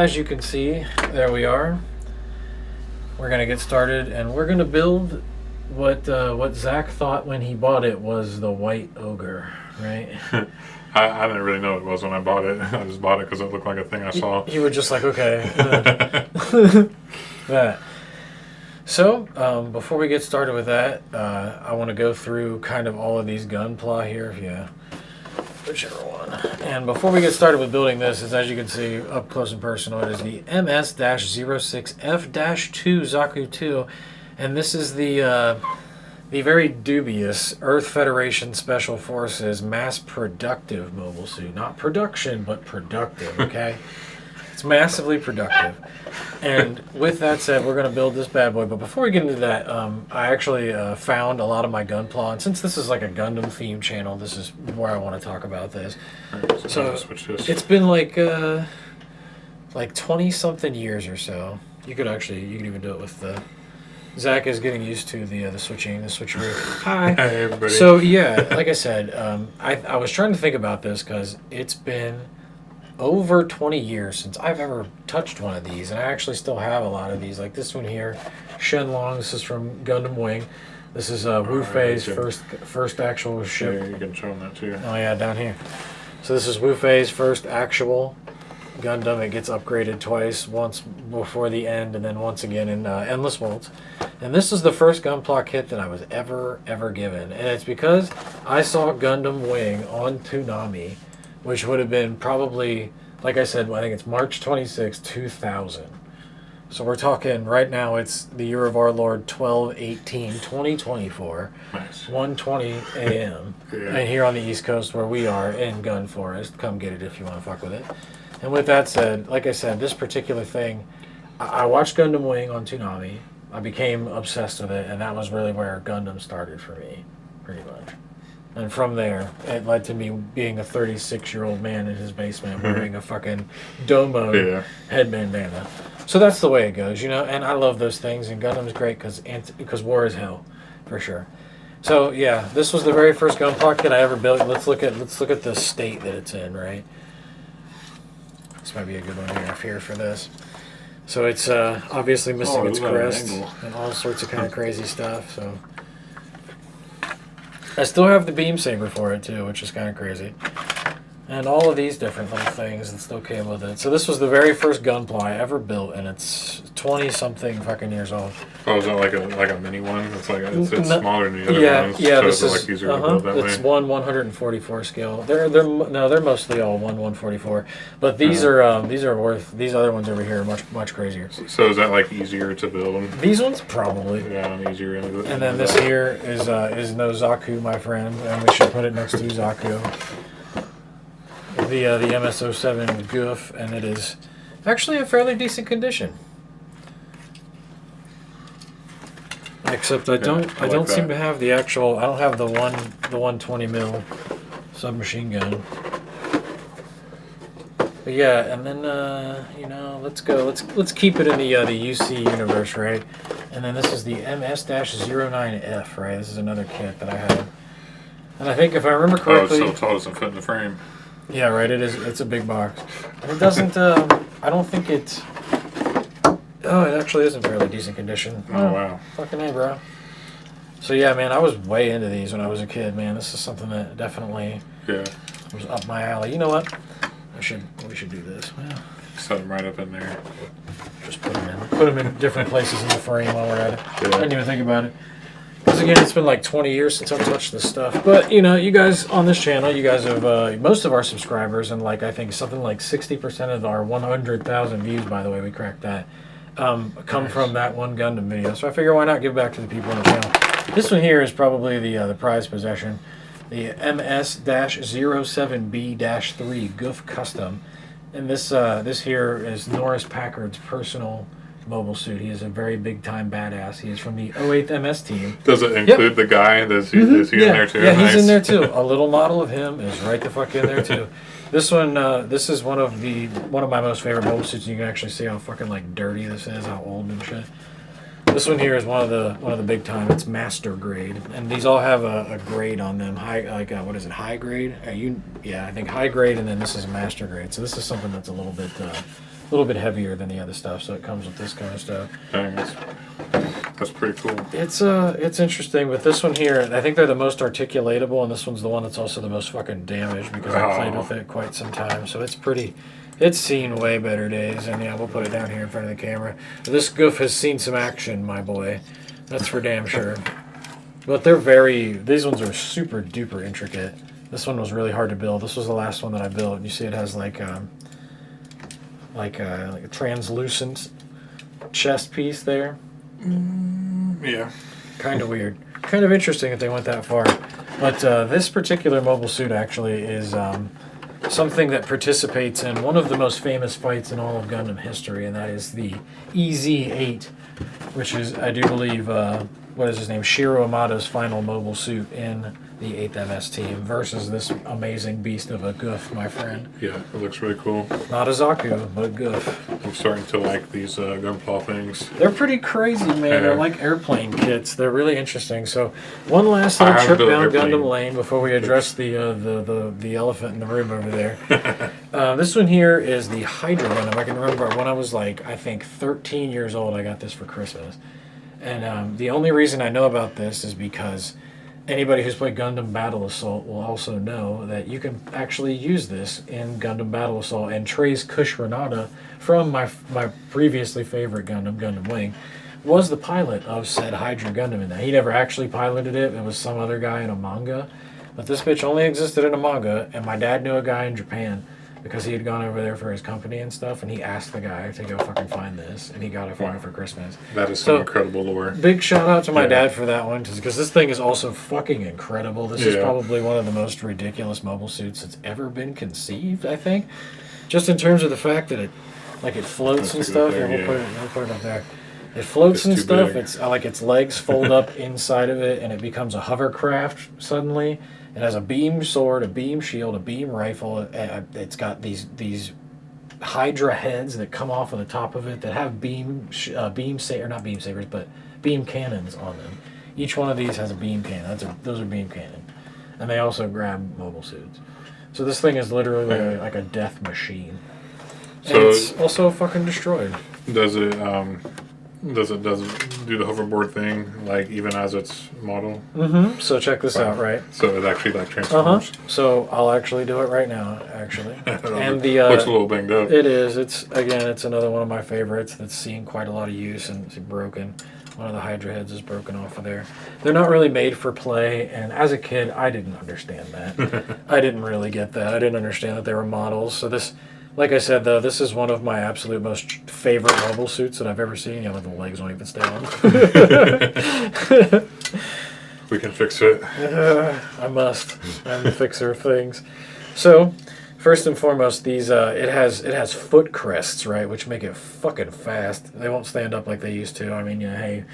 as you can see, there we are. We're gonna get started, and we're gonna build what Zach thought when he bought it was the white ogre, right? I didn't really know what it was when I bought it. I just bought it because it looked like a thing I saw. You were just like, okay. That. So, before we get started with that, I want to go through kind of all of these Gunpla here, whichever one. And before we get started with building this, as you can see up close and personal, it is the MS-06F-2 Zaku 2, and this is the very dubious Earth Federation Special Forces mass productive mobile suit. Not production, but productive, okay? It's massively productive. And with that said, we're going to build this bad boy. But before we get into that, I actually found a lot of my Gunpla. And since this is like a Gundam themed channel, this is where I want to talk about this. Right, so it's been like 20-something years or so. You could even do it with the... Zach is getting used to the switcheroo. Hi. Hey, everybody. So yeah, like I said, I was trying to think about this because it's been over 20 years since I've ever touched one of these, and I actually still have a lot of these. Like this one here, Shenlong. This is from Gundam Wing. This is Wu Fei's first actual ship. Yeah, you can show them that too. Oh yeah, down here. So this is Wu Fei's first actual Gundam. It gets upgraded twice, once before the end and then once again in Endless Worlds. And this is the first Gunpla kit that I was ever given, and it's because I saw Gundam Wing on Toonami, which would have been probably, like I said, I think it's March 26, 2000. So we're talking right now, it's the year of our Lord 12/18/2024, Nice. 1:20 a.m. Yeah. And here on the East Coast where we are in Gun Forest. Come get it if you want to fuck with it. And with that said, like I said, this particular thing, I watched Gundam Wing on Toonami. I became obsessed with it, and that was really where Gundam started for me, pretty much. And from there, it led to me being a 36-year-old man in his basement wearing a fucking domo head bandana. So that's the way it goes, you know? And I love those things, and Gundam's great because war is hell, for sure. So, yeah, this was the very first Gunpla kit I ever built. Let's look at the state that it's in, right? This might be a good one here for this. So it's obviously missing its crest and all sorts of kind of crazy stuff, so... I still have the beam saber for it too, which is kind of crazy. And all of these different little things that still came with it. So this was the very first Gunpla I ever built, and it's 20-something fucking years old. Oh, is that like a mini one? It's like it's smaller than the other ones. Yeah, so this is like easier to build that it's way. 1/144 scale. They're mostly all 1/144, but these are these other ones over here are much crazier. So is that like easier to build? These ones probably. Yeah, on the easier end of it. And then this here is no Zaku, my friend, and we should put it next to Zaku. The MS-07 Goof, and it is actually a fairly decent condition. Except I don't seem to have the actual. I don't have the 120 mil submachine gun. But yeah, and then let's keep it in the UC universe, right? And then this is the MS-09F, right? This is another kit that I had, and I think if I remember correctly, it's so tall it doesn't fit in the frame. Yeah, right. It is. It's a big box. And it doesn't. I don't think it. Oh, it actually is in fairly decent condition. Oh wow. Fucking A, bro. So yeah, man, I was way into these when I was a kid. Man, this is something that definitely was up my alley. You know what? We should do this. Yeah. Set them right up in there. Just put them in different places in the frame while we're at it. Yeah. I didn't even think about it. Because again, it's been like 20 years since I've touched this stuff. But, you guys on this channel, you guys have, most of our subscribers, and like I think something like 60% of our 100,000 views, by the way, we cracked that, come from that one Gundam video. So I figure why not give back to the people on the channel. This one here is probably the prized possession. The MS-07B-3 Goof Custom. And this here is Norris Packard's personal mobile suit. He is a very big time badass. He is from the 08th MS team. Does it include the guy? Is he in there too? Yeah, he's in there too. A little model of him is right the fuck in there too. This one, this is one of my most favorite mobile suits. You can actually see how fucking like dirty this is, how old and shit. This one here is one of the big time. It's master grade, and these all have a grade on them. High, like what is it? High grade? I think high grade, and then this is a master grade. So this is something that's a little bit heavier than the other stuff. So it comes with this kind of stuff. Dang, that's pretty cool. It's interesting with this one here. I think they're the most articulatable, and this one's the one that's also the most fucking damaged because I played with it quite some time. So it's seen way better days, and yeah, we'll put it down here in front of the camera. This goof has seen some action, my boy. That's for damn sure. But these ones are super duper intricate. This one was really hard to build. This was the last one that I built. You see it has like a translucent chest piece there. Yeah. Kind of weird. Kind of interesting that they went that far. But this particular mobile suit actually is something that participates in one of the most famous fights in all of Gundam history, and that is the EZ-8, which is, I do believe, what is his name? Shiro Amada's final mobile suit in the 8th MS team versus this amazing beast of a goof, my friend. Yeah, it looks really cool. Not a Zaku, but a goof. I'm starting to like these Gunpla things. They're pretty crazy, man. Yeah. They're like airplane kits. They're really interesting. So, one last little trip down Gundam Lane before we address the elephant in the room over there. This one here is the Hydra Gundam. I can remember when I was like, I think 13 years old, I got this for Christmas. And the only reason I know about this is because anybody who's played Gundam Battle Assault will also know that you can actually use this in Gundam Battle Assault. And Trey's Kush Renata from my previously favorite Gundam Wing, was the pilot of said Hydra Gundam in that. He never actually piloted it. It was some other guy in a manga. But this bitch only existed in a manga, and my dad knew a guy in Japan because he had gone over there for his company and stuff, and he asked the guy to go fucking find this, and he got it for me for Christmas. That is some incredible lore. Big shout out to my dad for that one, because this thing is also fucking incredible. This is probably one of the most ridiculous mobile suits that's ever been conceived, I think. Just in terms of the fact that it floats and stuff. We'll put it up there. It floats and stuff. Big. It's like its legs fold up inside of it, and it becomes a hovercraft suddenly. It has a beam sword, a beam shield, a beam rifle. It's got these Hydra heads that come off of the top of it that have not beam sabers, but beam cannons on them. Each one of these has a beam cannon. Those are beam cannon, and they also grab mobile suits. So this thing is literally like a death machine. So and it's also fucking destroyed. Does it do the hoverboard thing like even as its model? Mm-hmm. So check this out, right? So it actually like transforms. So I'll actually do it right now, actually. And the looks a little banged up. It is. It's another one of my favorites that's seen quite a lot of use and it's broken. One of the Hydra heads is broken off of there. They're not really made for play, and as a kid, I didn't understand that. I didn't really get that. I didn't understand that they were models. So this. Like I said, though, this is one of my absolute most favorite mobile suits that I've ever seen. You know, the legs won't even stay on. We can fix it. I must. I'm the fixer of things. So, first and foremost, these it has foot crests, right, which make it fucking fast. They won't stand up like they used to. I mean, hey,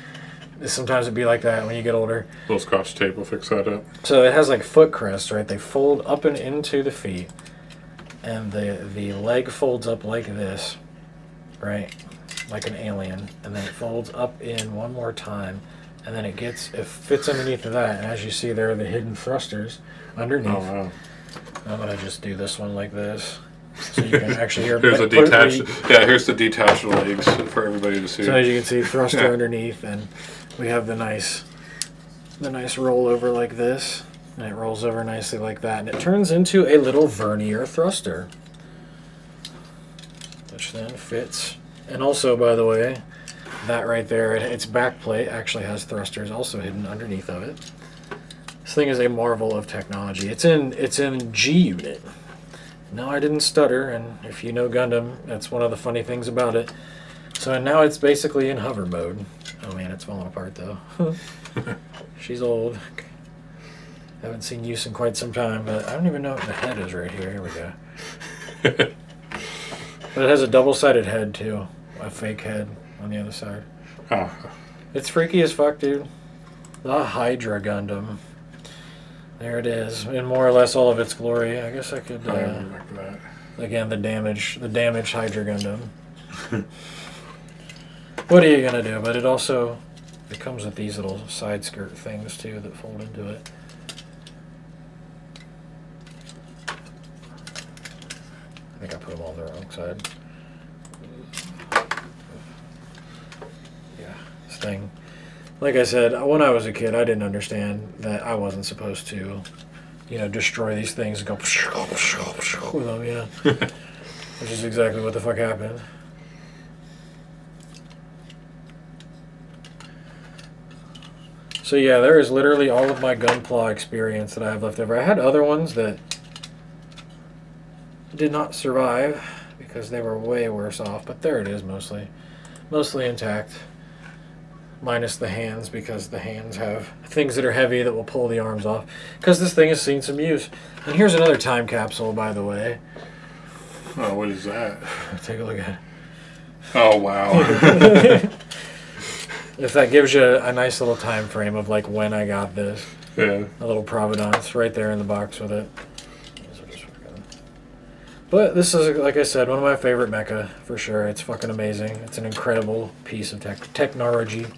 sometimes it'd be like that when you get older. A little Scotch tape will fix that up. So it has like foot crests, right? They fold up and into the feet. And the leg folds up like this, right? Like an alien. And then it folds up in one more time. And then it fits underneath of that. And as you see, there are the hidden thrusters underneath. Oh, wow. I'm going to just do this one like this. So you can actually hear here's here's the detached legs for everybody to see. So as you can see, thruster underneath. And we have the nice rollover like this. And it rolls over nicely like that. And it turns into a little vernier thruster. Which then fits. And also, by the way, that right there, its back plate actually has thrusters also hidden underneath of it. This thing is a marvel of technology. It's in G unit. No, I didn't stutter, and if you know Gundam, that's one of the funny things about it. So now it's basically in hover mode. Oh man, it's falling apart though. She's old. Haven't seen use in quite some time, but I don't even know what the head is right here. Here we go. But it has a double-sided head, too. A fake head on the other side. Oh. It's freaky as fuck, dude. The Hydra Gundam. There it is, in more or less all of its glory. I guess I could... again, the damaged Hydra Gundam. What are you going to do? But it also It comes with these little side skirt things too that fold into it. I think I put them all on the wrong side. Yeah, this thing. Like I said, when I was a kid, I didn't understand that I wasn't supposed to, destroy these things and go with them, which is exactly what the fuck happened. So yeah, there is literally all of my Gunpla experience that I have left over. I had other ones that did not survive because they were way worse off, but there it is mostly intact. Minus the hands, because the hands have things that are heavy that will pull the arms off. Because this thing has seen some use. And here's another time capsule, by the way. Oh, what is that? Take a look at it. Oh, wow. If that gives you a nice little time frame of like when I got this. Yeah. A little provenance right there in the box with it. But this is, like I said, one of my favorite mecha, for sure. It's fucking amazing. It's an incredible piece of technology.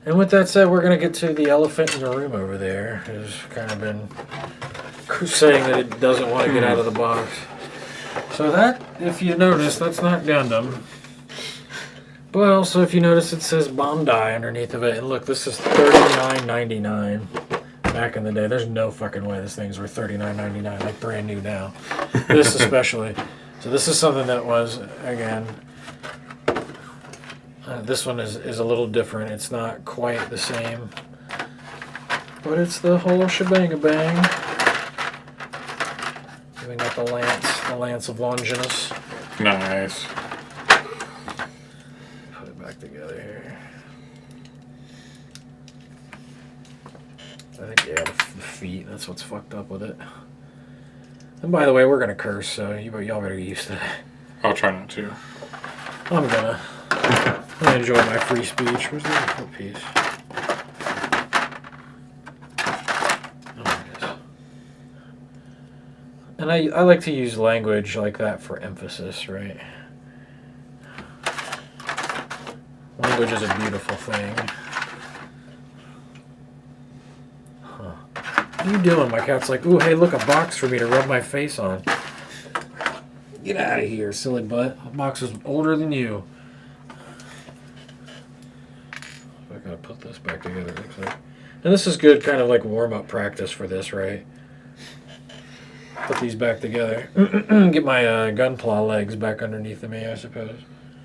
And with that said, we're going to get to the elephant in the room over there, who's kind of been saying that it doesn't want to get out of the box. So that, if you notice, that's not Gundam. But also, if you notice, it says Bandai underneath of it. And look, this is $39.99. Back in the day, there's no fucking way this thing's worth $39.99, like brand new now. This especially. So this is something that was, again, this one is a little different. It's not quite the same, but it's the whole shebang bang. We got the lance of Longinus. Nice. Put it back together here. I think, yeah, the feet, that's what's fucked up with it. And by the way, we're going to curse, so y'all better get used to that. I'll try not to. I'm gonna enjoy my free speech. Where's the other piece? Oh, there it is. And I like to use language like that for emphasis, right? Language is a beautiful thing. What are you doing? My cat's like, ooh, hey, look, a box for me to rub my face on. Get out of here, silly butt. The box is older than you. I gotta put this back together, it looks like. And this is good kind of like warm-up practice for this, right? Put these back together. Get my Gunpla legs back underneath of me, I suppose.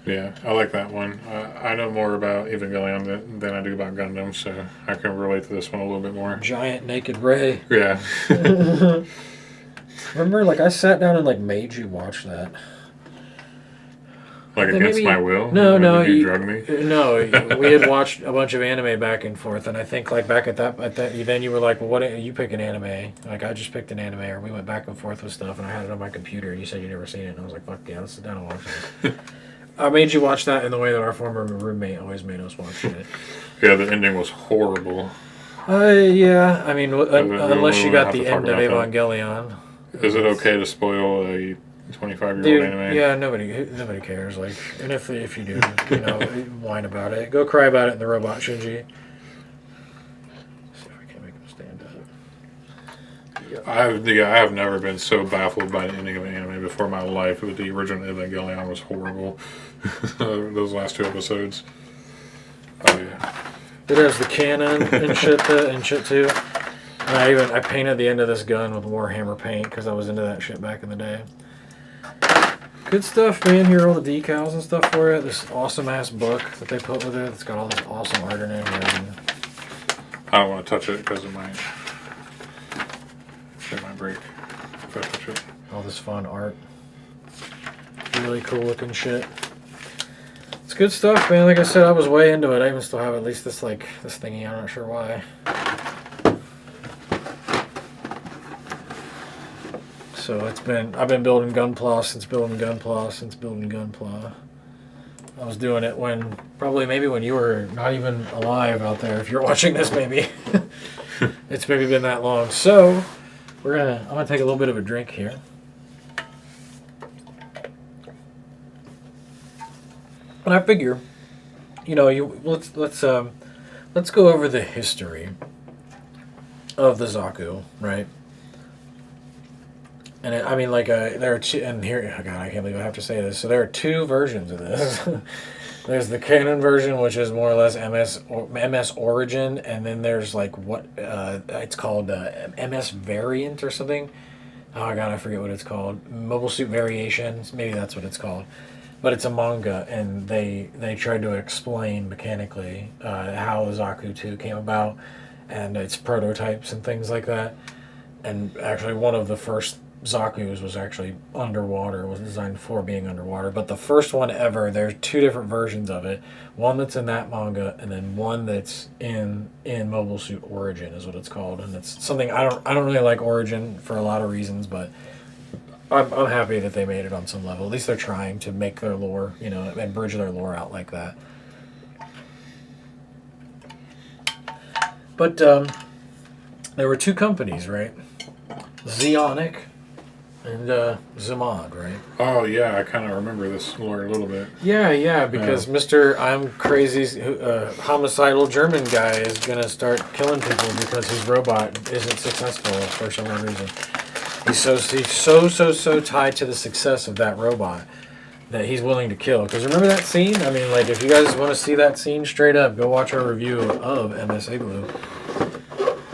Yeah, I like that one. I know more about Evangelion than I do about Gundam, so I can relate to this one a little bit more. Giant naked Ray. Yeah. Remember, like, I sat down and, like, made you watch that. Like against my will? No, you drugged me? No, we had watched a bunch of anime back and forth, and I think, like, back at that, then you were like, well, what, you pick an anime. Like, I just picked an anime, or we went back and forth with stuff, and I had it on my computer, and you said you'd never seen it, and I was like, fuck yeah, let's sit down and watch this. I made you watch that in the way that our former roommate always made us watch it. Yeah, the ending was horrible. Yeah, I mean, unless you got the end of Evangelion. Is it okay to spoil a 25-year-old anime? Yeah, nobody cares. Like, and if you do, whine about it. Go cry about it in the robot Shinji. Let's see if I can make him stand up. I have never been so baffled by the ending of an anime before in my life. With the original Evangelion was horrible. Those last 2 episodes. Oh yeah. It has the cannon and shit too. And I painted the end of this gun with Warhammer paint because I was into that shit back in the day. Good stuff, man. Here are all the decals and stuff for it. This awesome ass book that they put with it. It's got all this awesome art in it. I don't want to touch it because it might break if I touch it. All this fun art. Really cool looking shit. It's good stuff, man. Like I said, I was way into it. I even still have at least this thingy. I'm not sure why. So I've been building Gunpla since building Gunpla. I was doing it maybe when you were not even alive out there. If you're watching this, maybe. It's maybe been that long. So I'm gonna take a little bit of a drink here. And I figure you know, let's go over the history of the Zaku, right? And I mean, like, there are two, and here, oh God, I can't believe I have to say this. So there are two versions of this. There's the canon version, which is more or less MS Origin, and then there's like what it's called MS Variant or something. Oh God, I forget what it's called. Mobile Suit Variations, maybe that's what it's called. But it's a manga, and they tried to explain mechanically how the Zaku 2 came about, and its prototypes and things like that. And actually, one of the first Zaku's was actually underwater, was designed for being underwater. But the first one ever, there's two different versions of it. One that's in that manga, and then one that's in Mobile Suit Origin is what it's called. And it's something I don't really like Origin for a lot of reasons, but I'm happy that they made it on some level. At least they're trying to make their lore, you know, and bridge their lore out like that. But there were two companies, right? Zeonic and Zamad, right? Oh yeah, I kind of remember this lore a little bit. Yeah, because Mr. I'm Crazy's homicidal German guy is gonna start killing people because his robot isn't successful for some reason. He's so tied to the success of that robot that he's willing to kill. Because remember that scene? I mean, like, if you guys want to see that scene straight up, go watch our review of MS Igloo,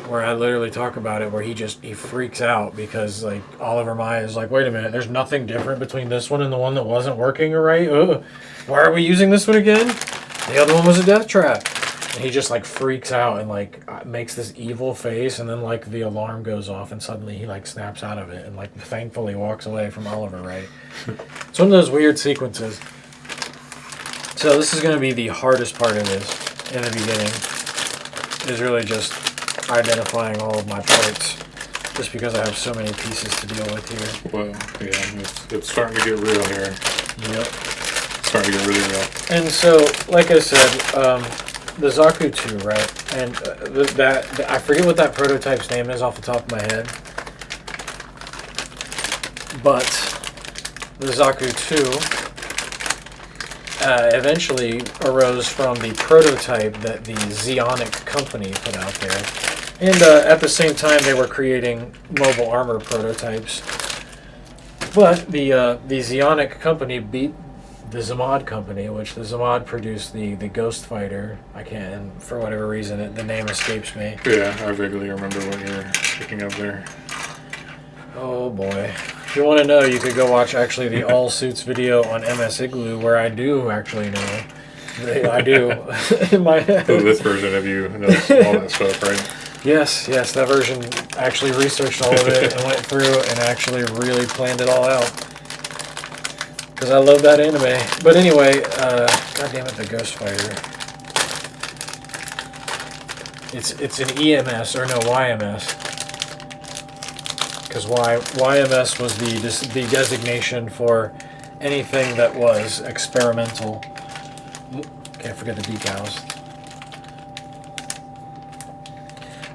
where I literally talk about it, where he freaks out because, like, Oliver Maya is like, wait a minute, there's nothing different between this one and the one that wasn't working right? Ugh. Why are we using this one again? The other one was a death trap. And he just, like, freaks out and, like, makes this evil face, and then, like, the alarm goes off, and suddenly he, like, snaps out of it and, like, thankfully walks away from Oliver, right? It's one of those weird sequences. So this is going to be the hardest part of this in the beginning, is really just identifying all of my parts, just because I have so many pieces to deal with here. Well, yeah, it's starting to get real here. Yep. It's starting to get really real. And so, like I said, the Zaku 2, right? And I forget what that prototype's name is off the top of my head. But the Zaku 2 eventually arose from the prototype that the Zeonic company put out there. And at the same time, they were creating mobile armor prototypes. But the Zeonic company beat the Zamad company, which the Zamad produced the Ghost Fighter. I can't, and for whatever reason, the name escapes me. Yeah, I vaguely remember what you're picking up there. Oh boy. If you want to know, you could go watch actually the All Suits video on MS Igloo, where I do actually know. I do. In my head. So this version of you knows all that stuff, right? Yes, that version actually researched all of it and went through and actually really planned it all out. Because I love that anime. But anyway, God damn it, the Ghost Fighter. It's an EMS, or no, YMS. Because YMS was the designation for anything that was experimental. Can't forget the decals.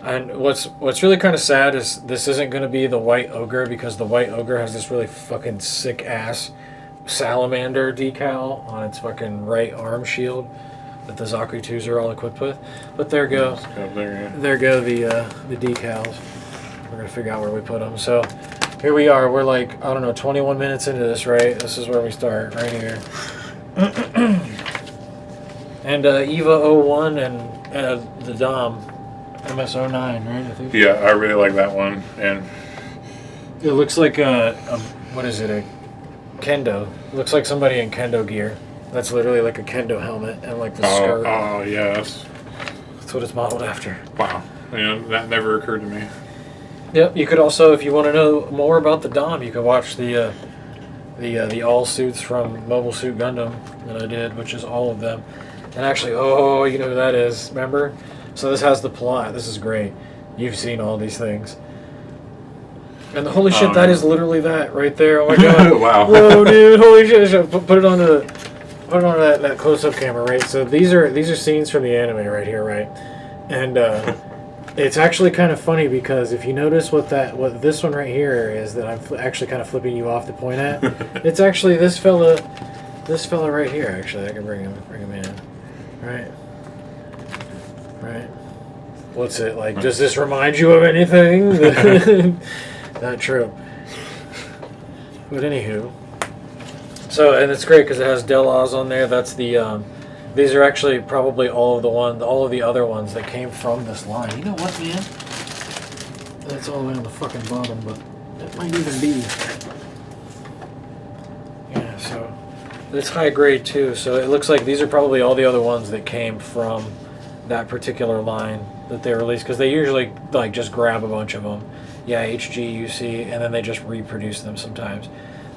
And what's really kind of sad is this isn't going to be the White Ogre, because the White Ogre has this really fucking sick ass salamander decal on its fucking right arm shield that the Zaku 2s are all equipped with. But there go the decals. We're going to figure out where we put them. So here we are. We're like, I don't know, 21 minutes into this, right? This is where we start, right here. And EVA 01 and the Dom, MS09, right? I think. Yeah, I really like that one. And it looks like what is it, a kendo. It looks like somebody in kendo gear. That's literally like a kendo helmet and like the skirt. Oh, yeah. That's what it's modeled after. Wow. Yeah, that never occurred to me. Yep, you could also, if you want to know more about the Dom, you could watch the all suits from Mobile Suit Gundam that I did, which is all of them. And actually, you know who that is, remember? So this has the plot. This is great. You've seen all these things. And the holy shit, that is literally that right there. Oh my god. Wow. Whoa, dude, holy shit. Put it onto that close-up camera, right? So these are scenes from the anime right here, right? And it's actually kind of funny because if you notice what this one right here is that I'm actually kind of flipping you off to point at, it's actually this fella right here. Actually, I can bring him in. Right. Right. What's it like? Does this remind you of anything? Not true. But anywho. So, and it's great because it has Del Oz on there. That's the, these are actually probably all of the other ones that came from this line. You know what, man? That's all the way on the fucking bottom, but it might even be. Yeah, so it's high grade too. So it looks like these are probably all the other ones that came from that particular line that they released, because they usually like just grab a bunch of them. Yeah, HG, UC, and then they just reproduce them sometimes.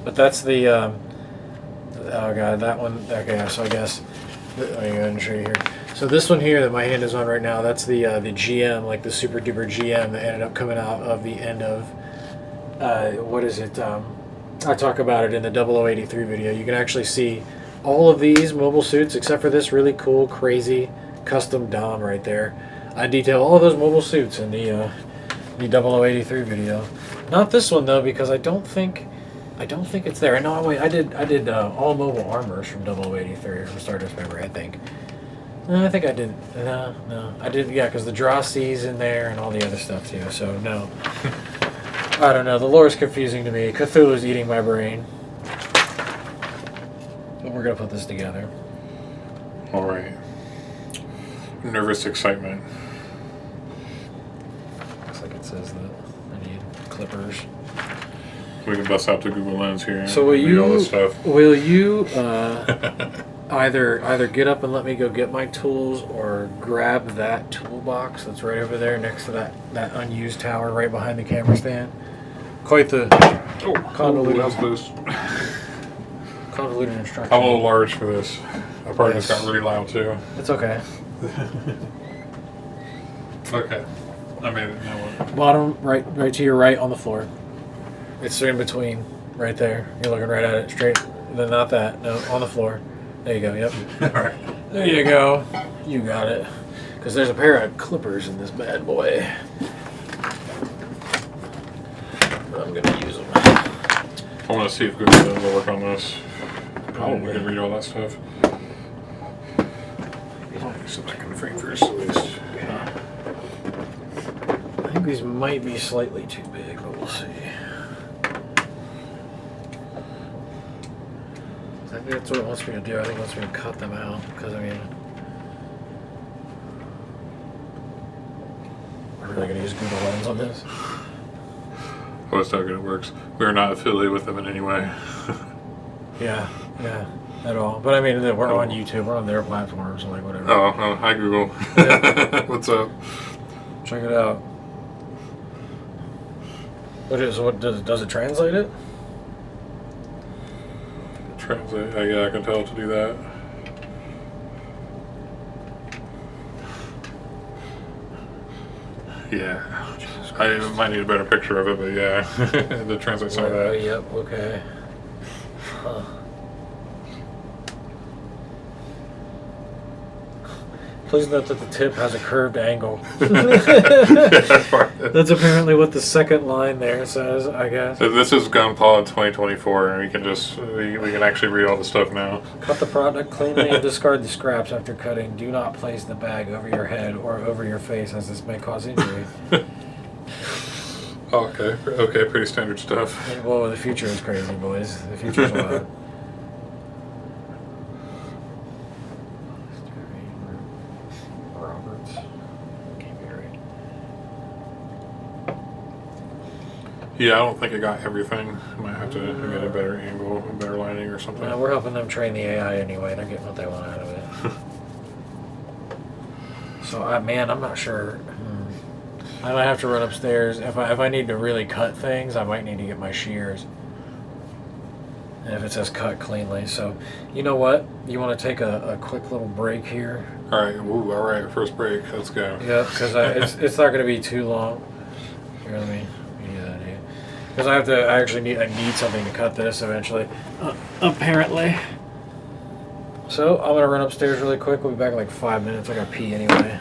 But that's the, oh god, that one, okay, so I guess, let me go ahead and show you here. So this one here that my hand is on right now, that's the GM, like the super duper GM that ended up coming out of the end of, what is it, I talk about it in the 0083 video. You can actually see all of these mobile suits except for this really cool, crazy, custom Dom right there. I detail all of those mobile suits in the 0083 video. Not this one though, because I don't think it's there. No, wait, I did all mobile armors from 0083 from Stardust Memory, I think. No, I think I did. No, I did. Yeah, because the Draw C's in there and all the other stuff too. So no, I don't know. The lore is confusing to me. Cthulhu's eating my brain. But we're gonna put this together. All right. Nervous excitement. Looks like it says that I need clippers. We can bust out the Google Lens here. So will read all this stuff. you either get up and let me go get my tools, or grab that toolbox that's right over there next to that unused tower right behind the camera stand? Quite the convoluted, that was convoluted instruction. I'm a little large for this. I probably just got really loud too. It's okay. Okay. I made it. Now what? Bottom right to your right on the floor. It's in between, right there. You're looking right at it, straight. Then not that. No, on the floor. There you go. Yep. All right. There you go. You got it. Because there's a pair of clippers in this bad boy. I'm gonna use them. I want to see if Google Lens will work on this. Probably. We can read all that stuff. Sit back in the frame first, at least. I think these might be slightly too big, but we'll see. I think that's what it wants me to do. I think it wants me to cut them out, because I mean, we're really gonna use Google Lens on this. Oh, that's how good it works. We're not affiliated with them in any way. Yeah, at all. But I mean, we're on YouTube. We're on their platform, so like whatever. Oh, hi Google. Yeah. What's up? Check it out. What does it translate it? Translate. Yeah, I can tell it to do that. Yeah. I might need a better picture of it, but yeah, to translate some of that. Yep. Okay. Huh. Please note that the tip has a curved angle. That's apparently what the second line there says, I guess. So this is Gunpla 2024, and we can actually read all the stuff now. Cut the product cleanly and discard the scraps after cutting. Do not place the bag over your head or over your face, as this may cause injury. Okay, pretty standard stuff. And, whoa, the future is crazy, boys. The future's wild. Roberts. Can't be right. Yeah, I don't think I got everything. I might have to get a better angle, a better lighting or something. We're helping them train the AI anyway. They're getting what they want out of it. So, man, I'm not sure. I might have to run upstairs. If I need to really cut things, I might need to get my shears. And if it says cut cleanly. So, you know what? You want to take a quick little break here? All right, first break. Let's go. Yeah, because it's not going to be too long. Here, let me do that here. Because I need something to cut this eventually. Apparently. So, I'm going to run upstairs really quick. We'll be back in like 5 minutes. I got to pee anyway.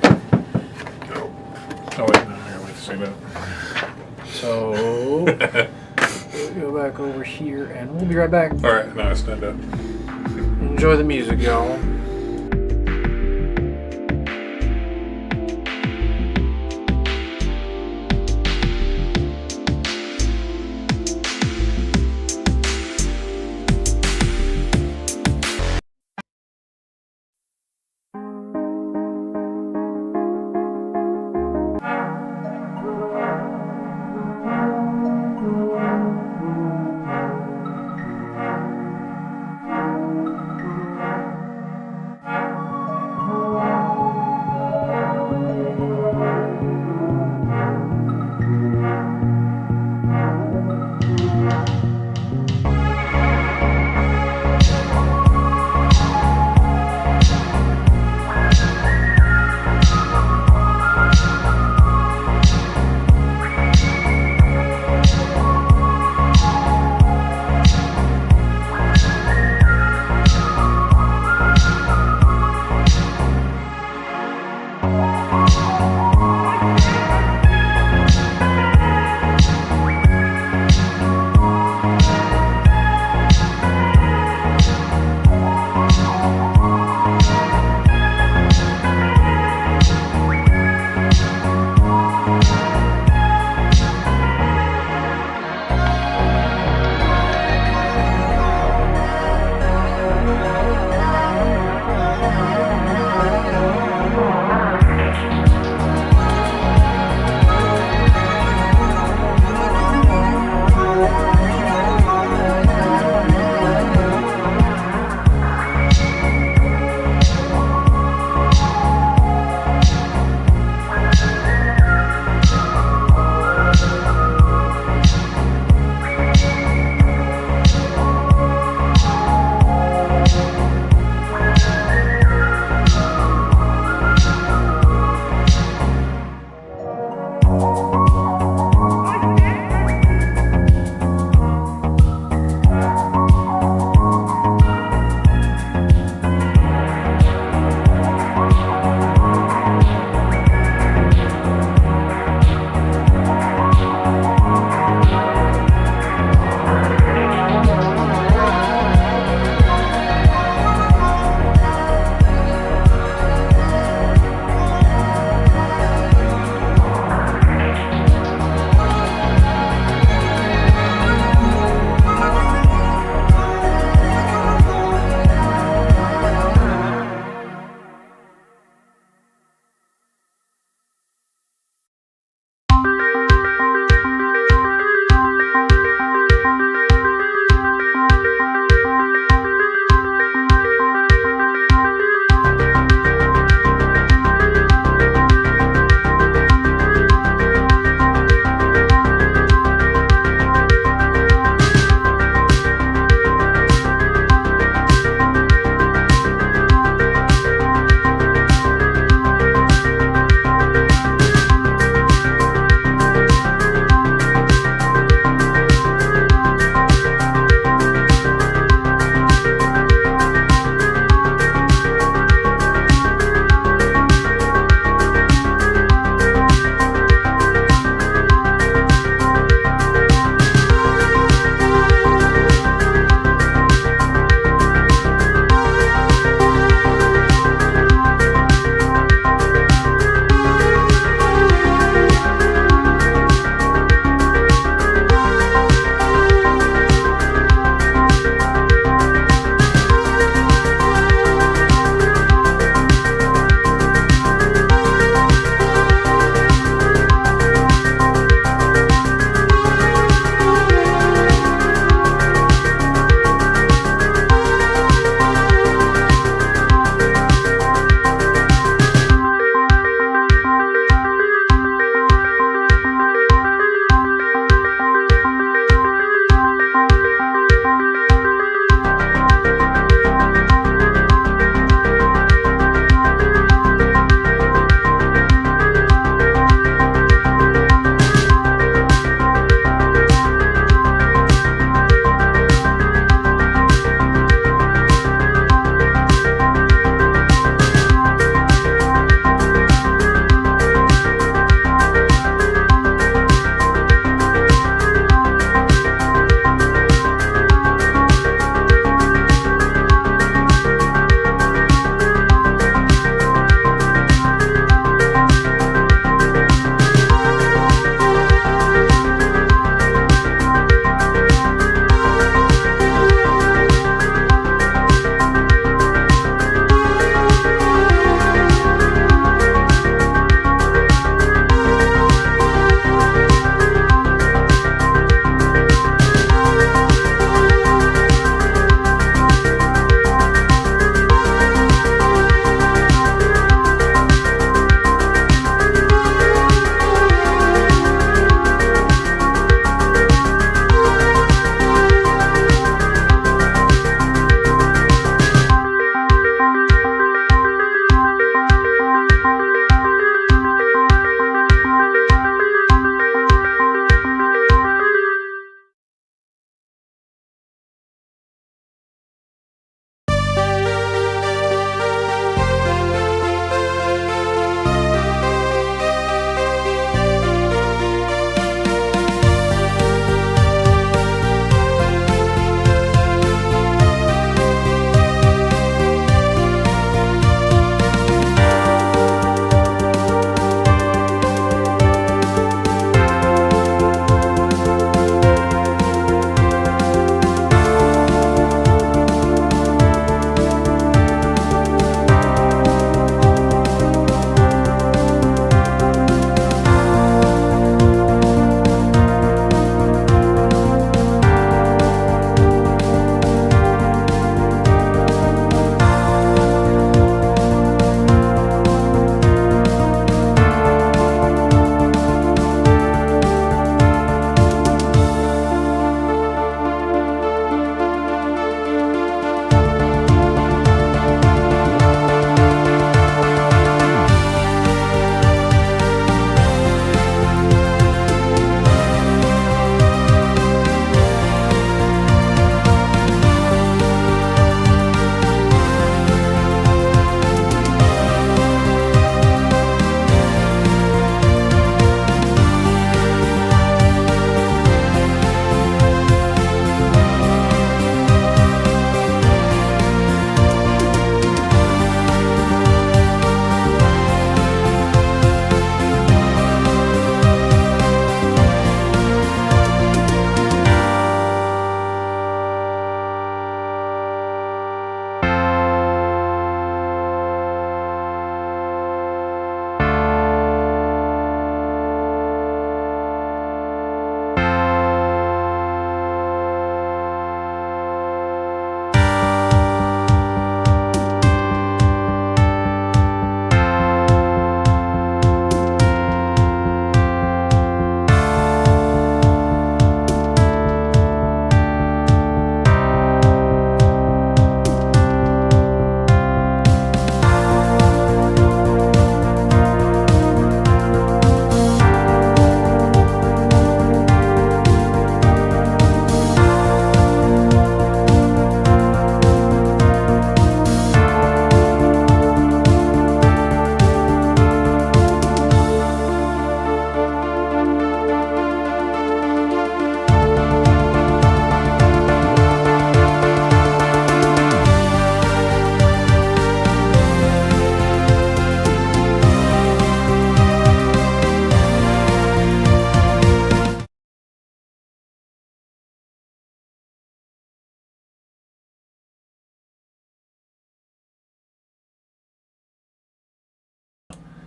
Oh wait, no, I gotta wait to see that. So, we'll go back over here and we'll be right back. Alright, now stand up. Enjoy the music, y'all.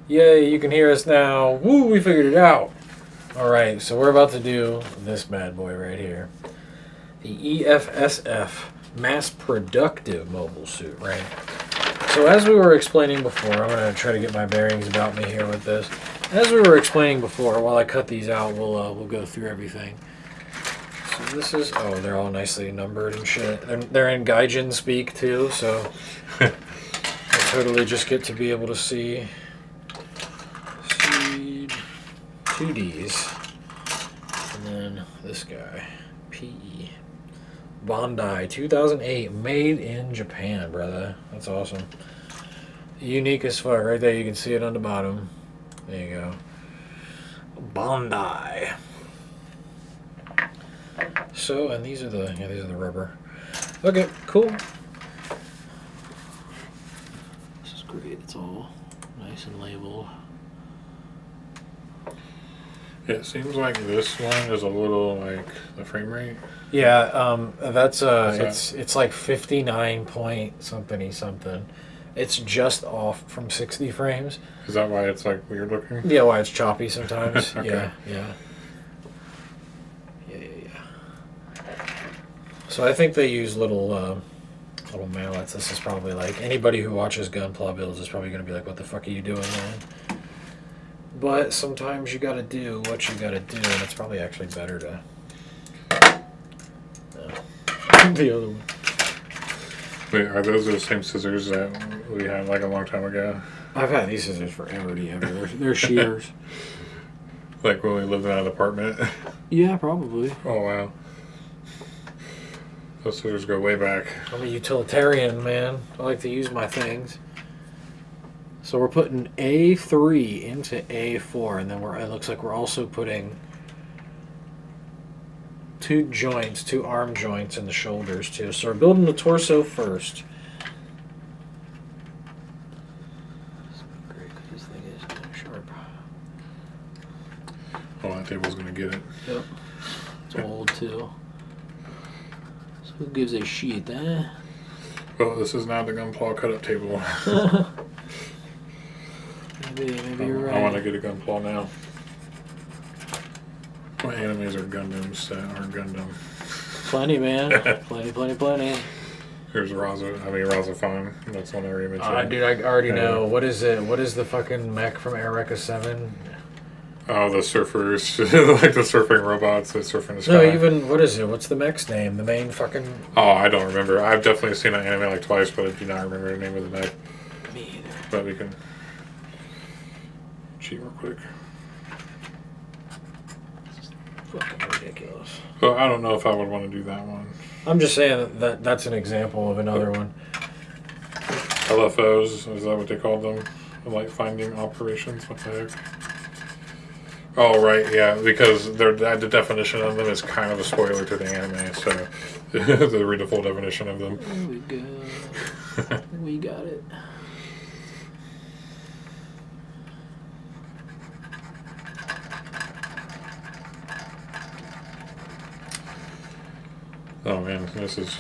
Yay, you can hear us now. Woo, we figured it out. Alright, so we're about to do this bad boy right here. The EFSF Mass Productive Mobile Suit, right? So as we were explaining before, I'm going to try to get my bearings about me here with this. As we were explaining before, while I cut these out, we'll go through everything. So this is, oh, they're all nicely numbered and shit. They're in Gaijin speak too, so I totally just get to be able to see 2Ds. And then this guy, PE. Bandai 2008, made in Japan, brother. That's awesome. Unique as fuck. Right there, you can see it on the bottom. There you go. Bandai. So, and these are the rubber. Okay, cool. This is great. It's all nice and labeled. It seems like this one is a little like the frame rate. Yeah, that's it's like 59 point something. It's just off from 60 frames. Is that why it's like weird looking? Yeah, why it's choppy sometimes. Okay. Yeah. So I think they use little mallets. This is probably like anybody who watches Gunpla Builds is probably going to be like, "What the fuck are you doing, man?" But sometimes you got to do what you got to do, and it's probably actually better to. The other one. Wait, are those the same scissors that we had like a long time ago? I've had these scissors forever. They're shears. Like when we lived in an apartment? Yeah, probably. Oh, wow. Those scissors go way back. I'm a utilitarian, man. I like to use my things. So we're putting A3 into A4, and then it looks like we're also putting two arm joints in the shoulders too. So we're building the torso first. This would be great because this thing is kind of sharp. Oh, that table's gonna get it. Yep. It's old too. So who gives a shit, eh? Well, this is now the Gunpla cut-up table. Maybe you're right. I want to get a Gunpla now. My animes are Gundams that aren't Gundam. Plenty, man. Plenty. Here's Raza Fine. That's one I already mentioned. Dude, I already know. What is it? What is the fucking mech from Eureka 7? Oh, the surfers. Like the surfing robots that surf in the sky. No, even, what is it? What's the mech's name? The main fucking... Oh, I don't remember. I've definitely seen that anime like twice, but I do not remember the name of the mech. Me either. But we can cheat real quick. Fucking ridiculous. Well, I don't know if I would want to do that one. I'm just saying that's an example of another one. LFOs, is that what they called them? Light finding operations? What the heck? Oh, right, yeah, because the definition of them is kind of a spoiler to the anime, so to read the full definition of them. There we go. We got it. Oh man, this is...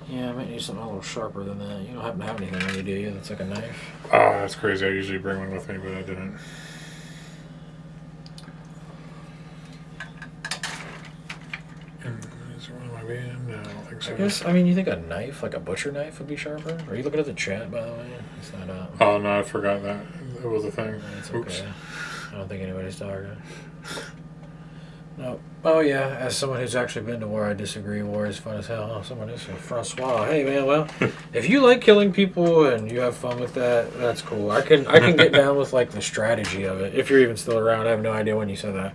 Yeah, I might need something a little sharper than that. You don't happen to have anything on you, do you? That's like a knife? Oh, that's crazy. I usually bring one with me, but I didn't. Is there one on my band? No, I don't think so. You think a knife, like a butcher knife, would be sharper? Are you looking at the chat, by the way? It's not up. Oh, no, I forgot that. It was a thing. It's Oops. okay. I don't think anybody's talking. No. Oh, yeah, as someone who's actually been to war, I disagree. War is fun as hell. Oh, someone is Francois. Hey, man, well, if you like killing people and you have fun with that, that's cool. I can get down with, like, the strategy of it. If you're even still around, I have no idea when you said that.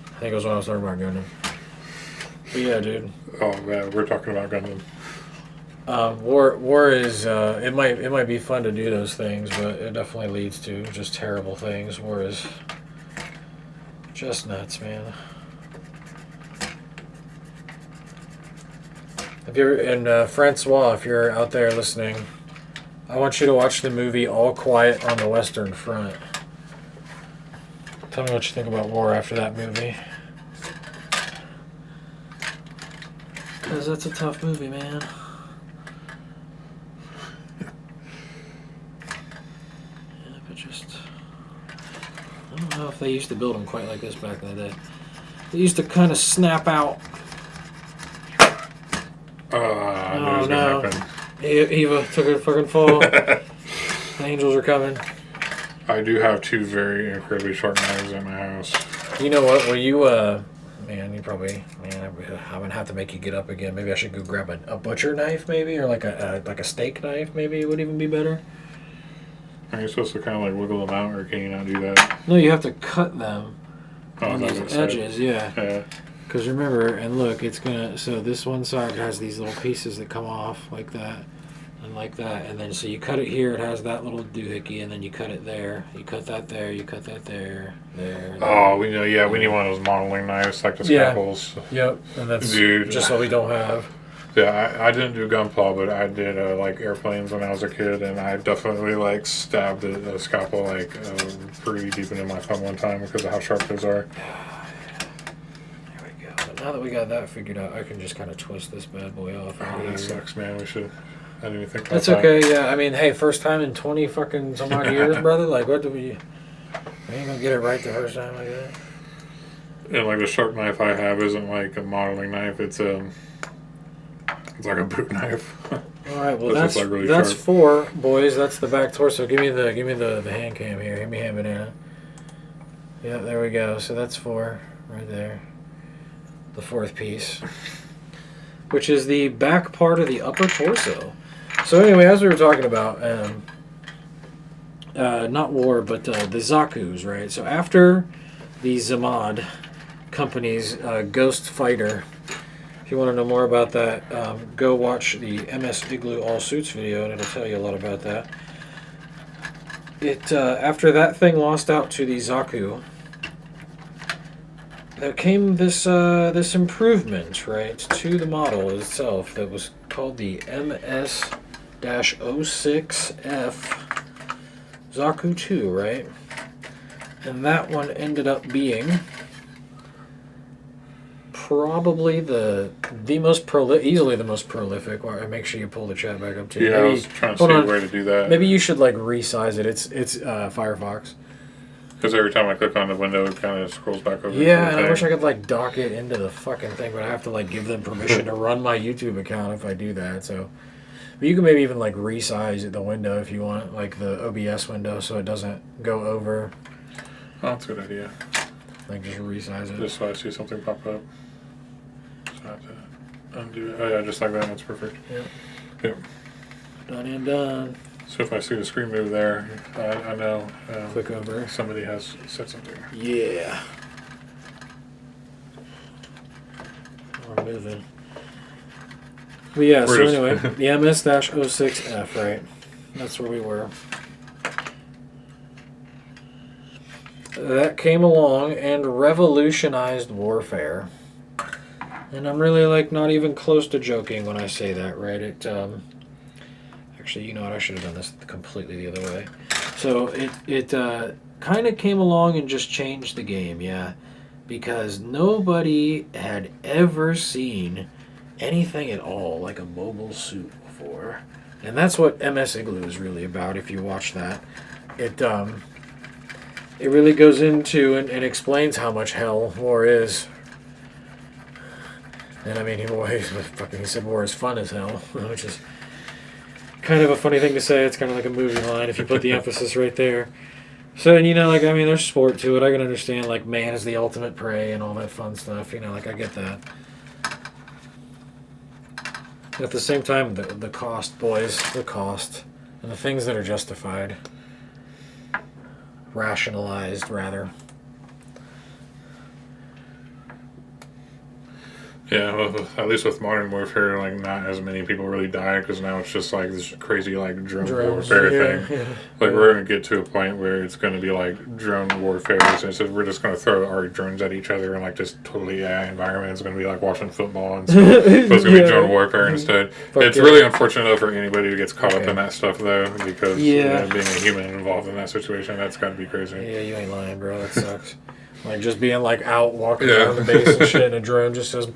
I think it was when I was talking about Gundam. But yeah, dude. Oh, man, we're talking about Gundam. War is, it might be fun to do those things, but it definitely leads to just terrible things. War is just nuts, man. If you're in Francois, if you're out there listening, I want you to watch the movie All Quiet on the Western Front. Tell me what you think about war after that movie. Because that's a tough movie, man. if they used to build them quite like this back in the day. They used to kind of snap out. I knew it was no. gonna happen. Eva took a fucking fall. The angels are coming. I do have 2 very incredibly sharp knives in my house. You know what? Well, you, man, you probably, man, I'm gonna have to make you get up again. Maybe I should go grab a butcher knife, maybe, or like a steak knife, maybe it would even be better. Are you supposed to kind of like wiggle them out, or can you not do that? No, you have to cut them on that's these what it said. edges, yeah. Yeah. Because remember, and look, it's gonna, so this one side has these little pieces that come off like that. And like that, and then so you cut it here, it has that little doohickey, and then you cut it there, you cut that there, you cut that there. Oh, we know. Yeah, we need one of those modeling knives, like the scalpels. Yep, and that's Dude. just what we don't have. Yeah, I didn't do gunpla, but I did like airplanes when I was a kid, and I definitely like stabbed a scalpel like pretty deep into my thumb one time because of how sharp those are. There we go. But now that we got that figured out, I can just kind of twist this bad boy off. Oh, that sucks, man. We should. I didn't even think about That's that. okay. Yeah, I mean, hey, first time in 20 fucking some odd years, brother. Like, what do we? We ain't gonna get it right the first time like that. And like the sharp knife I have isn't like a modeling knife. It's like a boot knife. All right, well That's that's just, like, really that's sharp. 4, boys. That's the back torso. Give me the hand cam here. Give me hand banana. Yeah, there we go. So that's 4 right there. The 4th piece, which is the back part of the upper torso. So anyway, as we were talking about, not war, but the Zaku's, right? So after the Zamad company's Ghost Fighter, if you want to know more about that, go watch the MS Igloo All Suits video, and it'll tell you a lot about that. It after that thing lost out to the Zaku, there came this this improvement, right, to the model itself that was called the MS-06F Zaku 2, right? And that one ended up being probably the most easily the most prolific. Or make sure you pull the chat back up too. Yeah, Maybe, I was trying to see where to do that. Maybe you should like resize it. It's Firefox. Because every time I click on the window, it kind of scrolls back over. Yeah, and I wish I could like dock it into the fucking thing, but I have to like give them permission to run my YouTube account if I do that. So, but you can maybe even like resize the window if you want, like the OBS window, so it doesn't go over. Oh, that's a good idea. Like just resize it. Just so I see something pop up. So I have to undo it. Oh yeah, just like that. That's perfect. Yep. Yep. Done and done. So if I see the screen move there, I know Click over. somebody has said something. Yeah. We're moving. But yeah, We're so just- anyway, the MS-06F, right? That's where we were. That came along and revolutionized warfare. And I'm really like not even close to joking when I say that, right? It actually, you know what, I should have done this completely the other way. So it kind of came along and just changed the game, yeah. Because nobody had ever seen anything at all like a mobile suit before. And that's what MS Igloo is really about if you watch that. It really goes into and explains how much hell war is. And I mean, he said war is fun as hell, which is kind of a funny thing to say. It's kind of like a movie line if you put the emphasis right there. So, and you know, like, I mean, there's sport to it. I can understand, like, man is the ultimate prey and all that fun stuff. You know, like, I get that. At the same time, the cost, boys, the cost, and the things that are justified, rationalized, rather. Yeah, well, at least with modern warfare, like not as many people really die because now it's just like this crazy like drone Drones, warfare yeah, thing. yeah. Like we're gonna get to a point where it's gonna be like drone warfare. So we're just gonna throw our drones at each other and like just totally environment. It's gonna be like watching football and stuff. So it's gonna be drone warfare instead. It's really unfortunate though for anybody who gets caught up in that stuff though, because being a human involved in that situation, that's gotta be crazy. Yeah, you ain't lying, bro. That sucks. Like just being like out walking around the base and shit, and a drone just says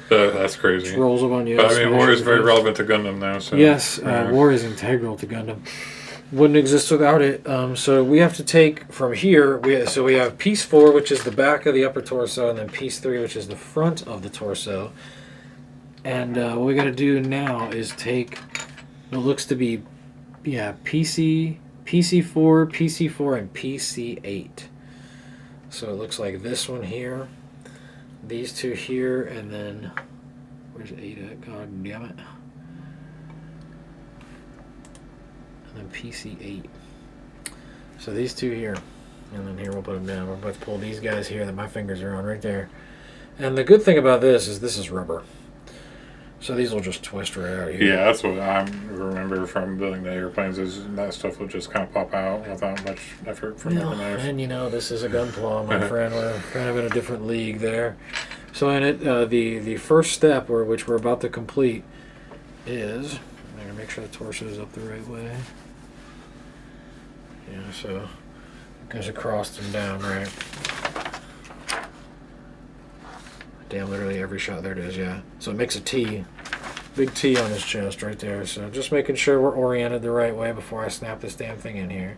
that's crazy. just rolls up on you. But I mean, war is very relevant to Gundam now. So yes, war is integral to Gundam. wouldn't exist without it. So we have to take from here. We have piece 4, which is the back of the upper torso, and then piece 3, which is the front of the torso. And what we got to do now is take what looks to be, PC4, PC4, and PC8. So it looks like this one here, these two here, and then where's 8 at? God damn it. And then PC8. So these two here, and then here we'll put them down. We're about to pull these guys here that my fingers are on right there. And the good thing about this is rubber. So these will just twist right out here. Yeah, that's what I remember from building the airplanes, is that stuff will just kind of pop out without much effort from the knife. And this is a Gunpla, my friend. We're kind of in a different league there. So in it, the first step, which we're about to complete, is I'm going to make sure the torso is up the right way. Yeah, so it goes across and down, right? Damn, literally every shot. There it is, yeah. So it makes a T. Big T on his chest right there. So just making sure we're oriented the right way before I snap this damn thing in here.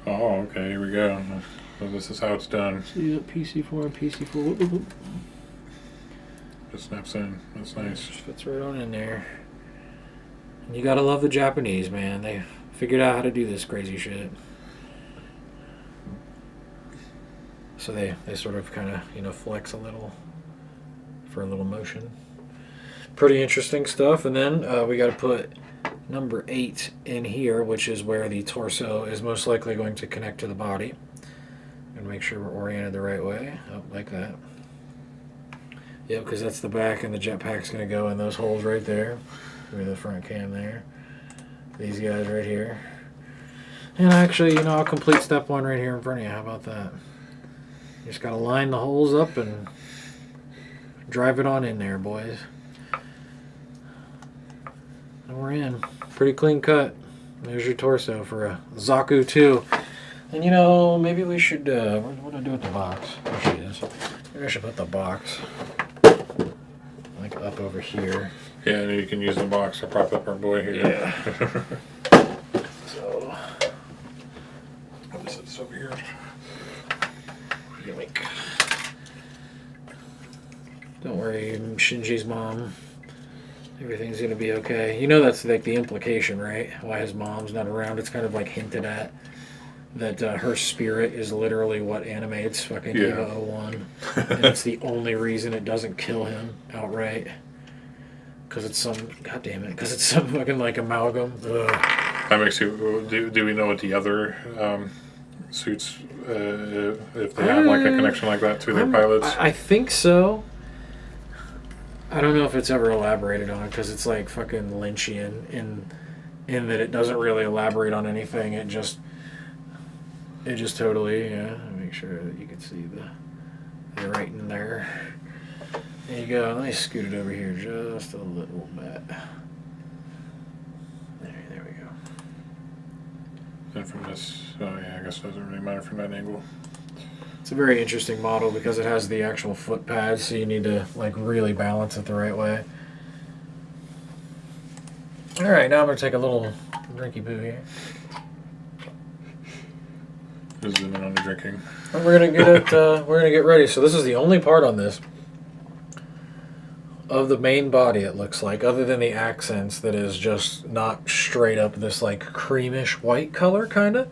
Oh, okay, here we go. So this is how it's done. See that PC4 and PC4. It snaps in. That's nice. Just fits right on in there. And you gotta love the Japanese, man. They figured out how to do this crazy shit. So they sort of kind of, flex a little for a little motion. Pretty interesting stuff. And then we got to put number 8 in here, which is where the torso is most likely going to connect to the body. And make sure we're oriented the right way. Oh, like that. Yep, because that's the back, and the jetpack's going to go in those holes right there. Give me the front cam there. These guys right here. And actually, I'll complete step 1 right here in front of you. How about that? You just got to line the holes up and drive it on in there, boys. And we're in. Pretty clean cut. There's your torso for a Zaku 2. And maybe we should, what do I do with the box? There she is. Maybe I should put the box, like, up over here. Yeah, and you can use the box to prop up our boy here. Yeah. So, I'll just set this over here. yoink. Don't worry, Shinji's mom. Everything's gonna be okay. That's like the implication, right? Why his mom's not around. It's kind of like hinted at that her spirit is literally what animates fucking Eva 01. And it's the only reason it doesn't kill him outright. Because it's some, god damn it, because it's some fucking like amalgam. Ugh. That makes you, do we know what the other suits, if they have like a connection like that to their pilots? I think so. I don't know if it's ever elaborated on, because it's like fucking Lynchian in that it doesn't really elaborate on anything. It just totally, make sure that you can see the writing there. There you go. Let me scoot it over here just a little bit. There we go. And from this, I guess it doesn't really matter from that angle. It's a very interesting model because it has the actual foot pads, so you need to like really balance it the right way. All right, now I'm gonna take a little drinky poo here. Just zoom in on the drinking. And we're gonna get it. We're gonna get ready. So this is the only part on this of the main body, it looks like, other than the accents, that is just not straight up this like creamish white color kind of.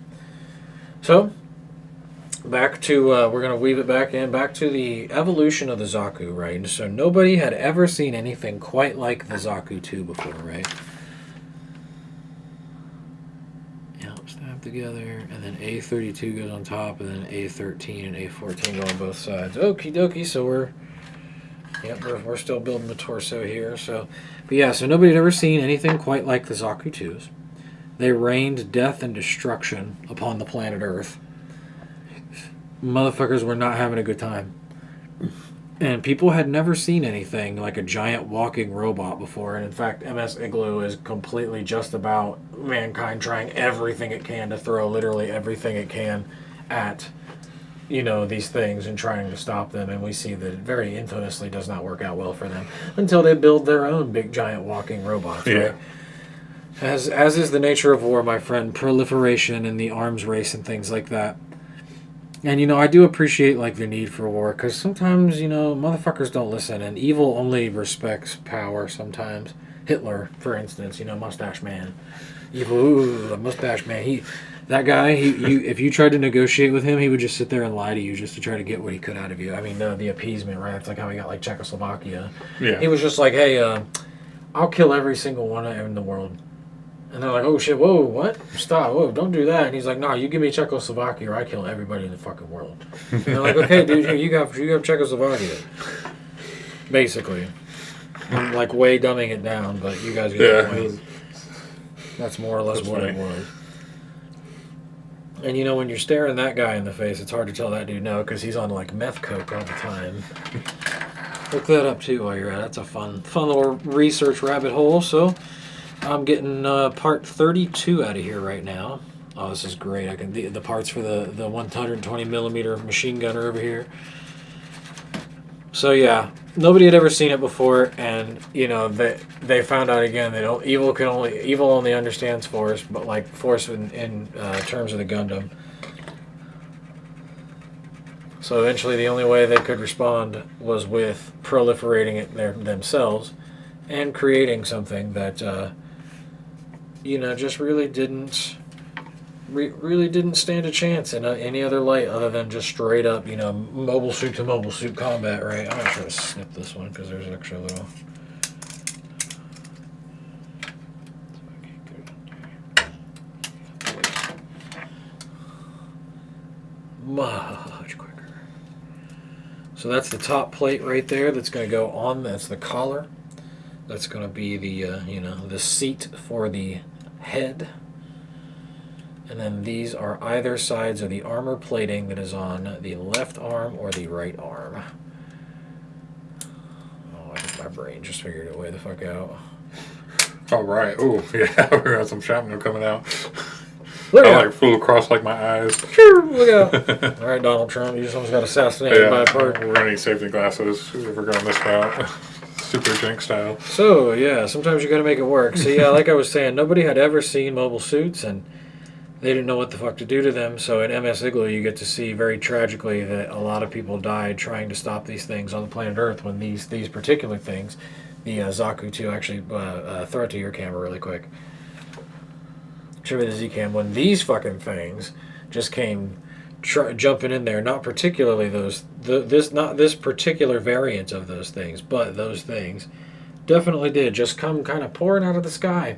So back to we're gonna weave it back to the evolution of the Zaku, right? And so nobody had ever seen anything quite like the Zaku 2 before, right? Yep, snap together, and then A32 goes on top, and then A13 and A14 go on both sides. Okie dokie. So we're still building the torso here. So, but yeah, so nobody had ever seen anything quite like the Zaku 2s. They rained death and destruction upon the planet Earth. Motherfuckers were not having a good time. And people had never seen anything like a giant walking robot before. And in fact, MS Igloo is completely just about mankind trying everything it can to throw literally everything it can at, these things and trying to stop them. And we see that it very infamously does not work out well for them until they build their own big giant walking robots, right? As is the nature of war, my friend, proliferation and the arms race and things like that. And, you know, I do appreciate, like, the need for war, because sometimes, you know, motherfuckers don't listen, and evil only respects power sometimes. Hitler, for instance, you know, Mustache Man. Evil, ooh, Mustache Man. That guy, if you tried to negotiate with him, he would just sit there and lie to you just to try to get what he could out of you. I mean, the appeasement, right? It's like how he got, like, Czechoslovakia. Yeah. He was just like, hey, I'll kill every single one in the world. And they're like, oh shit, whoa, what? Stop, whoa, don't do that. And he's like, nah, you give me Czechoslovakia or I kill everybody in the fucking world. And they're like, okay, dude, here, you have Czechoslovakia. Basically. I'm like way dumbing it down, but you guys get the point. That's more or less what it was. And you know, when you're staring that guy in the face, it's hard to tell that dude no, because he's on like meth coke all the time. Look that up too while you're at it. That's a fun little research rabbit hole. So I'm getting part 32 out of here right now. Oh, this is great. I can the parts for the 120 millimeter machine gunner over here. So yeah, nobody had ever seen it before, and you know they found out again that evil only understands force, but like force in terms of the Gundam. So eventually, the only way they could respond was with proliferating it themselves and creating something that you know just really didn't stand a chance in any other light other than just straight up, you know, mobile suit to mobile suit combat, right? I'm gonna try to snip this one because there's extra little. Much quicker. So that's the top plate right there. That's going to go on. That's the collar. That's going to be the you know, the seat for the head. And then these are either sides of the armor plating that is on the left arm or the right arm. Oh, I think my brain just figured it way the fuck out. All right. Oh, yeah. We got some shrapnel coming out. Look I out. like flew across like my eyes. Look out. All right, Donald Trump, you just almost got assassinated by a bird. We're going to need safety glasses if we're going this route. Super Jink style. So, yeah, sometimes you got to make it work. So, yeah, like I was saying, nobody had ever seen mobile suits, and they didn't know what the fuck to do to them. So in MS Igloo, you get to see very tragically that a lot of people died trying to stop these things on the planet Earth when these particular things, the Zaku 2, actually, throw it to your camera really quick. Show me the Z-cam. When these fucking things just came jumping in there, not particularly not this particular variant of those things, but those things definitely did just come kind of pouring out of the sky.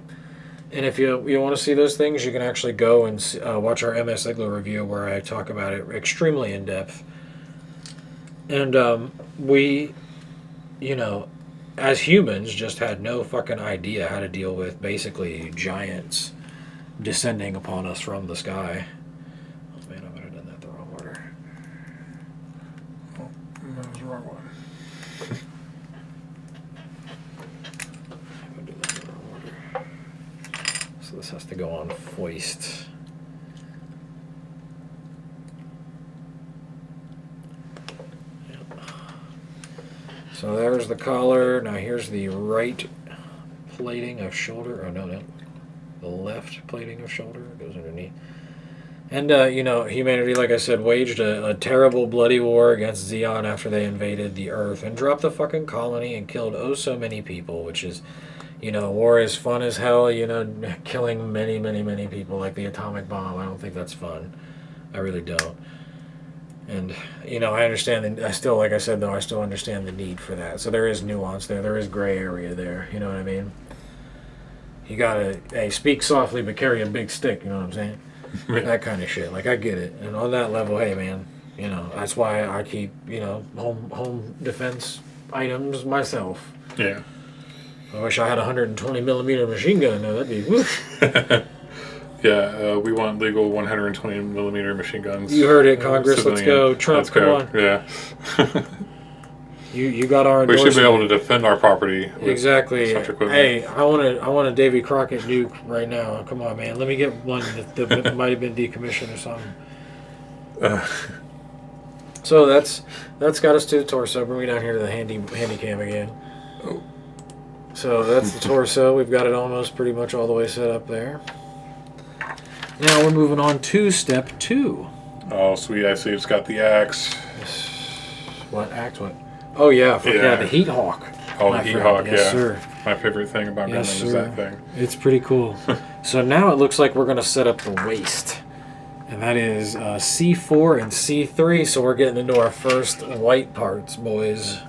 And if you want to see those things, you can actually go and watch our MS Igloo review where I talk about it extremely in depth. And we, you know, as humans, just had no fucking idea how to deal with basically giants descending upon us from the sky. Oh man, I might have done that the wrong order. Oh, that was the wrong one. So this has to go on foist. Yep. So there's the collar. Now here's the right plating of shoulder. Oh no. The left plating of shoulder goes underneath. And, you know, humanity, like I said, waged a terrible bloody war against Zeon after they invaded the Earth and dropped the fucking colony and killed oh so many people, which is, you know, war is fun as hell, you know, killing many, many, many people like the atomic bomb. I don't think that's fun. I really don't. And, you know, I understand, and I still, like I said, though, I still understand the need for that. So there is nuance there. There is gray area there. You know what I mean? You gotta, hey, speak softly but carry a big stick, you know what I'm saying? That kind of shit. Like, I get it. And on that level, hey, man, you know, that's why I keep, you know, home defense items myself. Yeah. I wish I had a 120 millimeter machine gun. No, that'd be woof. Yeah, we want legal 120 millimeter machine guns. You heard it, Congress. Let's go. Trump, Let's go. come on. Yeah. You got our We endorsement. should be able to defend our property. With Exactly. such equipment. Hey, I want a Davy Crockett nuke right now. Come on, man. Let me get one that might have been decommissioned or something. So that's got us to the torso. Bring me down here to the handy cam again. Oh. So that's the torso. We've got it almost pretty much all the way set up there. Now we're moving on to step 2. Oh, sweet. I see it's got the axe. What axe? What? Oh, yeah. The Heat Hawk. Oh, the Heat Hawk, yes, yeah. Sir. My favorite thing about Gundam is that thing. It's pretty cool. So now it looks like we're going to set up the waist. And that is C4 and C3. So we're getting into our first white parts, boys.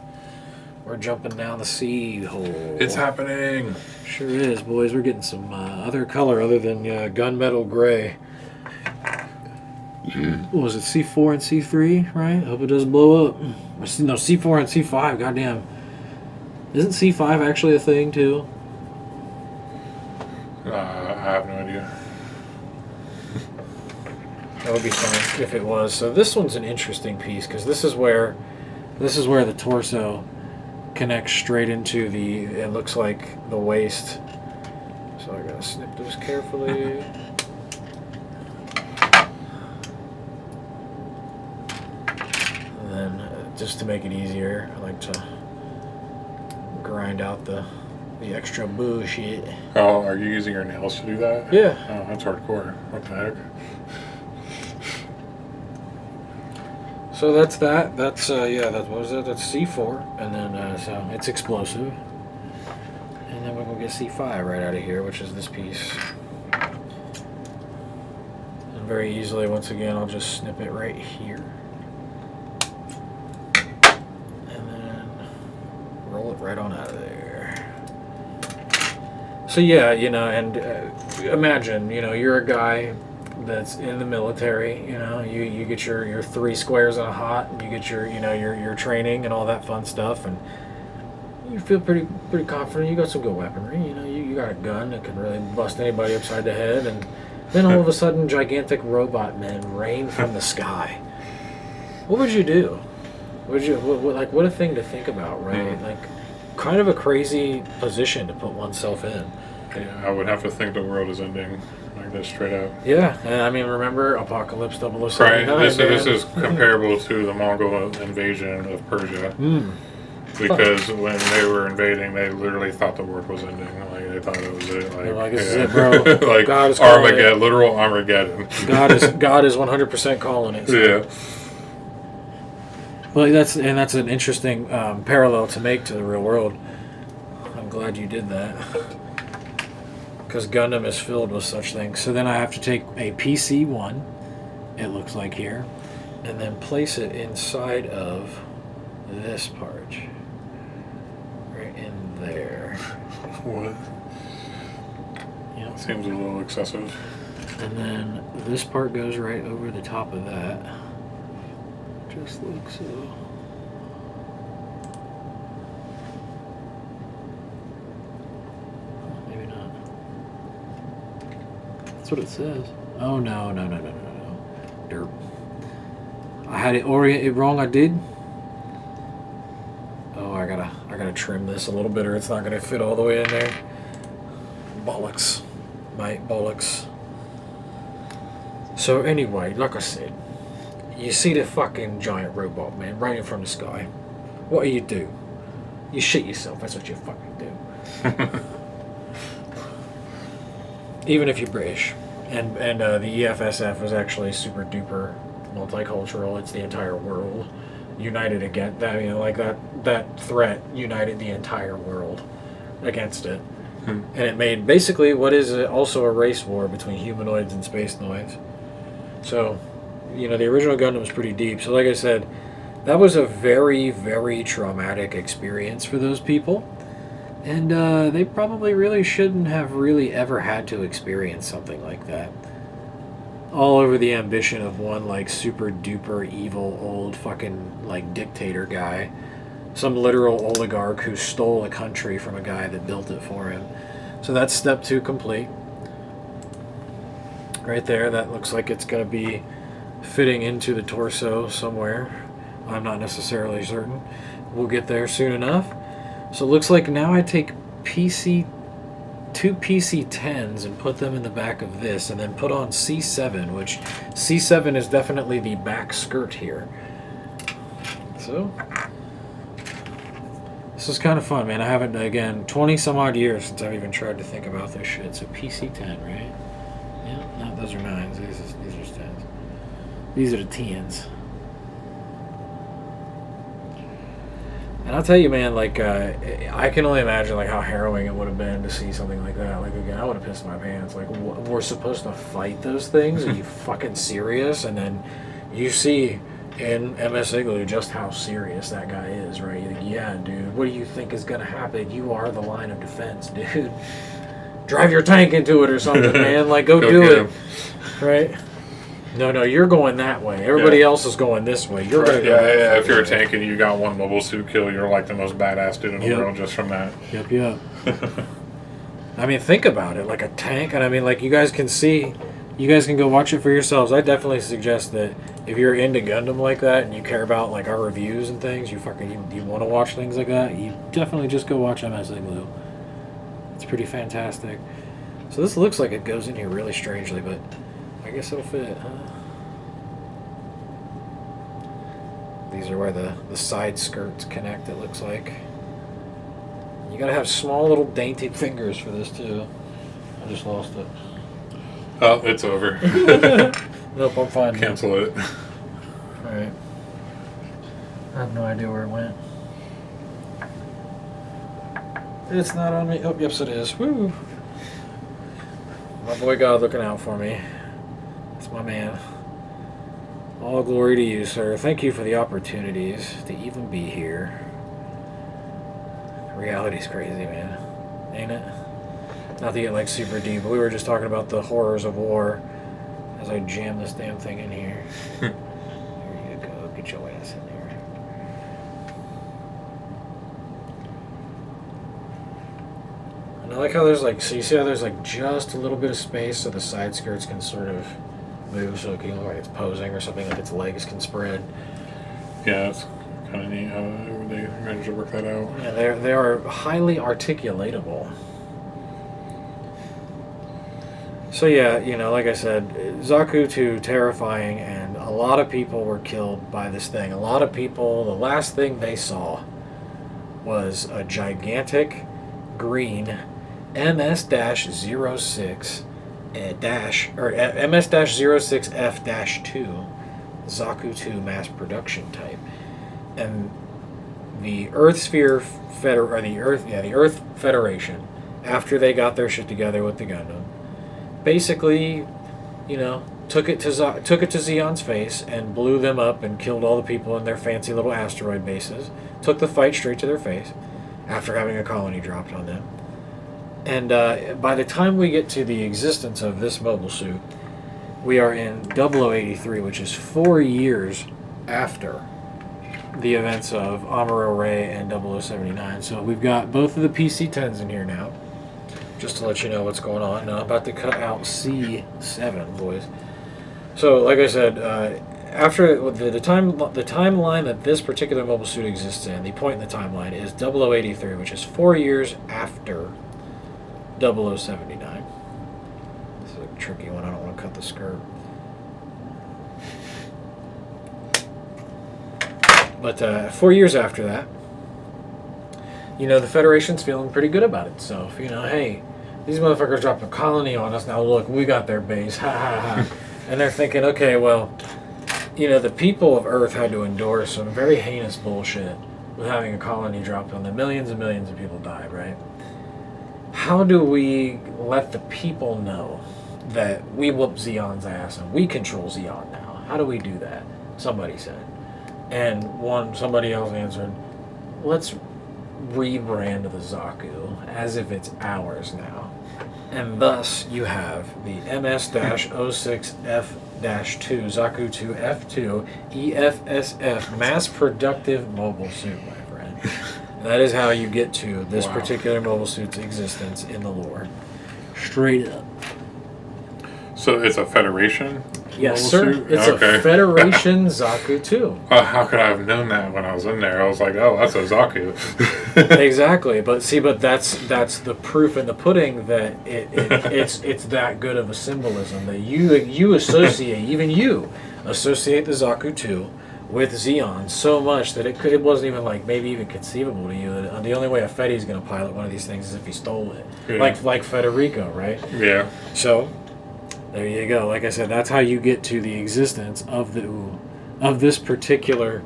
We're jumping down the C hole. It's happening. Sure is, boys. We're getting some other color other than gunmetal gray. What was it, C4 and C3, right? Hope it doesn't blow up. No, C4 and C5, goddamn. Isn't C5 actually a thing, too? I have no idea. That would be fun if it was. So this one's an interesting piece, because this is where the torso connects straight into it looks like the waist. So I gotta snip this carefully. And then just to make it easier, I like to grind out the extra bullshit. Oh, are you using your nails to do that? Yeah. Oh, that's hardcore. What the heck? So that's that. That's what was it? That's C4, and then so it's explosive. And then we're gonna get C5 right out of here, which is this piece. And very easily, once again, I'll just snip it right here, and then roll it right on out of there. So yeah, and imagine, you're a guy that's in the military, you get your 3 squares and a hot, and you get your training and all that fun stuff, and you feel pretty confident. You got some good weaponry, you got a gun that can really bust anybody upside the head, and then all of a sudden gigantic robot men rain from the sky. What would you do? What a thing to think about, right? Like, kind of a crazy position to put oneself in. Yeah, I would have to think the world is ending. Like this, straight up. Yeah, and I mean, remember Apocalypse 007? Right, this is comparable to the Mongol invasion of Persia. Because when they were invading, they literally thought the world was ending. Like, they thought it was it. Like, this is it, bro. Like, God is Armageddon, literal Armageddon. God is 100% calling it. So. Yeah. Well, that's an interesting parallel to make to the real world. I'm glad you did that. Because Gundam is filled with such things. So then I have to take a PC-1, it looks like here, and then place it inside of this part. Right in there. What? Yep. Seems a little excessive. And then this part goes right over the top of that. Just like so. Maybe not. That's what it says. Oh, no. Derp. I had it oriented wrong, I did. Oh, I gotta trim this a little bit or it's not gonna fit all the way in there. Bollocks. Mate, bollocks. So anyway, like I said, you see the fucking giant robot man raining from the sky. What do? You shit yourself. That's what you fucking do. Even if you're British. And the EFSF was actually super duper multicultural. It's the entire world united against that. That threat united the entire world against it. And it made basically what is also a race war between humanoids and space-noids. So, the original Gundam was pretty deep. So like I said, that was a very, very traumatic experience for those people. And they probably really shouldn't have really ever had to experience something like that. All over the ambition of one, like, super duper evil old fucking, like, dictator guy. Some literal oligarch who stole a country from a guy that built it for him. So that's step 2 complete. Right there, that looks like it's going to be fitting into the torso somewhere. I'm not necessarily certain. We'll get there soon enough. So it looks like now I take two PC-10s and put them in the back of this, and then put on C7, which C7 is definitely the back skirt here. So This is kind of fun, man. I haven't, again, 20 some odd years since I've even tried to think about this shit. So PC10, right? Yeah, no, those are 9s. These are 10s. These are the 10s. And I'll tell you, man, like, I can only imagine, like, how harrowing it would have been to see something like that. Like, again, I would have pissed my pants. Like, we're supposed to fight those things? Are you fucking serious? And then you see in MS Igloo just how serious that guy is, right? You're like, yeah, dude, what do you think is going to happen? You are the line of defense, dude. Drive your tank into it or something, man. Like, go do it. Right? No, you're going that way. Everybody else is going this way. You're going to go that way. If you're a tank and you got one mobile suit kill, you're like the most badass dude in the world just from that. Yep. I mean, think about it. Like a tank. And I mean, like, you guys can see, you guys can go watch it for yourselves. I definitely suggest that if you're into Gundam like that and you care about, like, our reviews and things, you want to watch things like that, you definitely just go watch MS Igloo. It's pretty fantastic. So this looks like it goes in here really strangely, but I guess it'll fit, huh? These are where the side skirts connect, it looks like. You gotta have small little dainty fingers for this too. I just lost it. Oh, it's over. Nope, I'm fine. Cancel it. Alright. I have no idea where it went. It's not on me. Oh, yes it is. Woo! My boy God looking out for me. That's my man. All glory to you, sir. Thank you for the opportunities to even be here. Reality's crazy, man. Ain't it? Not to get, like, super deep, but we were just talking about the horrors of war as I jam this damn thing in here. There you go. Get your ass in there. And I like how there's, like, so you see how there's, like, just a little bit of space so the side skirts can sort of move so it can look like it's posing or something, like its legs can spread. Yeah, it's kind of neat how they managed to work that out. Yeah, they are highly articulatable. So yeah, you know, like I said, Zaku 2, terrifying, and a lot of people were killed by this thing. A lot of people, the last thing they saw was a gigantic green MS-06 MS-06F-2 Zaku 2 mass production type, and the Earth Federation, after they got their shit together with the Gundam, basically, you know, took it to Zeon's face and blew them up and killed all the people in their fancy little asteroid bases. Took the fight straight to their face after having a colony dropped on them. And by the time we get to the existence of this mobile suit, we are in 0083, which is 4 years after the events of Amuro Ray and 0079. So we've got both of the PC-10s in here now, just to let you know what's going on. Now I'm about to cut out C7, boys. So, like I said, after the timeline that this particular mobile suit exists in, the point in the timeline is 0083, which is 4 years after 0079. This is a tricky one. I don't want to cut the skirt. But 4 years after that, you know, the Federation's feeling pretty good about itself. You know, hey, these motherfuckers dropped a colony on us. Now look, we got their base. Ha ha ha. And they're thinking, okay, well, you know, the people of Earth had to endure some very heinous bullshit with having a colony dropped on them. Millions and millions of people died, right? How do we let the people know that we whoop Zeon's ass and we control Zeon now? How do we do that? Somebody said. And somebody else answered, let's rebrand the Zaku as if it's ours now. And thus you have the MS-06F-2 Zaku 2 F2 EFSF mass productive mobile suit, my friend. That is how you get to this particular mobile suit's existence in the lore. Straight up. So it's a Federation? Yes, sir. Suit? It's a Federation Zaku 2. How could I have known that when I was in there? I was like, oh, that's a Zaku. Exactly. But that's the proof in the pudding that it's that good of a symbolism that you associate, even you associate the Zaku 2 with Xeon so much that it wasn't even like maybe even conceivable to you that the only way a Fetty's going to pilot one of these things is if he stole it, like Federico, right? Yeah. So there you go. Like I said, that's how you get to the existence of this particular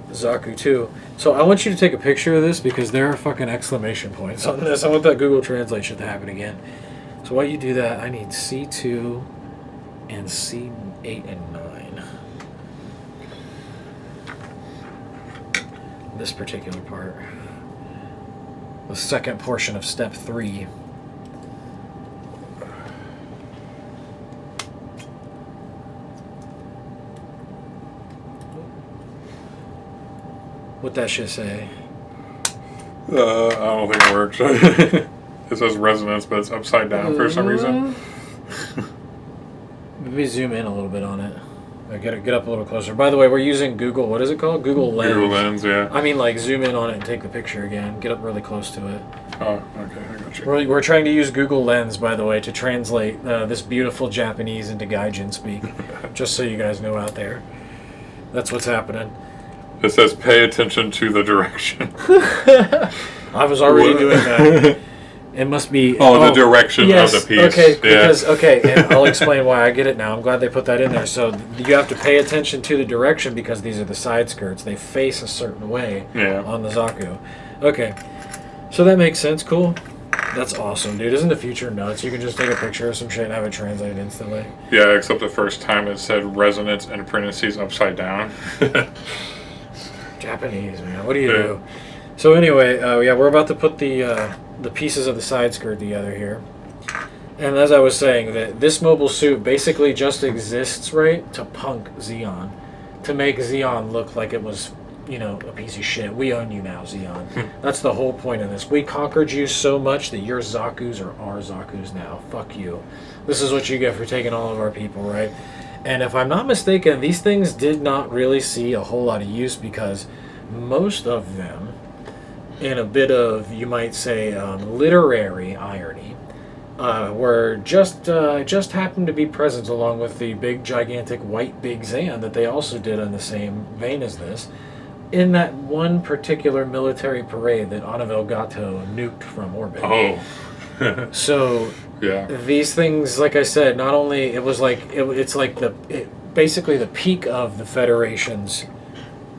Zaku 2. So I want you to take a picture of this because there are fucking exclamation points on this. I want that Google Translate shit to happen again. So while you do that, I need C2 and C8 and 9. This particular part. The second portion of step 3. What that shit say? I don't think it works. It says resonance, but it's upside down for some reason. Maybe zoom in a little bit on it. Get up a little closer. By the way, we're using Google. What is it called? Google Lens. Google Lens, yeah. I mean, like zoom in on it and take the picture again. Get up really close to it. Oh, okay, I got you. We're trying to use Google Lens, by the way, to translate this beautiful Japanese into Gaijin speak. Just so you guys know out there. That's what's happening. It says pay attention to the direction. I was already doing that. It must be... the direction of the piece. Okay, because, and I'll explain why I get it now. I'm glad they put that in there. So you have to pay attention to the direction because these are the side skirts. They face a certain way on the Zaku. Okay, so that makes sense. Cool. That's awesome, dude. Isn't the future nuts? You can just take a picture of some shit and have it translated instantly. Yeah, except the first time it said resonance in parentheses upside down. Japanese, man. What do you do? So anyway, we're about to put the pieces of the side skirt together here. And as I was saying, that this mobile suit basically just exists, right, to punk Xeon. To make Xeon look like it was, a piece of shit. We own you now, Xeon. That's the whole point of this. We conquered you so much that your Zakus are our Zakus now. Fuck you. This is what you get for taking all of our people, right? And if I'm not mistaken, these things did not really see a whole lot of use because most of them, in a bit of, you might say, literary irony, were just happened to be present along with the big, gigantic, white Big Zan that they also did in the same vein as this, in that one particular military parade that Anavel Gato nuked from orbit. Oh. So, these things, like I said, not only, it was like, it's like basically the peak of the Federation's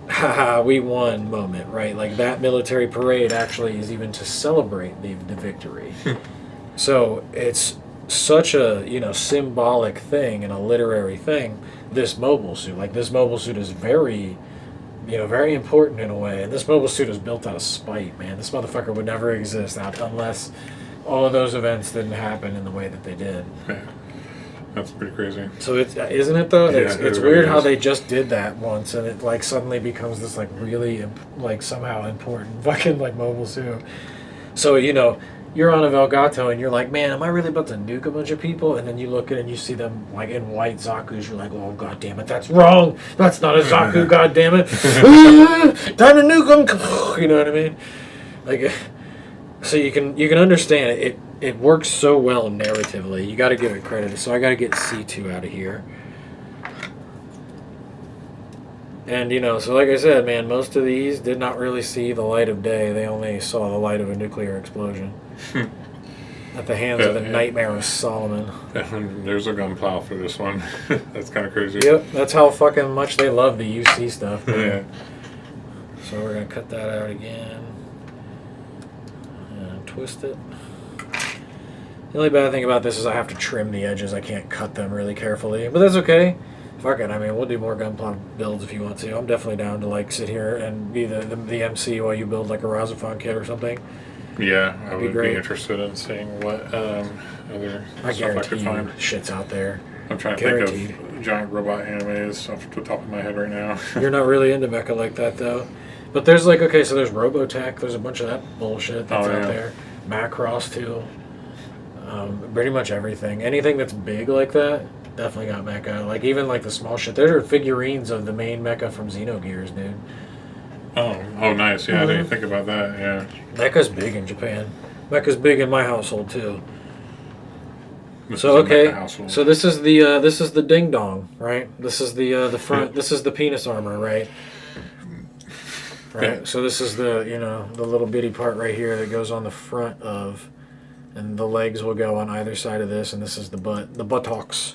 haha, we won moment, right? Like that military parade actually is even to celebrate the victory. So it's such a, symbolic thing and a literary thing, this mobile suit. Like this mobile suit is very, very important in a way. And this mobile suit is built out of spite, man. This motherfucker would never exist unless all of those events didn't happen in the way that they did. Yeah. That's pretty crazy. So isn't it though? Yeah, it's it really weird is. how they just did that once, and it like suddenly becomes this like really like somehow important fucking like mobile suit. So you're on a Velgato and you're like, man, am I really about to nuke a bunch of people? And then you look at it and you see them like in white Zakus. You're like, oh god damn it, that's wrong. That's not a Zaku. God damn it. Time to nuke them. You know what I mean? Like, so you can understand it. It works so well narratively. You got to give it credit. So I got to get C2 out of here. And, so like I said, man, most of these did not really see the light of day. They only saw the light of a nuclear explosion. At the hands of the nightmare of Solomon. And there's a gunpla for this one. That's kind of crazy. Yep, that's how fucking much they love the UC stuff. Yeah. So we're going to cut that out again. And twist it. The only bad thing about this is I have to trim the edges. I can't cut them really carefully. But that's okay. Fuck it. I mean, we'll do more Gunpla builds if you want to. I'm definitely down to like sit here and be the MC while you build like a Razafon kit or something. Yeah, I would great. be interested in seeing what other I stuff I guarantee could find. shit's out there. I'm trying to think of giant robot animes off the top of my head right now. You're not really into mecha like that though. But there's like, okay, so there's Robotech. There's a bunch of that bullshit that's out there. Macross too. Pretty much everything. Anything that's big like that, definitely got mecha. Like even like the small shit. There are figurines of the main mecha from Xenogears, dude. Oh, nice. Yeah, I didn't think about that. Yeah. Mecha's big in Japan. Mecha's big in my household too. So okay, household. so this is the ding dong, right? This is the front. This is the penis armor, right? Right. Yeah. So this is the the little bitty part right here that goes on the front of, and the legs will go on either side of this, and this is the buttocks.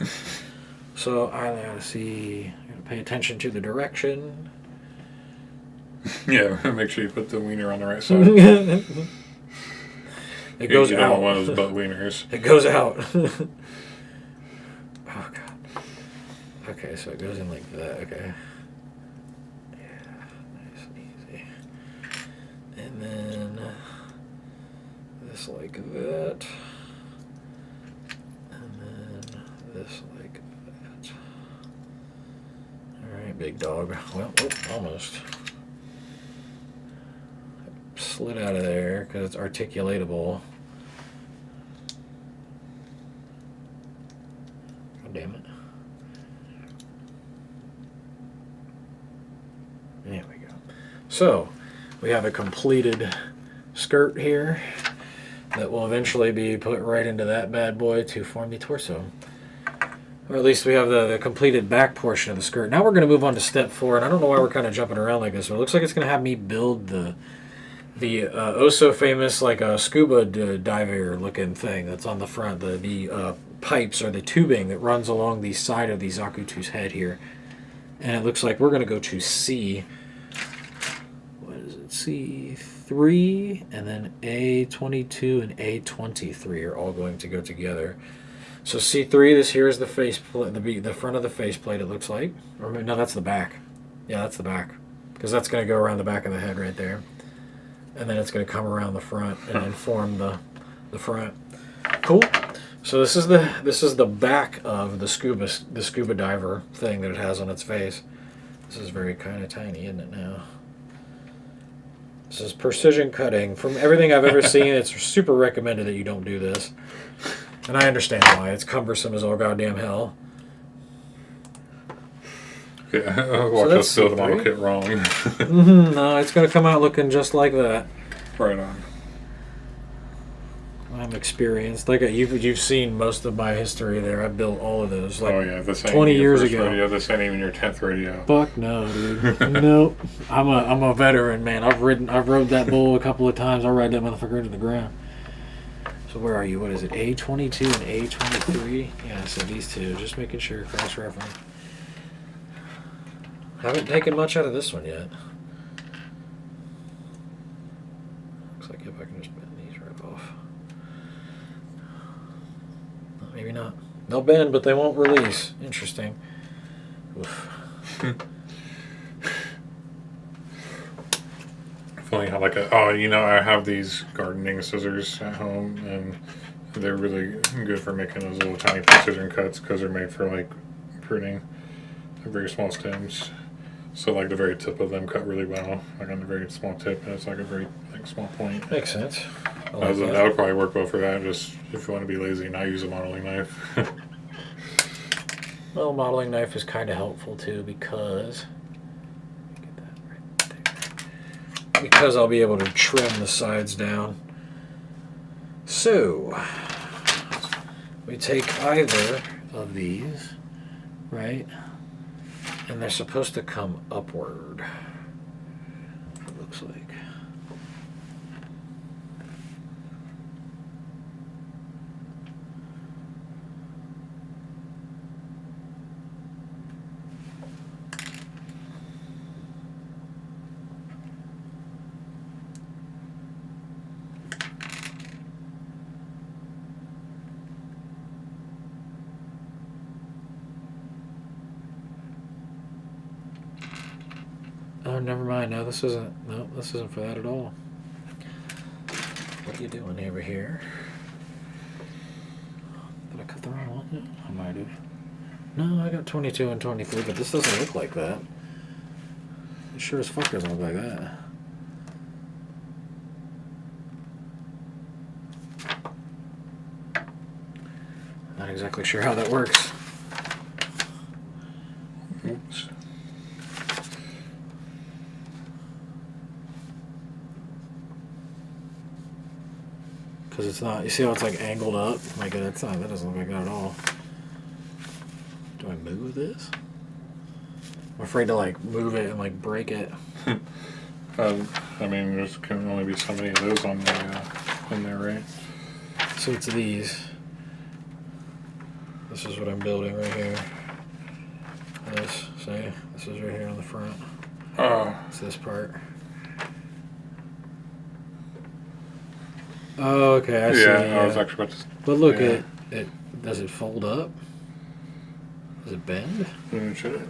So I gotta see. I gotta pay attention to the direction. Yeah, make sure you put the wiener on the right side. It goes you out. don't want one of those butt wieners. It goes out. Oh god. Okay, so it goes in like that. Okay. Yeah, nice and easy. And then this like that. And then this like that. All right, big dog. Well, almost. Slid out of there because it's articulatable. God damn it. There we go. So, we have a completed skirt here that will eventually be put right into that bad boy to form the torso. Or at least we have the completed back portion of the skirt. Now we're going to move on to step 4, and I don't know why we're kind of jumping around like this, but it looks like it's going to have me build the oh so famous like a scuba diver looking thing that's on the front, the pipes or the tubing that runs along the side of the Zakutu's head here, and it looks like we're going to go to C. What is it? C3, and then A22 and A23 are all going to go together. So C3, this here is the face plate, the front of the face plate. It looks like, or no, that's the back. Yeah, that's the back, because that's going to go around the back of the head right there. And then it's going to come around the front and then form the front. Cool. So this is the back of the scuba diver thing that it has on its face. This is very kind of tiny, isn't it now? This is precision cutting. From everything I've ever seen, it's super recommended that you don't do this. And I understand why. It's cumbersome as all goddamn hell. Yeah, watch us build a model kit wrong. No, it's going to come out looking just like that. Right on. I'm experienced. Like you've seen most of my history there. I built all of those. Like, oh yeah, this ain't 20 your years first ago. Radio. This ain't even your 10th radio. Fuck no, dude. Nope. I'm a veteran, man. I've rode that bull a couple of times. I'll ride that motherfucker into the ground. So where are you? What is it? A22 and A23? Yeah, so these two. Just making sure, cross-reference. Haven't taken much out of this one yet. Looks like if I can just bend these right off. Maybe not. They'll bend, but they won't release. Interesting. Oof. Funny how I have these gardening scissors at home, and they're really good for making those little tiny precision cuts because they're made for like pruning. They're very small stems. So like the very tip of them cut really well, like on the very small tip, and it's like a very small point. Makes sense. That would probably work well for that. Just if you want to be lazy and not use a modeling knife. Well, modeling knife is kind of helpful too because I'll be able to trim the sides down. So we take either of these, right? And they're supposed to come upward, it looks like. Oh, never mind. No, this isn't for that at all. What are you doing over here? Did I cut the wrong one? I might have. No, I got 22 and 23, but this doesn't look like that. It sure as fuck doesn't look like that. Not exactly sure how that works. Oops. Because It's not. You see how it's like angled up? Like that's not. That doesn't look like that at all. Do I move this? I'm afraid to like move it and like break it. I mean, there's can only be so many of those on the in there, right? So it's these. This is what I'm building right here. This, see? This is right here on the front. Oh. It's this part. Oh, okay, I see. Yeah, I was actually about to. But look, yeah. it does it fold up? Does it bend? Should it?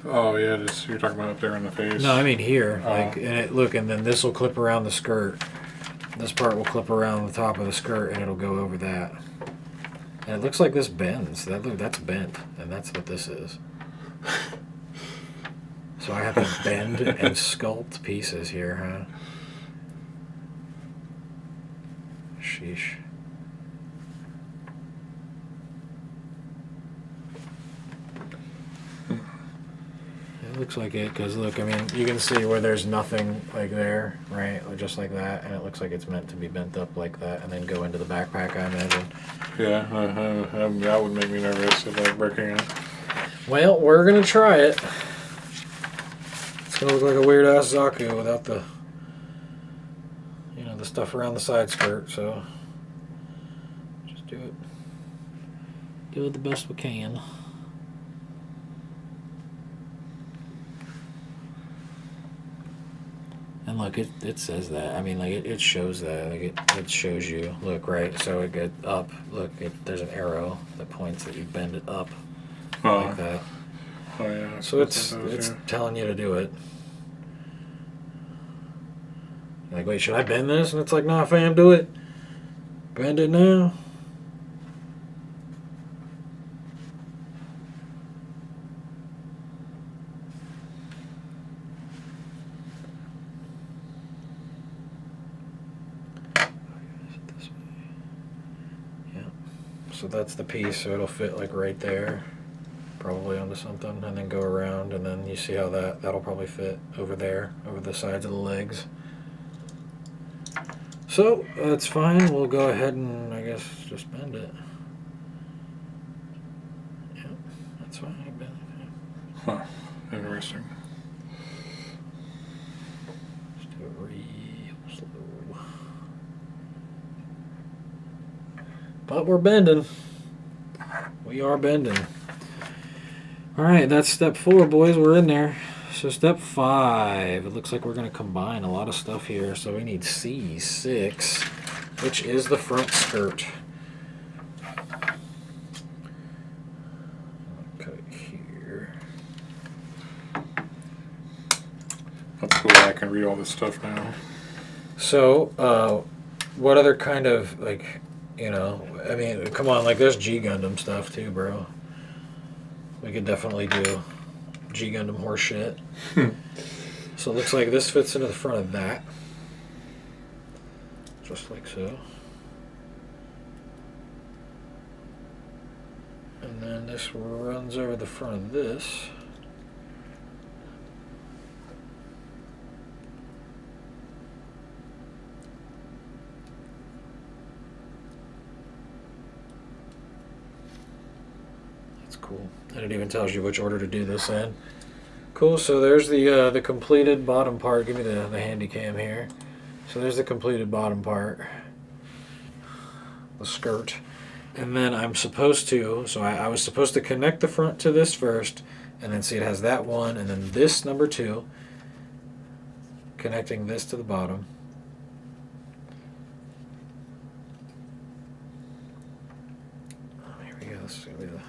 Oh yeah, this, you're talking about up there in the face. No, I mean here. Oh. Like, and it look, and then this will clip around the skirt. This part will clip around the top of the skirt, and it'll go over that. And it looks like this bends. That's bent, and that's what this is. So I have to bend and sculpt pieces here, huh? Sheesh. It looks like it, because look, I mean, you can see where there's nothing like there, right? Just like that, and it looks like it's meant to be bent up like that, and then go into the backpack, I imagine. Yeah, that would make me nervous about breaking it. Well, we're gonna try it. It's gonna look like a weird ass Zaku without the, you know, the stuff around the side skirt. So just do it. Do it the best we can. And look, it says that. I mean, like it shows that. Like it shows you. Look, right. So it get up. Look, there's an arrow that points that you bend it up like that. Oh yeah. So it's telling you to do it. You're like, wait, should I bend this? And it's like, nah, fam, do it. Bend it now. So that's the piece, so it'll fit like right there, probably onto something, and then go around, and then you see how that'll probably fit over there, over the sides of the legs. So that's fine. We'll go ahead and I guess just bend it. Yeah, that's fine. Bend it. Huh. Interesting. Just do it real slow. But we're bending. We are bending. Alright, that's step 4, boys. We're in there. So step 5. It looks like we're going to combine a lot of stuff here. So we need C6, which is the front skirt. Cut it here. That's cool. I can read all this stuff now. So, what other kind of, like, you know, I mean, come on, like, there's G Gundam stuff too, bro. We could definitely do G Gundam horse shit. So it looks like this fits into the front of that. Just like so. And then this runs over the front of this. Cool. And it even tells you which order to do this in. Cool, so there's the completed bottom part. Give me the handy cam here. So there's the completed bottom part. The skirt. And then I'm supposed to, so I was supposed to connect the front to this first, and then see it has that one, and then this number 2, connecting this to the bottom. Oh, here we go, this is going to be the...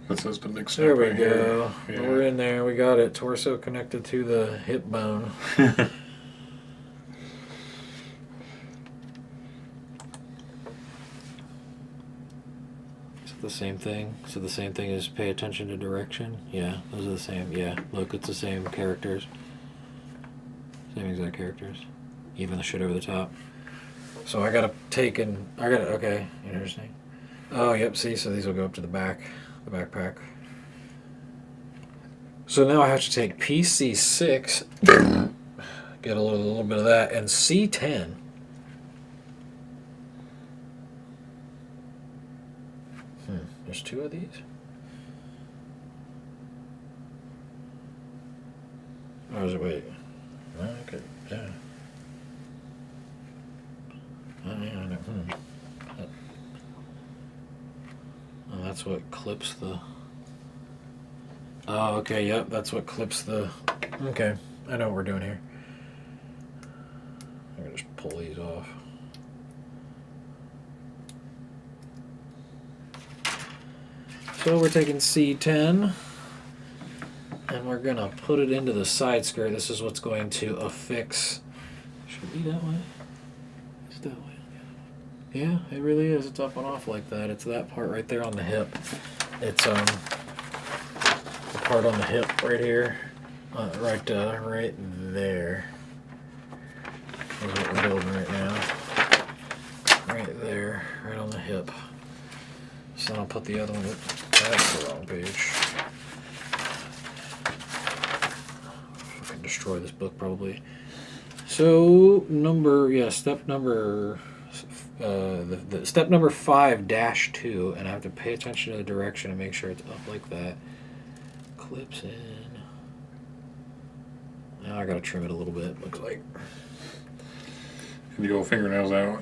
This is the big step. There we right go. Here. Yeah. We're in there. We got it. Torso connected to the hip bone. Is it the same thing? So the same thing is pay attention to direction? Yeah, those are the same. Yeah, look, it's the same characters. Same exact characters. Even the shit over the top. So I gotta take and... Okay, interesting. Oh, yep, see, so these will go up to the back. The backpack. So now I have to take PC6, get a little bit of that, and C10. There's 2 of these? Oh, is it? Wait. Oh, okay. Yeah. Oh, yeah, I know. Oh, that's what clips the... Oh, okay, yep, that's what clips the... Okay, I know what we're doing here. I'm gonna just pull these off. So we're taking C10 and we're gonna put it into the side skirt. This is what's going to affix. Should it be that way? It's that way. Yeah, it really is. It's up and off like that. It's that part right there on the hip. It's the part on the hip right here, right there. Is what we're building right now. Right there, right on the hip. So I'll put the other one. That's the wrong page. I can destroy this book probably. So step number. The step number 5-2, and I have to pay attention to the direction and make sure it's up like that. Clips in. Now I gotta trim it a little bit. Looks like. And the old fingernails out.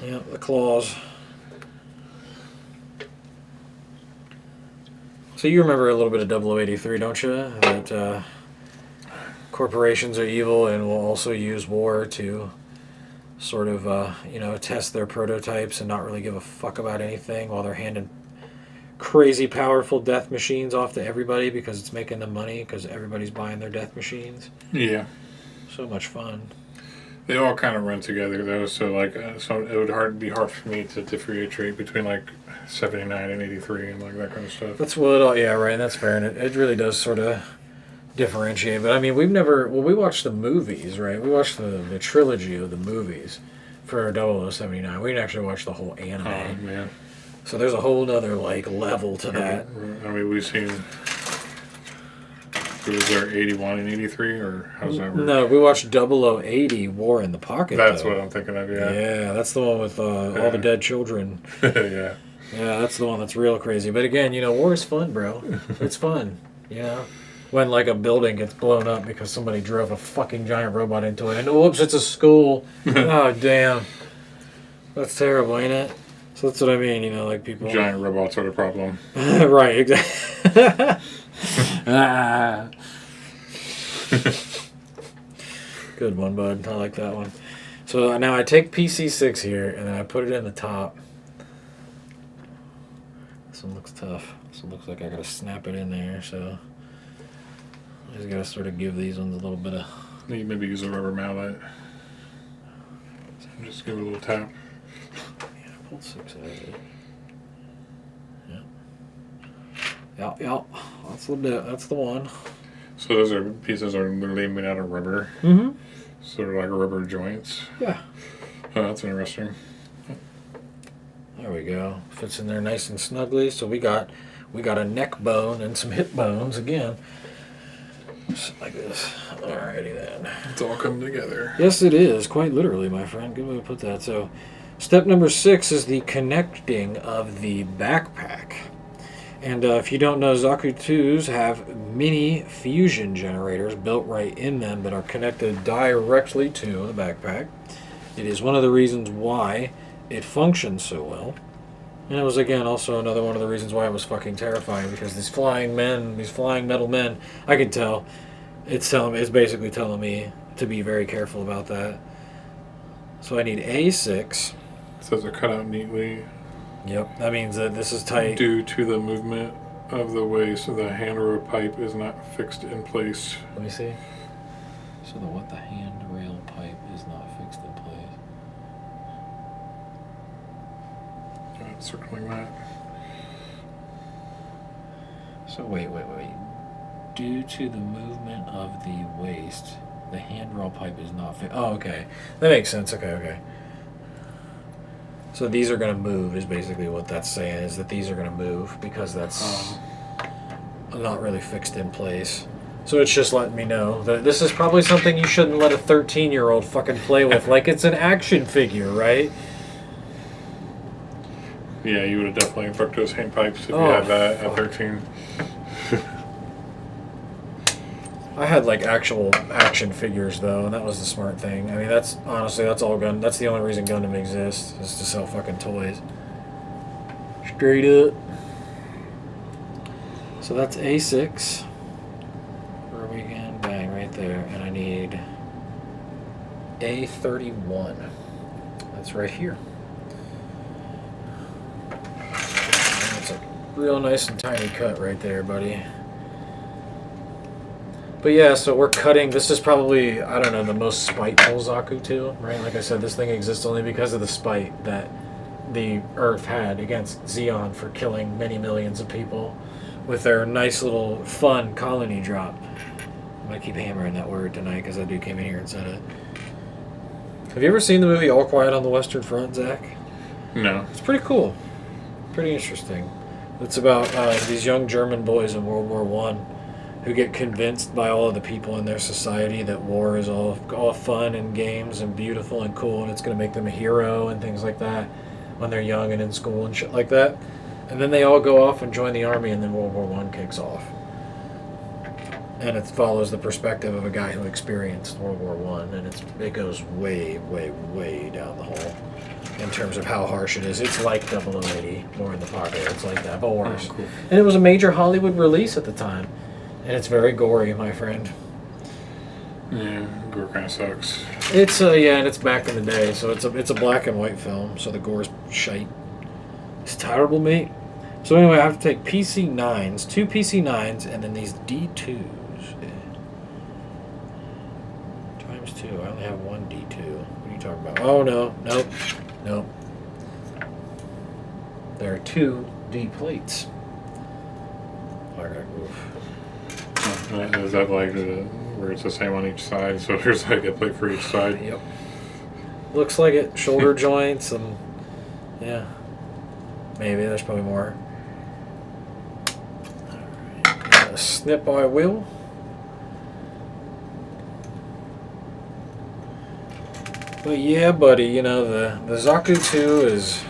Yeah, the claws. So you remember a little bit of 0083, don't you? That corporations are evil and will also use war to sort of, test their prototypes and not really give a fuck about anything while they're handing crazy powerful death machines off to everybody because it's making them money because everybody's buying their death machines. Yeah. So much fun. They all kind of run together though, so it would be hard for me to differentiate between like 79 and 83 and like that kind of stuff. That's what it all, yeah, right, and that's fair, and it really does sort of differentiate. But I mean, we watched the movies, right? We watched the trilogy of the movies for 0079. We didn't actually watch the whole anime. Oh, man. So there's a whole nother level to that. I mean, we've seen. Was there 81 and 83, or how's that work? No, we watched 0080 War in the Pocket. That's though. what I'm thinking of. Yeah. Yeah, that's the one with all the dead children. Yeah. Yeah, that's the one that's real crazy. But again, war is fun, bro. It's fun. When like a building gets blown up because somebody drove a fucking giant robot into it, and whoops, it's a school. Oh damn, that's terrible, ain't it? So that's what I mean. Like people. Giant robots are the problem. Right. Exactly. Good one, bud. I like that one. So now I take PC6 here and then I put it in the top. This one looks tough. This one looks like I gotta snap it in there, so I just gotta sort of give these ones a little bit of. You maybe use a rubber mallet. Just give it a little tap. Yeah, I pulled 6 out of it. Yeah. That's the one. So those are pieces are literally made out of rubber. Mm-hmm. Sort of like rubber joints. Yeah. Oh, that's interesting. There we go. Fits in there nice and snugly. So we got a neck bone and some hip bones again. Just like this. Alrighty then. It's all coming together. Yes, it is. Quite literally, my friend. Good way to put that. So step number 6 is the connecting of the backpack. And if you don't know, Zaku 2s have mini fusion generators built right in them that are connected directly to the backpack. It is one of the reasons why it functions so well. And it was, again, also another one of the reasons why it was fucking terrifying, because these flying metal men, I could tell, it's basically telling me to be very careful about that. So I need A6. So they're cut out neatly. Yep, that means that this is tight. Due to the movement of the waist, the handrail pipe is not fixed in place. Let me see. So the handrail pipe is not fixed in place. Circling that. So wait. Due to the movement of the waist, the handrail pipe is not fixed. Oh, okay. That makes sense. Okay. So these are going to move is basically what that's saying, is that these are going to move because that's not really fixed in place. So it's just letting me know that this is probably something you shouldn't let a 13-year-old fucking play with like it's an action figure, right? Yeah, you would have definitely booked those hand pipes if you Oh, had that fuck. at 13. I had like actual action figures though, and that was the smart thing. I mean, that's honestly that's all Gun. That's the only reason Gundam exists is to sell fucking toys. Straight up. So that's A6. Where are we again? Bang, right there. And I need A31. That's right here. That's a real nice and tiny cut right there, buddy. But yeah, so we're cutting. This is probably, I don't know, the most spiteful Zaku 2, right? Like I said, this thing exists only because of the spite that the Earth had against Zeon for killing many millions of people with their nice little fun colony drop. I'm going to keep hammering that word tonight because that dude came in here and said it. Have you ever seen the movie All Quiet on the Western Front, Zach? No. It's pretty cool. Pretty interesting. It's about these young German boys in World War One who get convinced by all of the people in their society that war is all fun and games and beautiful and cool and it's going to make them a hero and things like that when they're young and in school and shit like that. And then they all go off and join the army and then World War One kicks off. And it follows the perspective of a guy who experienced World War One, and it goes way, way, way down the hole in terms of how harsh it is. It's like 0080, more in the pocket. It's like that, but worse. Oh, cool. And it was a major Hollywood release at the time. And it's very gory, my friend. Yeah, gore kind of sucks. It's yeah, and it's back in the day, so it's a black and white film, so the gore's shite. It's terrible, mate. So anyway, I have to take PC9s, 2 PC9s, and then these D2s. Times 2. I only have one D2. What are you talking about? Oh no, nope. There are 2 D plates. I gotta move. Is that like where it's the same on each side? So there's like a plate for each side? Yep. Looks like it. Shoulder joints and yeah. Maybe there's probably more. Alright. Snip I will. But yeah, buddy, you know, the Zaku 2 is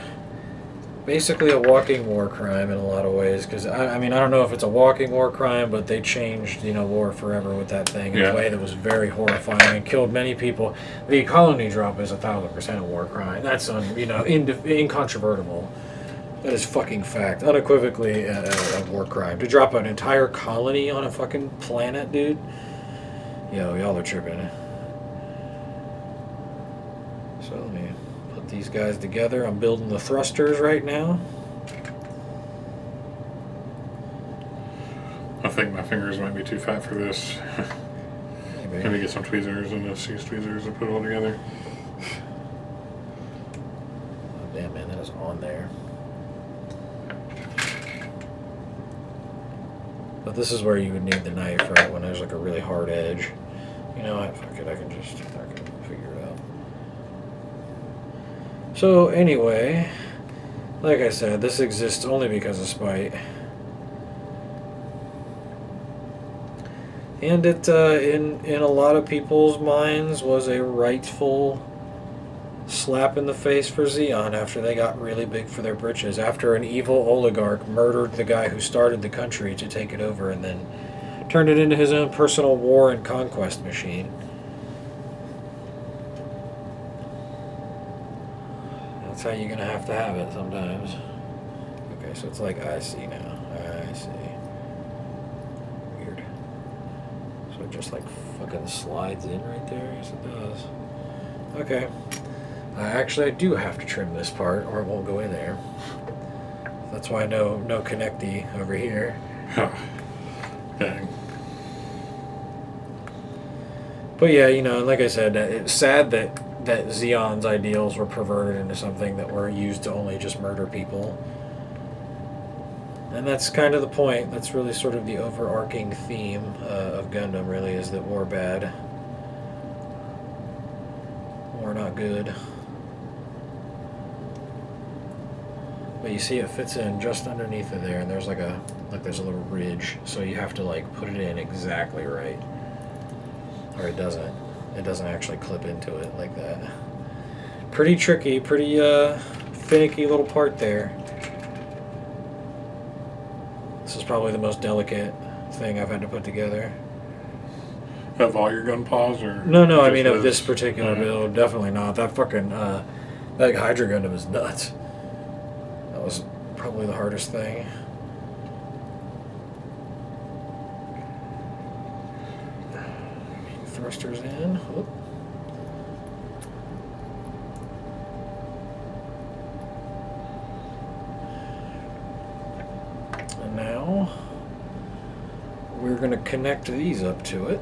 basically a walking war crime in a lot of ways. Because, I mean, I don't know if it's a walking war crime, but they changed, you know, war forever with that thing in a way that was very horrifying and killed many people. The colony drop is 1000% a war crime. That's, incontrovertible. That is fucking fact. Unequivocally a war crime. To drop an entire colony on a fucking planet, dude? Yo, y'all are tripping. So let me put these guys together. I'm building the thrusters right now. I think my fingers might be too fat for this. Maybe. Maybe get some tweezers and just use tweezers and put it all together. Oh, damn, man, that is on there. But this is where you would need the knife, right? When there's like a really hard edge. You know what? Fuck it, I can figure it out. So anyway, like I said, this exists only because of spite. And it, in a lot of people's minds, was a rightful slap in the face for Zeon after they got really big for their britches. After an evil oligarch murdered the guy who started the country to take it over and then turned it into his own personal war and conquest machine. That's how you're going to have it sometimes. Okay, so it's like, I see now. I see. Weird. So it just like fucking slides in right there? Yes, it does. Okay. Actually, I do have to trim this part or it won't go in there. That's why no connectee over here. Dang. But yeah, you know, like I said, it's sad that Zeon's ideals were perverted into something that were used to only just murder people. And that's kind of the point. That's really sort of the overarching theme of Gundam, really, is that war bad. War not good. But you see it fits in just underneath it there, and there's there's a little ridge, so you have to like put it in exactly right. Or it doesn't. It doesn't actually clip into it like that. Pretty tricky, pretty finicky little part there. This is probably the most delicate thing I've had to put together. Of all your Gunplas, or No, I just mean of his? this particular Alright. build, definitely not. That fucking that Hydra Gundam is nuts. That was probably the hardest thing. Thrusters in. Whoop. And now we're going to connect these up to it.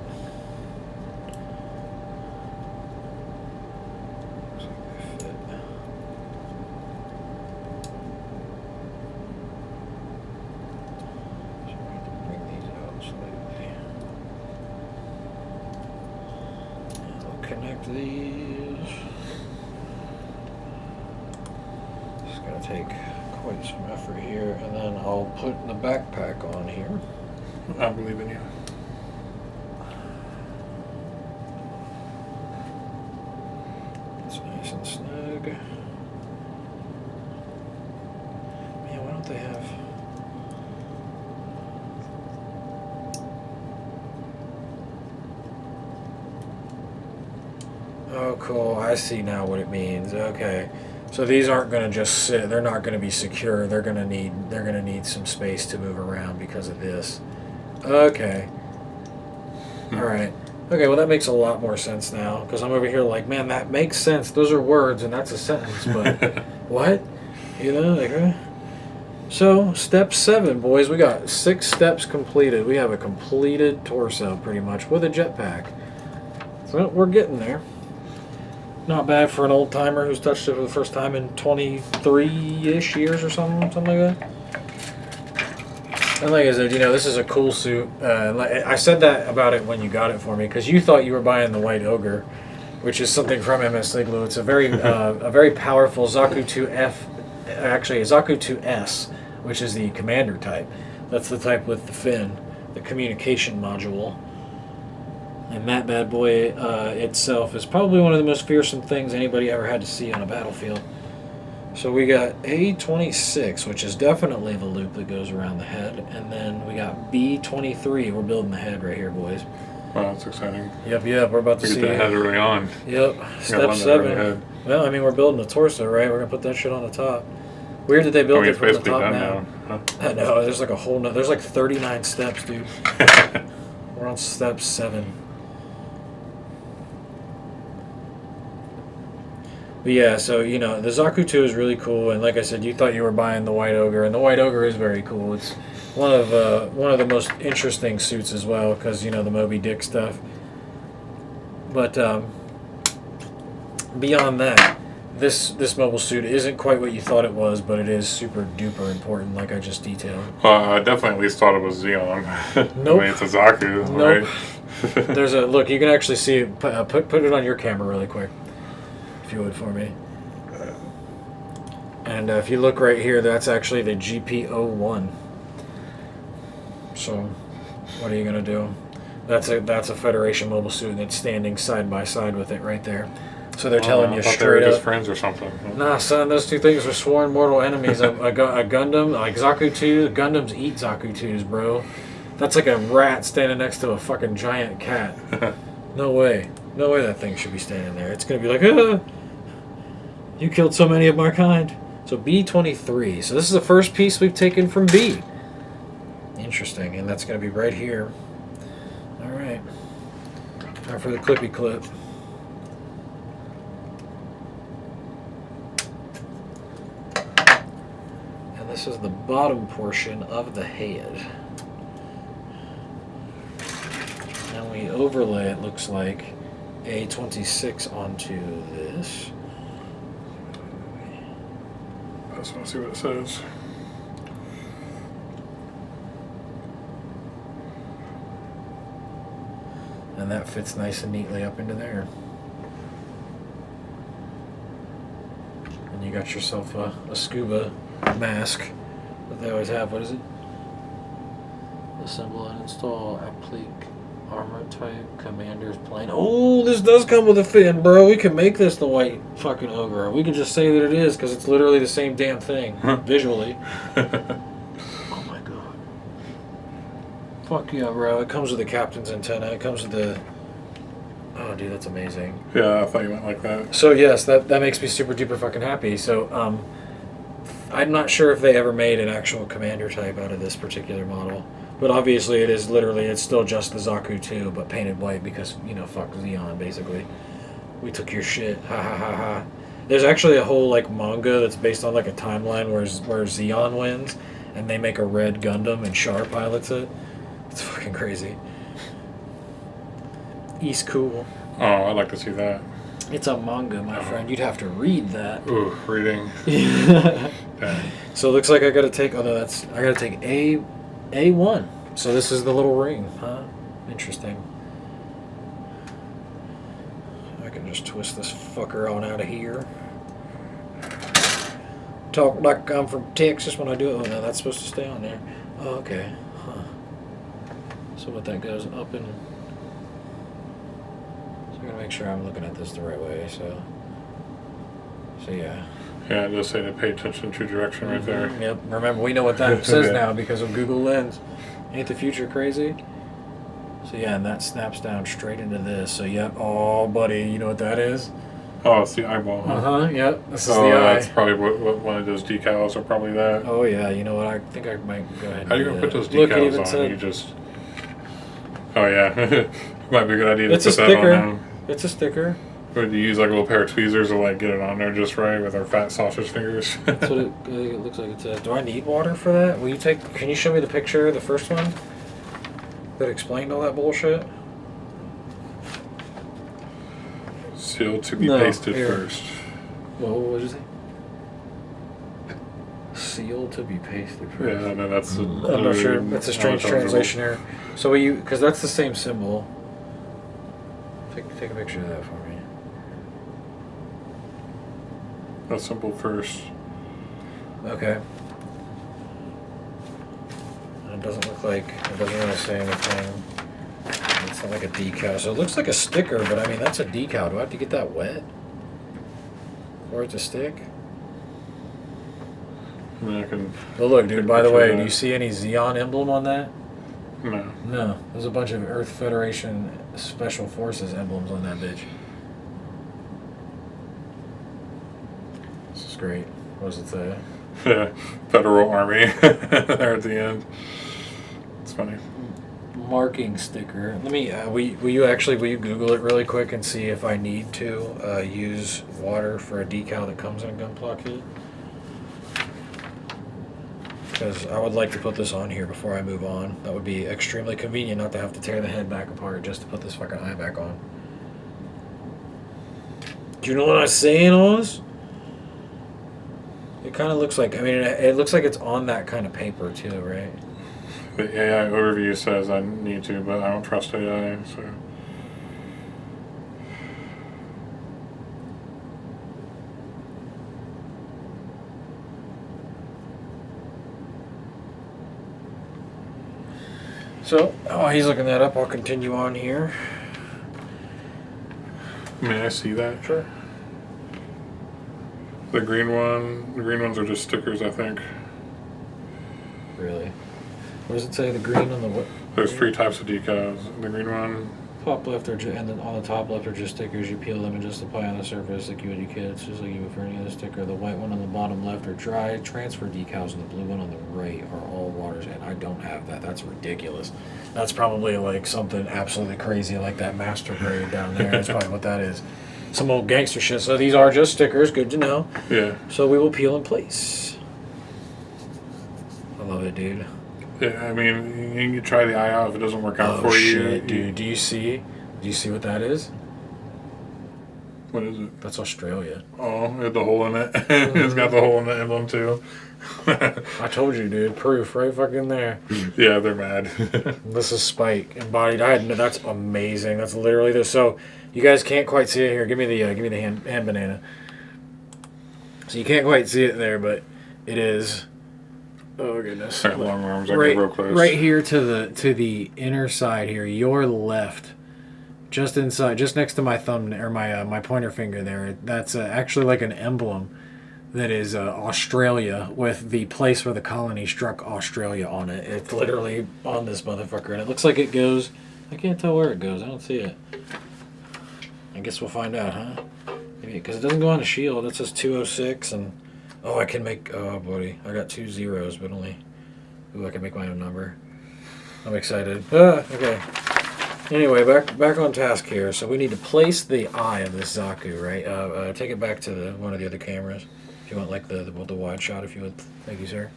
Connect these. It's going to take quite some effort here, and then I'll put the backpack on here. I believe in you. It's nice and snug. Man, why don't they have... Oh, cool. I see now what it means. Okay. So these aren't going to just sit. They're not going to be secure. They're going to need some space to move around because of this. Okay. All right. Okay, well that makes a lot more sense now, because I'm over here like, man, that makes sense. Those are words and that's a sentence, but what? You know, like, So, step 7, boys. We got 6 steps completed. We have a completed torso, pretty much, with a jetpack. So, we're getting there. Not bad for an old timer who's touched it for the first time in 23-ish years or something like that. And like I said, you know, this is a cool suit. I said that about it when you got it for me, because you thought you were buying the White Ogre, which is something from MS Igloo. It's a very powerful Zaku 2F, actually a Zaku 2S, which is the commander type. That's the type with the fin, the communication module. And that bad boy itself is probably one of the most fearsome things anybody ever had to see on a battlefield. So we got A26, which is definitely the loop that goes around the head. And then we got B23. We're building the head right here, boys. Wow, that's exciting. Yep, we're about to We see. get the head early on. Yep, step 7. Well, I mean, we're building the torso, right? We're going to put that shit on the top. Weird that they built it from the top now. Huh? I know, there's like a whole there's like 39 steps, dude. We're on step 7. But yeah, so, you know, the Zaku 2 is really cool, and like I said, you thought you were buying the White Ogre, and the White Ogre is very cool. It's one of the most interesting suits as well, because, you know, the Moby Dick stuff. But beyond that, this mobile suit isn't quite what you thought it was, but it is super duper important, like I just detailed. I definitely at least thought it was Xeon. Nope. I mean, it's a Zaku, Nope. right? There's a look. You can actually see it. Put it on your camera really quick, if you would, for me. And if you look right here, that's actually the GP01. So, what are you gonna do? That's a Federation mobile suit, and it's standing side by side with it right there. So they're telling you I thought straight they were just up. friends or something. Nah, son, those two things are sworn mortal enemies. a Gundam, like Zaku 2, Gundams eat Zaku 2s, bro. That's like a rat standing next to a fucking giant cat. No way. No way that thing should be standing there. It's going to be like, you killed so many of my kind. So B23. So this is the first piece we've taken from B. Interesting. And that's going to be right here. All right. Time for the clippy clip. And this is the bottom portion of the head. Now we overlay, it looks like, A26 onto this. I just want to see what it says. And that fits nice and neatly up into there. And you got yourself a scuba mask that they always have. What is it? Assemble and install applique armor type commander's plane. Oh, this does come with a fin, bro. We can make this the White fucking Ogre. We can just say that it is because it's literally the same damn thing visually. Oh my god. Fuck yeah, bro. It comes with the captain's antenna. It comes with the... Oh, dude, that's amazing. Yeah, I thought you meant like that. So, yes, that makes me super duper fucking happy. So, I'm not sure if they ever made an actual commander type out of this particular model. But obviously it is literally, it's still just the Zaku 2, but painted white because, you know, fuck Xeon, basically. We took your shit. Ha ha ha ha. There's actually a whole, like, manga that's based on, like, a timeline where Xeon wins, and they make a red Gundam, and Char pilots it. It's fucking crazy. East cool. Oh, I'd like to see that. It's a manga, my friend. You'd have to read that. Ooh, reading. Dang. So it looks like I gotta take, although that's, I gotta take A1. So this is the little ring, huh? Interesting. I can just twist this fucker on out of here. Talk like I'm from Texas when I do it. Oh no, that's supposed to stay on there. Oh, okay. Huh. So what that goes up and... So I'm gonna make sure I'm looking at this the right way, so yeah. Yeah, it does say to pay attention to direction right there. Yep. Remember, we know what that says now because of Google Lens. Ain't the future crazy? So yeah, and that snaps down straight into this. So yep. Oh, buddy, you know what that is? Oh, it's the eyeball. Huh? Yep. This is Oh, the eye. that's probably what one of those decals are probably that. Oh yeah. You know what? I think I might go ahead. And How are you gonna put those decals on? said, You just. Oh yeah, might be a good idea to it's a put that sticker. on now. It's a sticker. Would you use like a little pair of tweezers to like get it on there just right with our fat sausage fingers? That's what it looks like. It says. Do I need water for that? Will you take? Can you show me the picture of the first one that explained all that bullshit? Sealed to be No, pasted here. first. Well, what did you say? Sealed to be pasted first. Yeah, no, that's. I'm not sure. That's a strange translation error. So will you? Because that's the same symbol. Take a picture of that for me. That's simple first. Okay. It doesn't look like, it doesn't really say anything. It's not like a decal. So it looks like a sticker, but I mean, that's a decal. Do I have to get that wet? For it to stick? I mean, I can. Oh, look, dude, by the picture way, that. do you see any Xeon emblem on that? No. No. There's a bunch of Earth Federation Special Forces emblems on that bitch. This is great. What does it say? Yeah, Federal Army there at the end. It's funny. Marking sticker. Let me. Will you Google it really quick and see if I need to use water for a decal that comes in a Gunpla kit? Because I would like to put this on here before I move on. That would be extremely convenient not to have to tear the head back apart just to put this fucking eye back on. Do you know what I'm saying, Oz? It kind of looks like, I mean, it looks like it's on that kind of paper too, right? The AI overview says I need to, but I don't trust AI, so. So, oh, he's looking that up. I'll continue on here. May I see that? Sure. The green ones are just stickers, I think. Really? What does it say? The green on the what? There's 3 types of decals. The green one, Top left and then on the top left are just stickers. You peel them and just apply on the surface like you would your kids, just like you would for any other sticker. The white one on the bottom left are dry transfer decals, and the blue one on the right are all waters. And I don't have that. That's ridiculous. That's probably like something absolutely crazy, like that master grade down there. That's probably what that is. Some old gangster shit. So these are just stickers. Good to know. yeah. So we will peel in place. I love it, dude. Yeah, I mean, you can try the eye out if it doesn't work out Oh for shit, you. dude! Do you see what that is? What is it? That's Australia. Oh, it had the hole in it. It's got the hole in the emblem too. I told you, dude. Proof right fucking there. Yeah, they're mad. This is Spike embodied. That's amazing. That's literally this. So you guys can't quite see it here. Give me the hand banana. So you can't quite see it there, but it is. Oh goodness! Got long arms. I Right, get real close. right here to the inner side here, your left, just inside, just next to my thumb or my pointer finger there. That's actually like an emblem that is Australia with the place where the colony struck Australia on it. It's literally on this motherfucker, and it looks like it goes. I can't tell where it goes. I don't see it. I guess we'll find out, huh? Maybe because it doesn't go on a shield. It says 206, and oh, I can make. Oh, buddy, I got 2 zeros, but only. Ooh, I can make my own number. I'm excited. Okay. Anyway, back on task here. So we need to place the eye of this Zaku, right? Take it back to one of the other cameras. If you want, like the wide shot, if you would. Thank you, sir.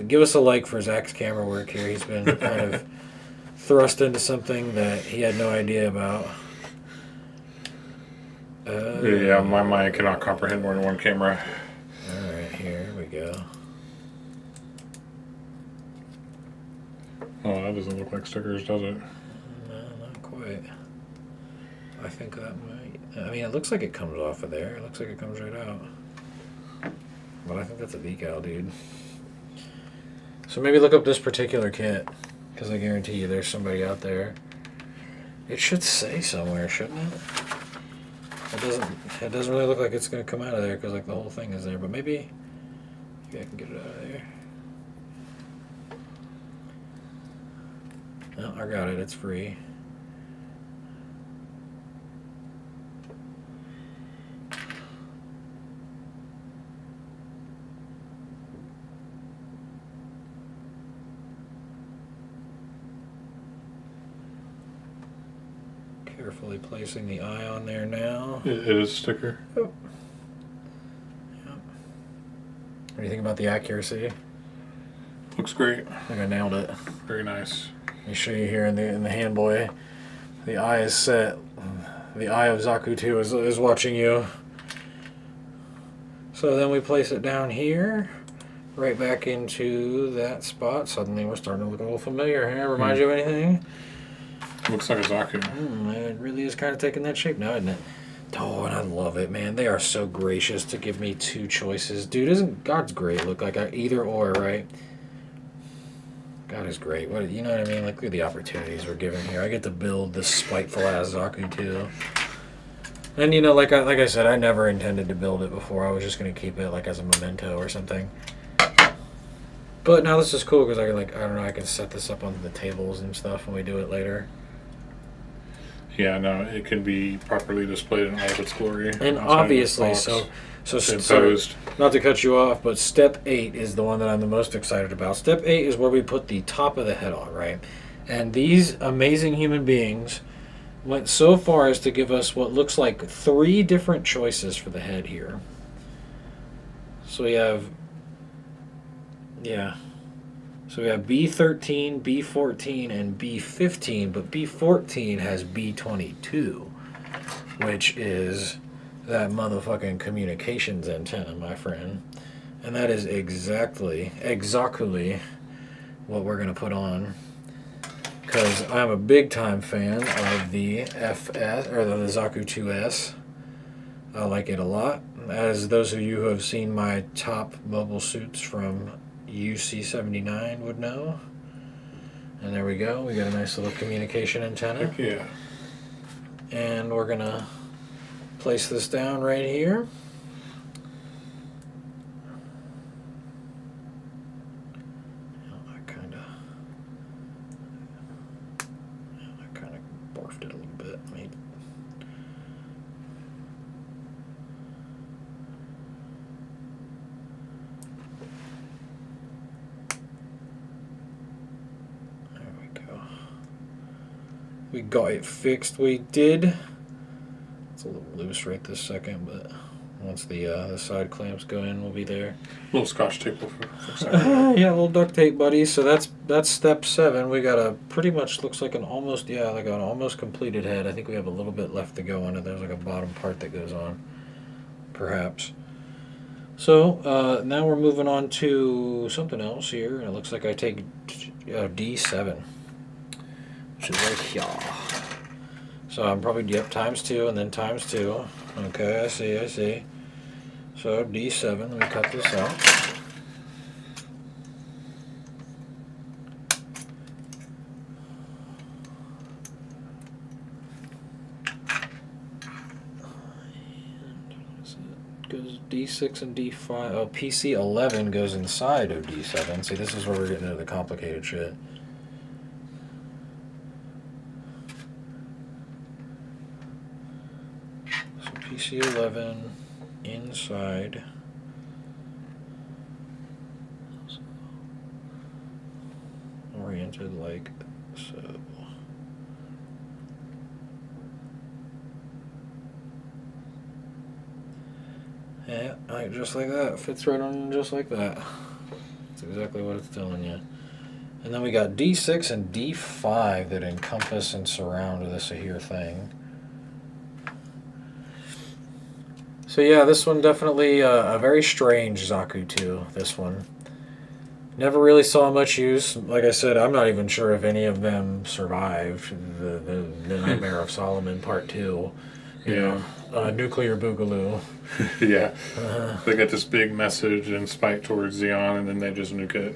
Give us a like for Zach's camera work here. He's been kind of thrust into something that he had no idea about. Yeah, my mind cannot comprehend more than one camera. All right, here we go. Oh, that doesn't look like stickers, does it? No, not quite. I think that might. I mean, it looks like it comes off of there. It looks like it comes right out. But I think that's a decal, dude. So maybe look up this particular kit, because I guarantee you there's somebody out there. It should say somewhere, shouldn't it? It doesn't really look like it's going to come out of there, because like the whole thing is there. But maybe I can get it out of there. No, I got it. It's free. Carefully placing the eye on there now. It is a sticker. Oh. Yep. What do you think about the accuracy? Looks great. I think I nailed it. Very nice. Let me show you here in the handboy. The eye is set. The eye of Zaku 2 is watching you. So then we place it down here, right back into that spot. Suddenly we're starting to look a little familiar here. Reminds you of anything? Looks like a Zaku. It really is kind of taking that shape now, isn't it? Oh, and I love it, man. They are so gracious to give me 2 choices. Dude, isn't God's great? Look like either or, right? God is great. What, you know what I mean? Like, look at the opportunities we're given here. I get to build this spiteful ass Zaku too. And you know, like I said, I never intended to build it before. I was just gonna keep it like as a memento or something. But now this is cool because I can, like, I don't know, I can set this up on the tables and stuff when we do it later. Yeah, no, it can be properly displayed in all of its glory. And obviously, so not to cut you off, but step 8 is the one that I'm the most excited about. Step 8 is where we put the top of the head on, right? And these amazing human beings went so far as to give us what looks like 3 different choices for the head here. So we have, yeah. So we have B13, B14, and B15, but B14 has B22, which is that motherfucking communications antenna, my friend. And that is exactly what we're going to put on. Because I'm a big time fan of the FS, or the Zaku 2S. I like it a lot. As those of you who have seen my top mobile suits from UC79 would know. And there we go. We got a nice little communication antenna. Heck yeah. And we're going to place this down right here. I kind of barfed it a little bit. Maybe. There we go. We got it fixed. We did. It's a little loose right this second, but once the side clamps go in, we'll be there. A little scotch tape will fix that. Yeah, a little duct tape, buddy. So that's step 7. We got a pretty much looks like an almost completed head. I think we have a little bit left to go on it. There's like a bottom part that goes on, perhaps. So now we're moving on to something else here. It looks like I take D7, which is right here. So I'm probably, yep, times 2 and then times 2. Okay, I see. So D7, let me cut this out. And what is D6 and D5. Oh, PC11 goes inside of D7. See, this is where we're getting into the complicated shit. So PC11 inside. Oriented like so. Yeah, like just like that. Fits right on just like that. That's exactly what it's telling you. And then we got D6 and D5 that encompass and surround this here thing. So yeah, this one definitely a very strange Zaku 2, this one. Never really saw much use. Like I said, I'm not even sure if any of them survived the Nightmare of Solomon Part 2. You know, Nuclear Boogaloo. Yeah. They get this big message and spike towards Zeon, and then they just nuke it.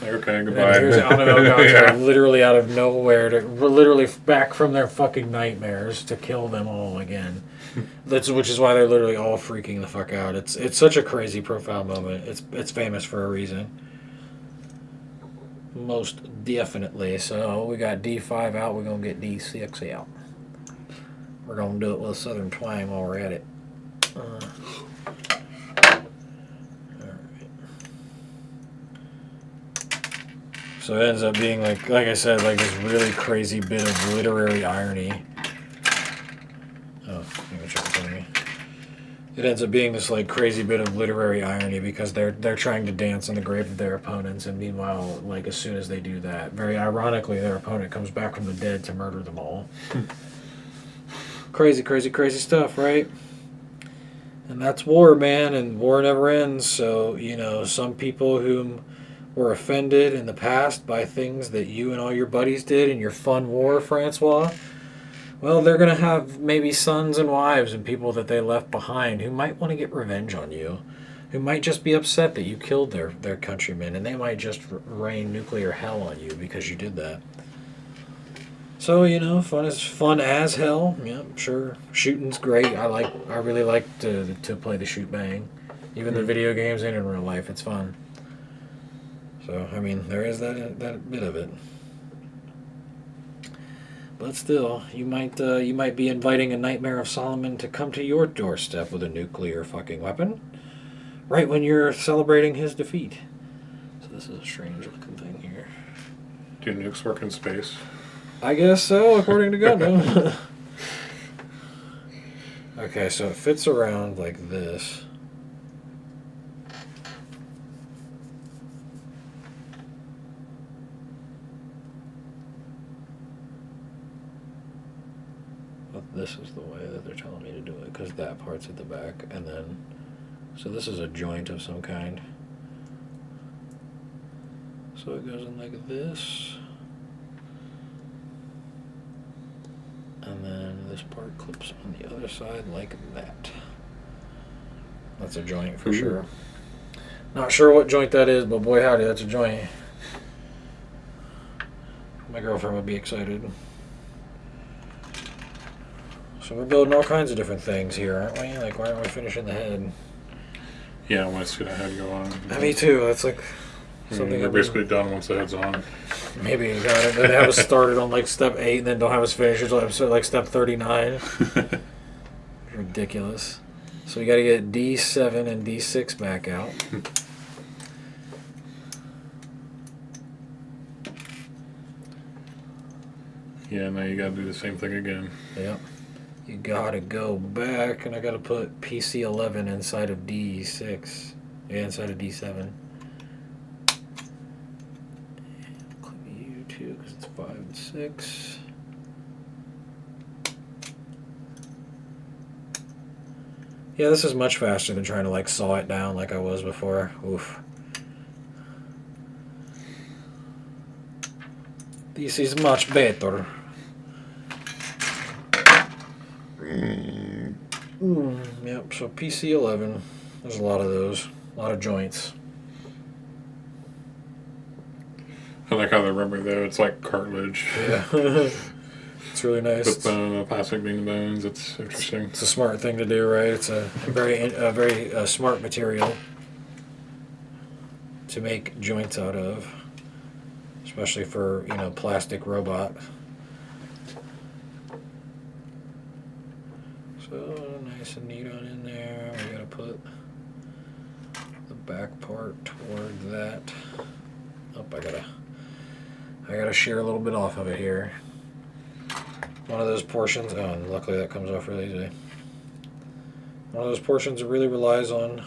Okay, goodbye. Here's Anno literally out of nowhere, literally back from their fucking nightmares to kill them all again. Which is why they're literally all freaking the fuck out. It's such a crazy, profound moment. It's famous for a reason. Most definitely. So we got D5 out. We're gonna get D6 out. We're gonna do it with a southern twang while we're at it. So it ends up being like I said, like this really crazy bit of literary irony. Oh, let me try to tell me. It ends up being this like crazy bit of literary irony because they're trying to dance on the grave of their opponents, and meanwhile, like as soon as they do that, very ironically, their opponent comes back from the dead to murder them all. Crazy, crazy, crazy stuff, right? And that's war, man, and war never ends. So, you know, some people who were offended in the past by things that you and all your buddies did in your fun war, Francois, well, they're going to have maybe sons and wives and people that they left behind who might want to get revenge on you, who might just be upset that you killed their countrymen, and they might just rain nuclear hell on you because you did that. So, you know, fun as hell. Yeah, sure. Shooting's great. I really like to play the shoot bang. Even the video games and in real life, it's fun. So, I mean, there is that bit of it. But still, you might be inviting a Nightmare of Solomon to come to your doorstep with a nuclear fucking weapon, right when you're celebrating his defeat. So this is a strange looking thing here. Do nukes work in space? I guess so, according to Gundam. Okay, so it fits around like this. But this is the way that they're telling me to do it, because that part's at the back, and then... So this is a joint of some kind. So it goes in like this. And then this part clips on the other side like that. That's a joint for sure. Not sure what joint that is, but boy howdy, that's a joint. My girlfriend would be excited. So we're building all kinds of different things here, aren't we? Like, why aren't we finishing the head? Yeah, I want to see the head go on. Me too. That's like something. We're basically done once the head's on. Maybe you got it. Then have us started on like step 8 and then don't have us finish until episode like step 39. Ridiculous. So we got to get D7 and D6 back out. Yeah, now you got to do the same thing again. Yep. You got to go back, and I got to put PC11 inside of D6. Yeah, inside of D7. Click U2 because it's 5 and 6. Yeah, this is much faster than trying to like saw it down like I was before. Oof. This is much better. Yep, so PC11. There's a lot of those. A lot of joints. I like how the rubber though, it's like cartilage. Yeah. It's really nice. With the plastic being the bones, it's interesting. It's a smart thing to do, right? It's a very smart material to make joints out of, especially for plastic robot. So nice and neat on in there. We gotta put the back part toward that. Oh, I gotta shear a little bit off of it here. One of those portions. Oh, and luckily that comes off really easily. One of those portions that really relies on.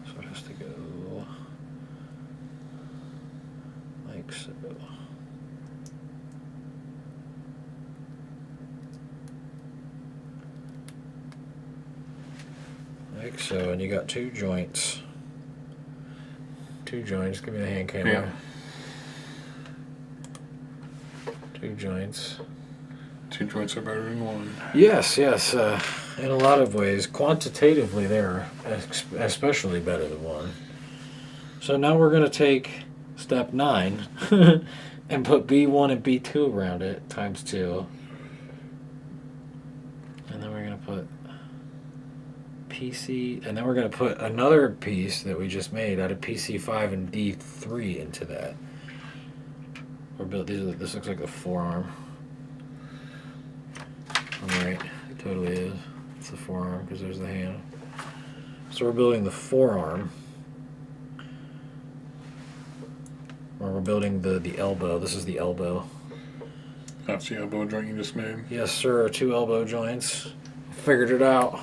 So it has to go like so. Like so, and you got two joints. Two joints. Give me the hand camera. Yeah. Two joints. Two joints are better than one. Yes. In a lot of ways, quantitatively, they're especially better than one. So now we're going to take step 9 and put B1 and B2 around it times 2. And then we're going to put PC, and then we're going to put another piece that we just made out of PC5 and D3 into that. This looks like the forearm. I'm right, it totally is. It's the forearm because there's the hand. So we're building the forearm. Or we're building the elbow. This is the elbow. That's the elbow joint you just made. Yes, sir. 2 elbow joints. Figured it out.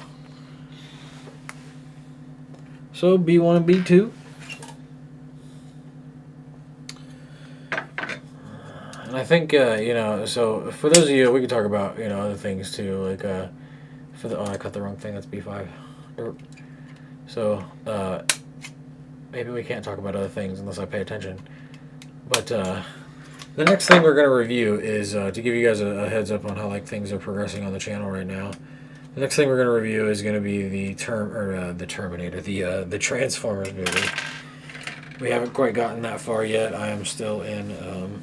So B1 and B2. And I think, so for those of you, we could talk about, other things too. Like, I cut the wrong thing. That's B5. So, maybe we can't talk about other things unless I pay attention. But, the next thing we're going to review is, to give you guys a heads up on how, things are progressing on the channel right now. The next thing we're going to review is going to be the Terminator, the Transformers movie. We haven't quite gotten that far yet. I am still in,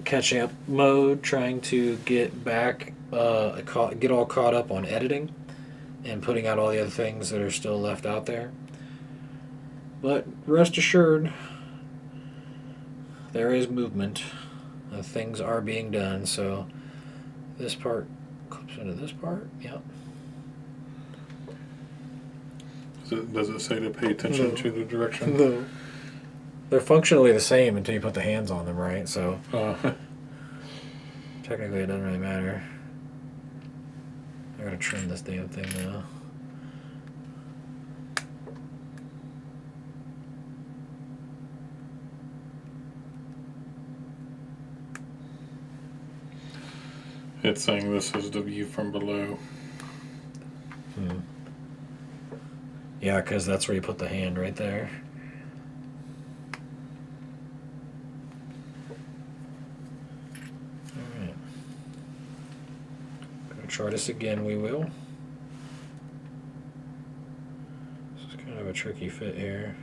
catching up mode, trying to get back, get all caught up on editing and putting out all the other things that are still left out there. But rest assured, there is movement. Things are being done. So this part clips into this part. Yep. Does it say to pay attention to the direction? No. They're functionally the same until you put the hands on them, right? So technically it doesn't really matter. I gotta trim this damn thing now. It's saying this is the view from below. Yeah, because that's where you put the hand right there. Alright. Gonna try this again, we will. This is kind of a tricky fit here.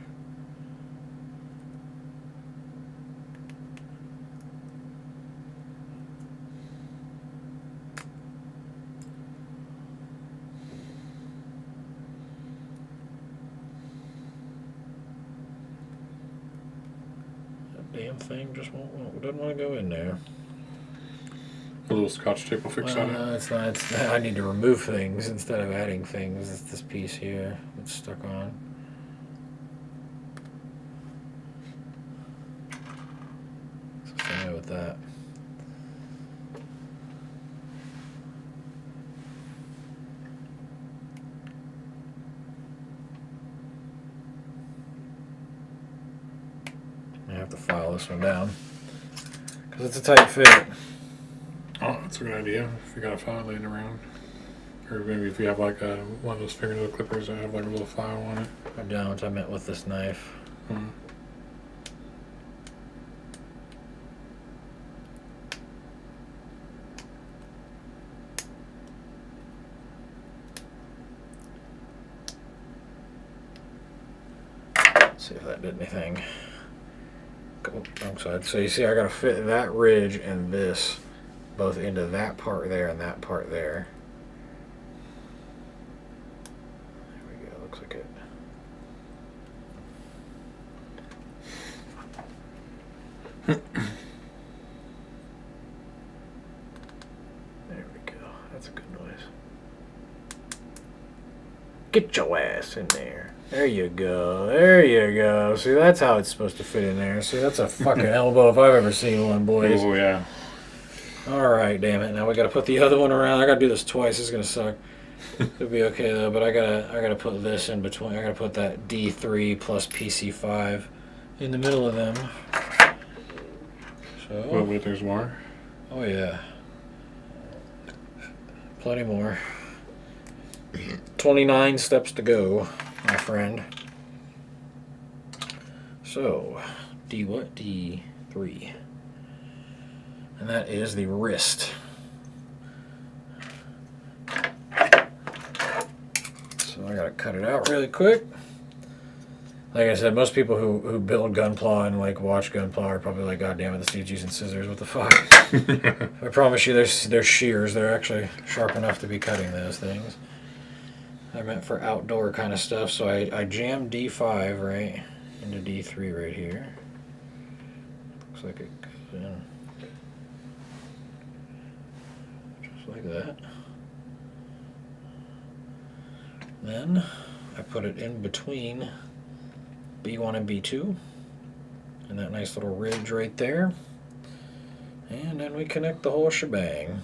Damn thing just doesn't want to go in there. A little scotch tape will fix that. No, it's not. I need to remove things instead of adding things. It's this piece here that's stuck on. So stay with that. I have to file this one down because it's a tight fit. Oh, that's a good idea. If you got a file laying around, or maybe if you have like one of those fingernail clippers that have like a little file on it. I don't. I meant with this knife. Let's see if that did anything. wrong side. So you see, I gotta fit that ridge and this both into that part there and that part there. There we go. Looks like it. There we go. That's a good noise. Get your ass in there. There you go. There you go. See, that's how it's supposed to fit in there. See, that's a fucking elbow if I've ever seen one, boys. Oh yeah. All right, damn it. Now we got to put the other one around. I got to do this twice. It's gonna suck. It'll be okay though. But I gotta put this in between. I gotta put that D3 plus PC5 in the middle of them. So. Wait, there's more. Oh yeah. Plenty more. 29 steps to go, my friend. So, D what? D3. And that is the wrist. So I gotta cut it out really quick. Like I said, most people who build Gunpla and like watch Gunpla are probably like, God damn it, this dude's using scissors. What the fuck? I promise you, there's shears. They're actually sharp enough to be cutting those things. They're meant for outdoor kind of stuff. So I jammed D5 right into D3 right here. Looks like it goes in just like that. Then I put it in between B1 and B2 and that nice little ridge right there, and then we connect the whole shebang.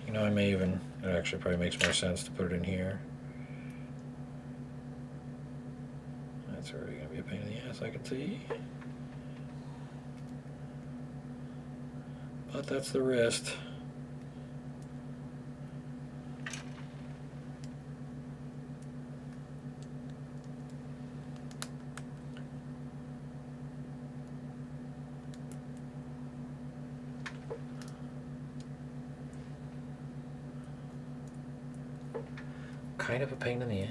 You know, I may even, it actually probably makes more sense to put it in here. That's already going to be a pain in the ass, I can see. But that's the wrist. Kind of a pain in the ass.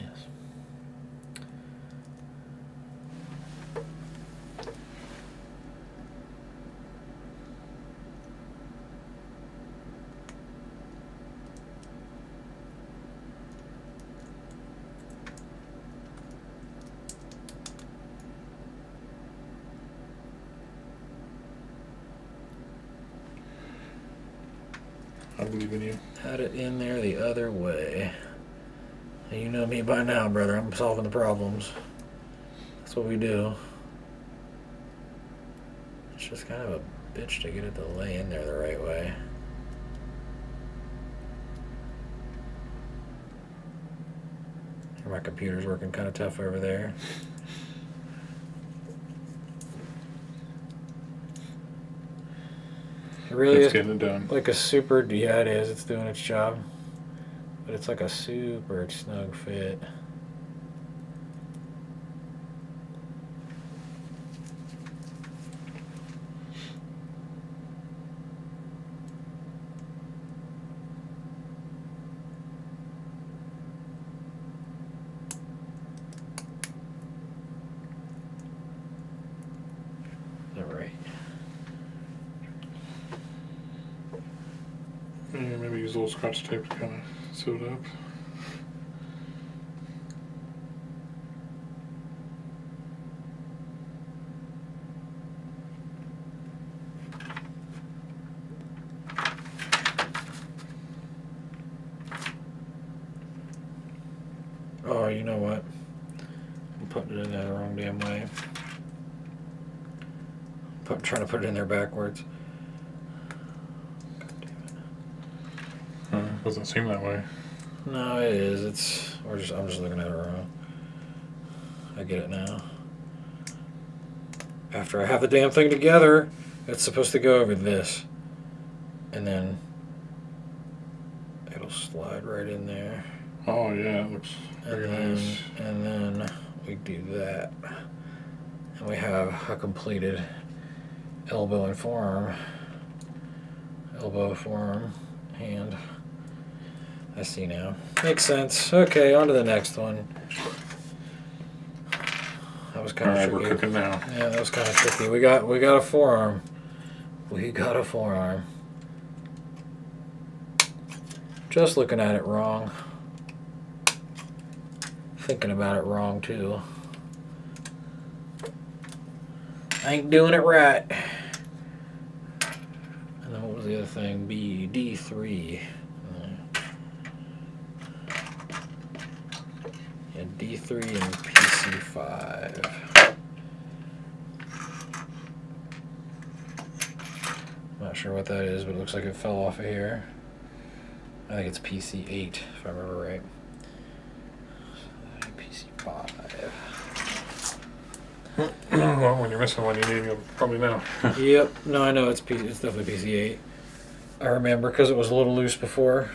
I believe in you. Had it in there the other way. You know me by now, brother. I'm solving the problems. That's what we do. It's just kind of a bitch to get it to lay in there the right way. My computer's working kind of tough over there. It really It's is getting it done. like a super, yeah it is, it's doing its job. But it's like a super snug fit. Alright. Yeah, maybe use a little scotch tape to kind of sew it up. Oh, you know what? I'm putting it in there the wrong damn way. Trying to put it in there backwards. God damn it. Doesn't seem that way. No, it is. I'm just looking at it wrong. I get it now. After I have the damn thing together, it's supposed to go over this. And then it'll slide right in there. Oh yeah, it looks very nice. And then we do that. And we have a completed elbow and forearm. Elbow, forearm, hand. I see now. Makes sense. Okay, on to the next one. That was kind All of right, tricky. we're cooking now. Yeah, that was kind of tricky. We got a forearm. We got a forearm. Just looking at it wrong. Thinking about it wrong too. I ain't doing it right. And then what was the other thing? D3. Yeah, D3 and PC5. Not sure what that is, but it looks like it fell off of here. I think it's PC8, if I remember right. PC5. Well, when you're missing one, you need to probably know. Yep. No, I know it's definitely PC8. I remember because it was a little loose before.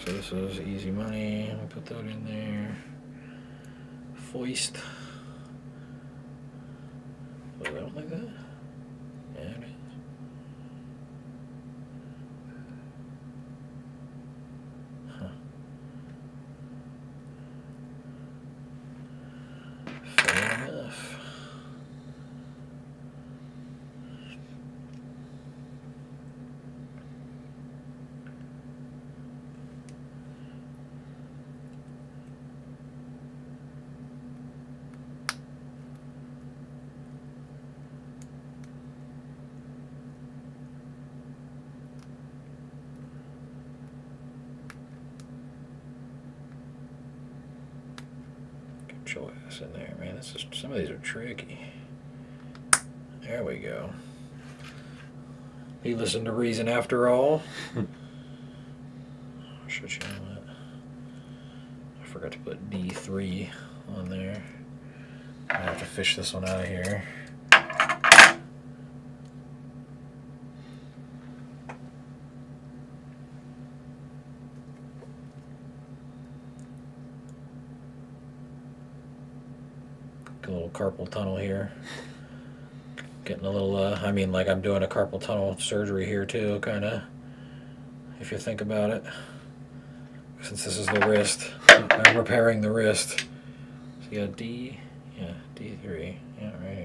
So this is easy money. I'll put that in there. Foist. Oh, I don't like that. Yeah, it is. Huh. Fair enough. Get your ass in there, man. Some of these are tricky. There we go. You listen to reason after all. Should you know that? I forgot to put D3 on there. I have to fish this one out of here. A little carpal tunnel here. Getting a little, I mean, like I'm doing a carpal tunnel surgery here too, kind of, if you think about it. Since this is the wrist, I'm repairing the wrist. So you got D, yeah, D3, yeah, right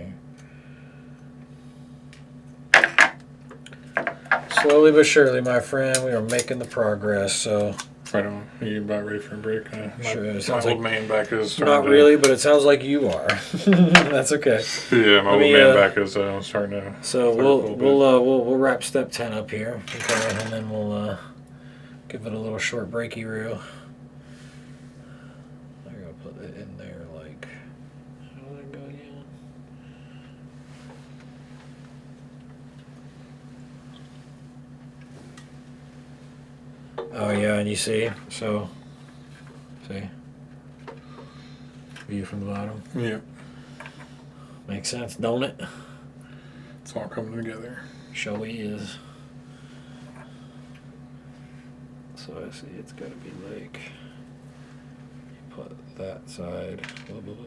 here. Slowly but surely, my friend, we are making the progress, so. Right on. Are you about ready for a break? Sure, it My sounds old like man back is not starting really, but it sounds like you are. That's okay. Yeah, my old man back is starting to. So we'll wrap step 10 up here, okay, and then we'll give it a little short breaky-roo. I'm gonna put it in there like. How did it go again? Oh yeah, and you see, so see, view from the bottom. Yeah, Makes sense, don't it? it's all coming together. Showy is. So I see it's got to be like, you put that side. Blah, blah, blah.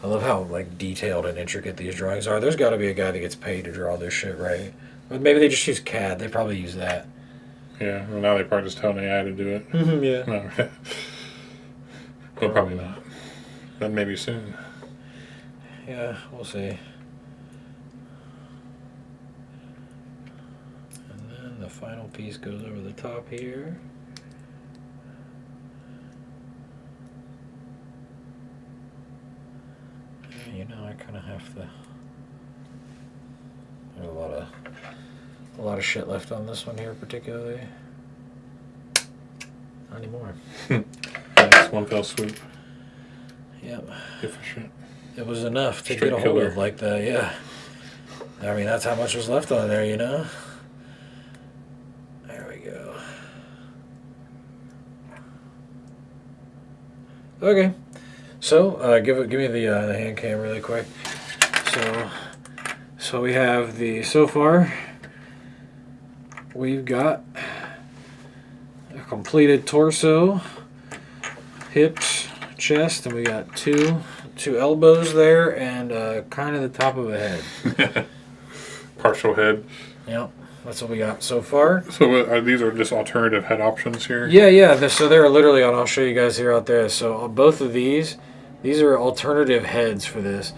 I love how like detailed and intricate these drawings are. There's got to be a guy that gets paid to draw this shit, right? Or maybe they just use CAD. They probably use that. Yeah, well now they probably just tell an AI to do it. Yeah. No. Well, probably not. But maybe soon. Yeah, we'll see. And then the final piece goes over the top here. And, you know, I kind of have to. There's a lot of shit left on this one here, particularly. Not anymore. Nice, one fell swoop. Yep. Efficient. It was enough to Straight get a hold killer. of like that, yeah. I mean, that's how much was left on there, you know? There we go. Okay. So, give me the hand cam really quick. So we have so far, we've got a completed torso, hips, chest, and we got two two elbows there, and kind of the top of a head. Partial head. Yep, that's what we got so far. So these are just alternative head options here? Yeah. So they're literally on. I'll show you guys here out there. So both of these are alternative heads for this.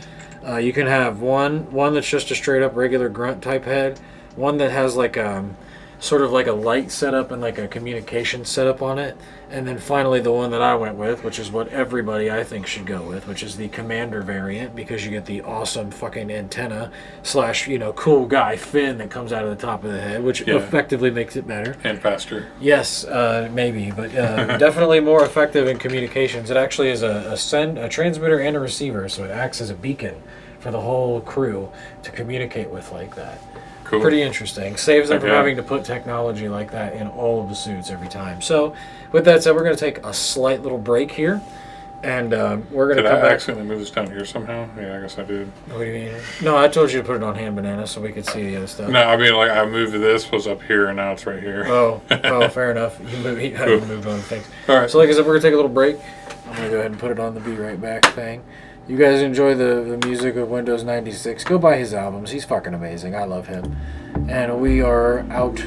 You can have one that's just a straight up regular grunt type head, one that has like sort of like a light setup and like a communication setup on it, and then finally the one that I went with, which is what everybody I think should go with, which is the commander variant, because you get the awesome fucking antenna / cool guy fin that comes out of the top of the head, which effectively makes it better and faster. Yes, maybe, but definitely more effective in communications. It actually is a transmitter and a receiver, so it acts as a beacon for the whole crew to communicate with like that. Cool. Pretty interesting. Saves them from having to put technology like that in all of the suits every time. So, with that said, we're going to take a slight little break here, and we're going to come back. Did I accidentally move this down here somehow? Yeah, I guess I did. What do you mean? No, I told you to put it on hand banana so we could see the other stuff. No, I mean, like, I moved this, was up here, and now it's right here. Oh, fair enough. You moved on things. All right. So, like I said, we're going to take a little break. I'm going to go ahead and put it on the Be Right Back thing. You guys enjoy the music of Windows 96. Go buy his albums. He's fucking amazing. I love him. And we are out.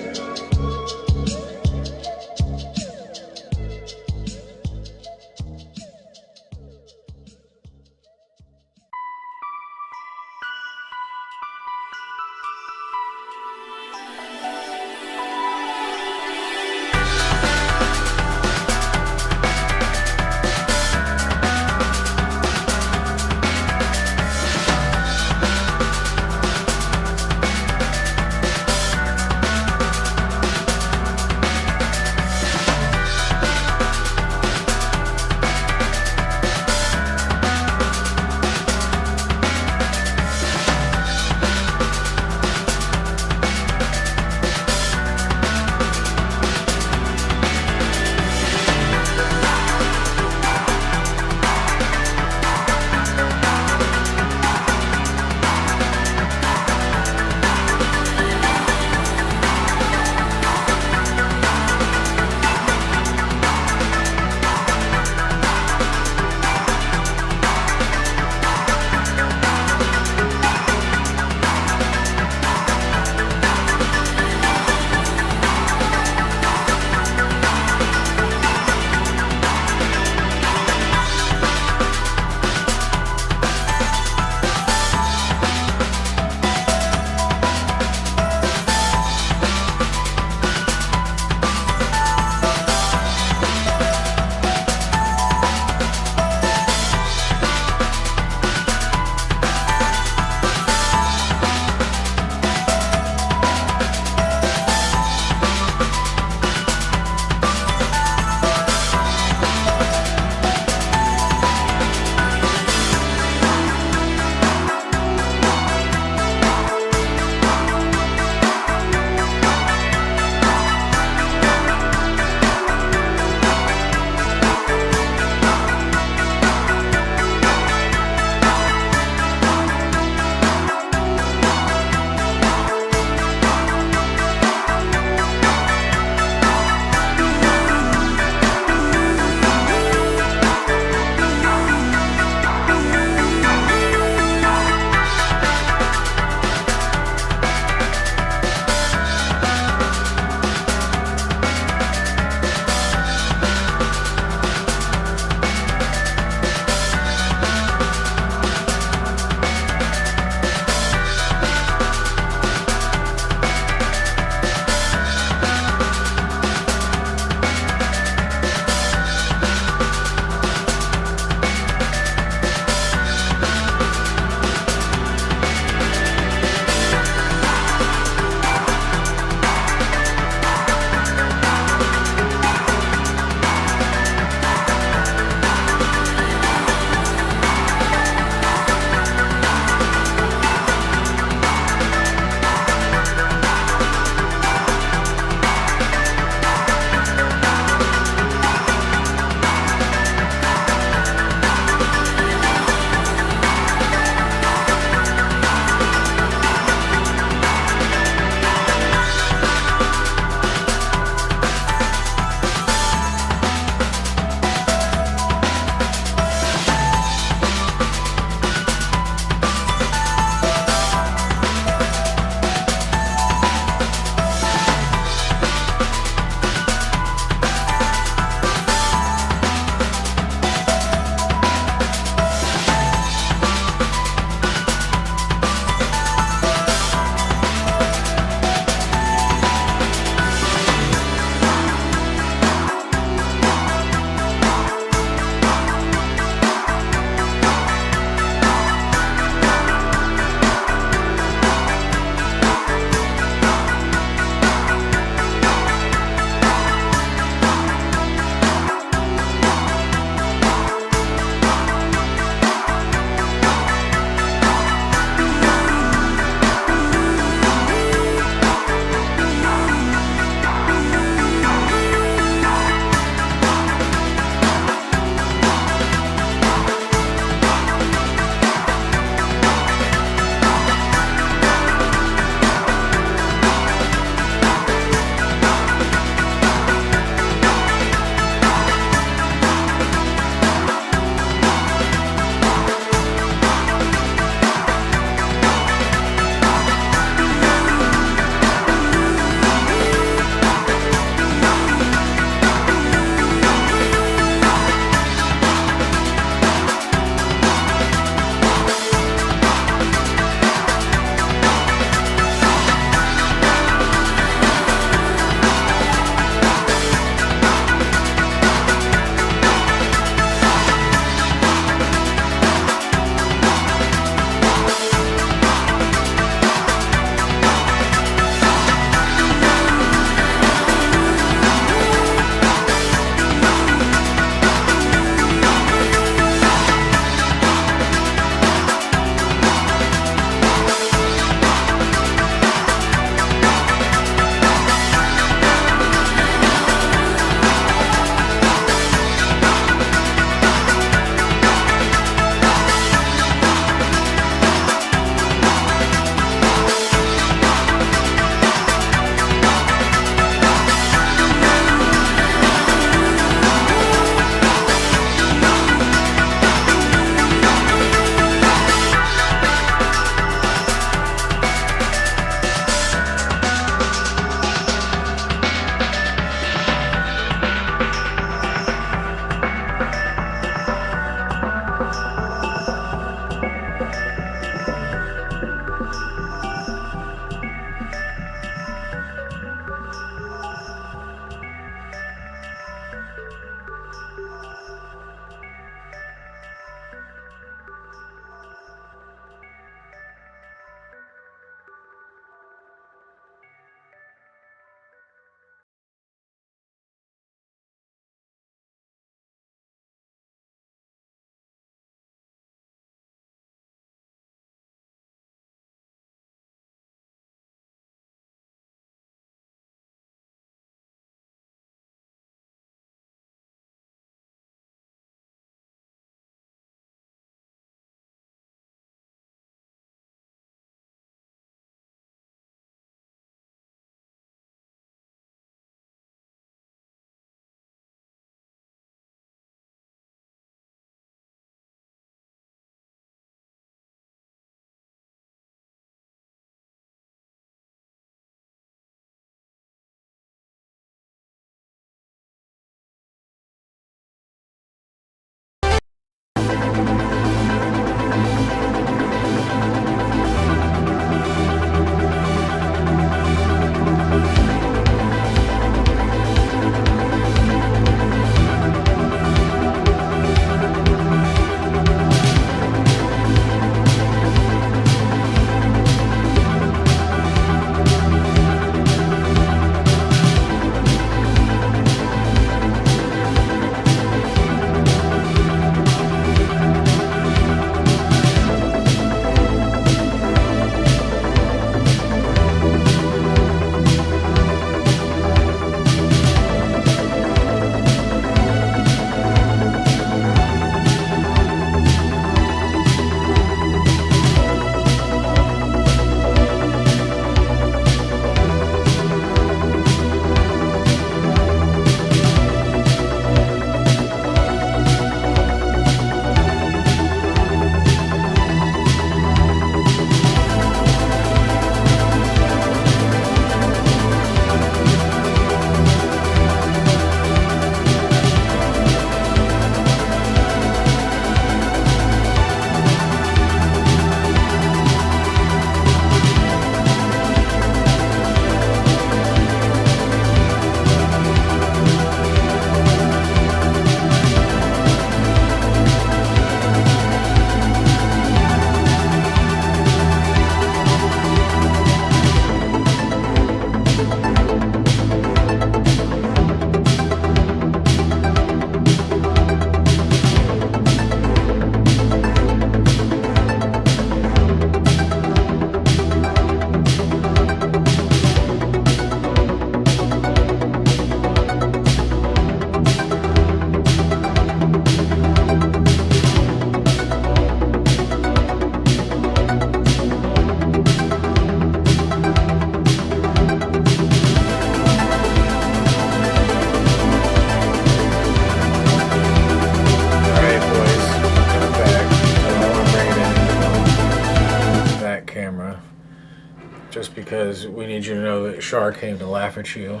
Just because we need you to know that Shar came to laugh at you.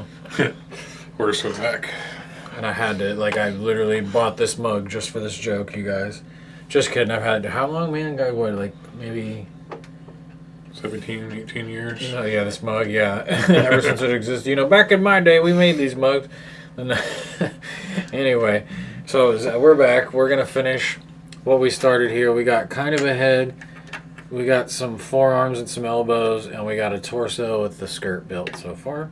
Where's Zack? And I had to, like, I literally bought this mug just for this joke, you guys. Just kidding. I've had, how long, man? Guy, what, like, maybe 17, 18 years? Oh, yeah, this mug, yeah. Ever since it existed. You know, back in my day, we made these mugs. And anyway, so we're back. We're going to finish what we started here. We got kind of a head. We got some forearms and some elbows. And we got a torso with the skirt built so far.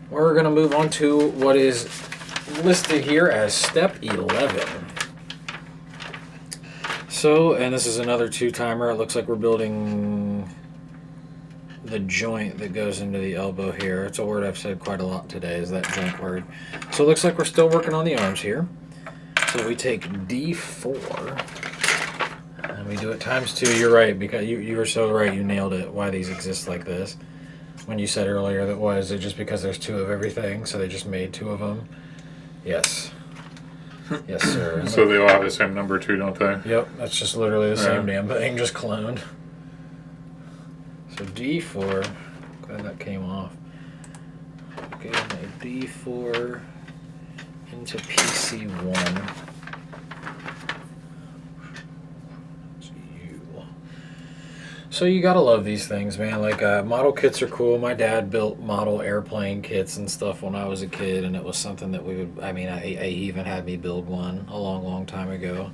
We're going to move on to what is listed here as step 11. So, and this is another two-timer. It looks like we're building the joint that goes into the elbow here. It's a word I've said quite a lot today, is that joint word. So it looks like we're still working on the arms here. So we take D4 and we do it times 2. You're right, because you were so right. You nailed it. Why these exist like this. When you said earlier that was it just because there's 2 of everything, so they just made 2 of them. Yes. Yes, sir. So they all have the same number too, don't they? Yep, that's just literally the same damn thing, just cloned. So D4, glad that came off. Okay, my D4 into PC1. So you gotta love these things, man. Like, model kits are cool. My dad built model airplane kits and stuff when I was a kid, and it was something that we would, I mean, he even had me build one a long, long time ago.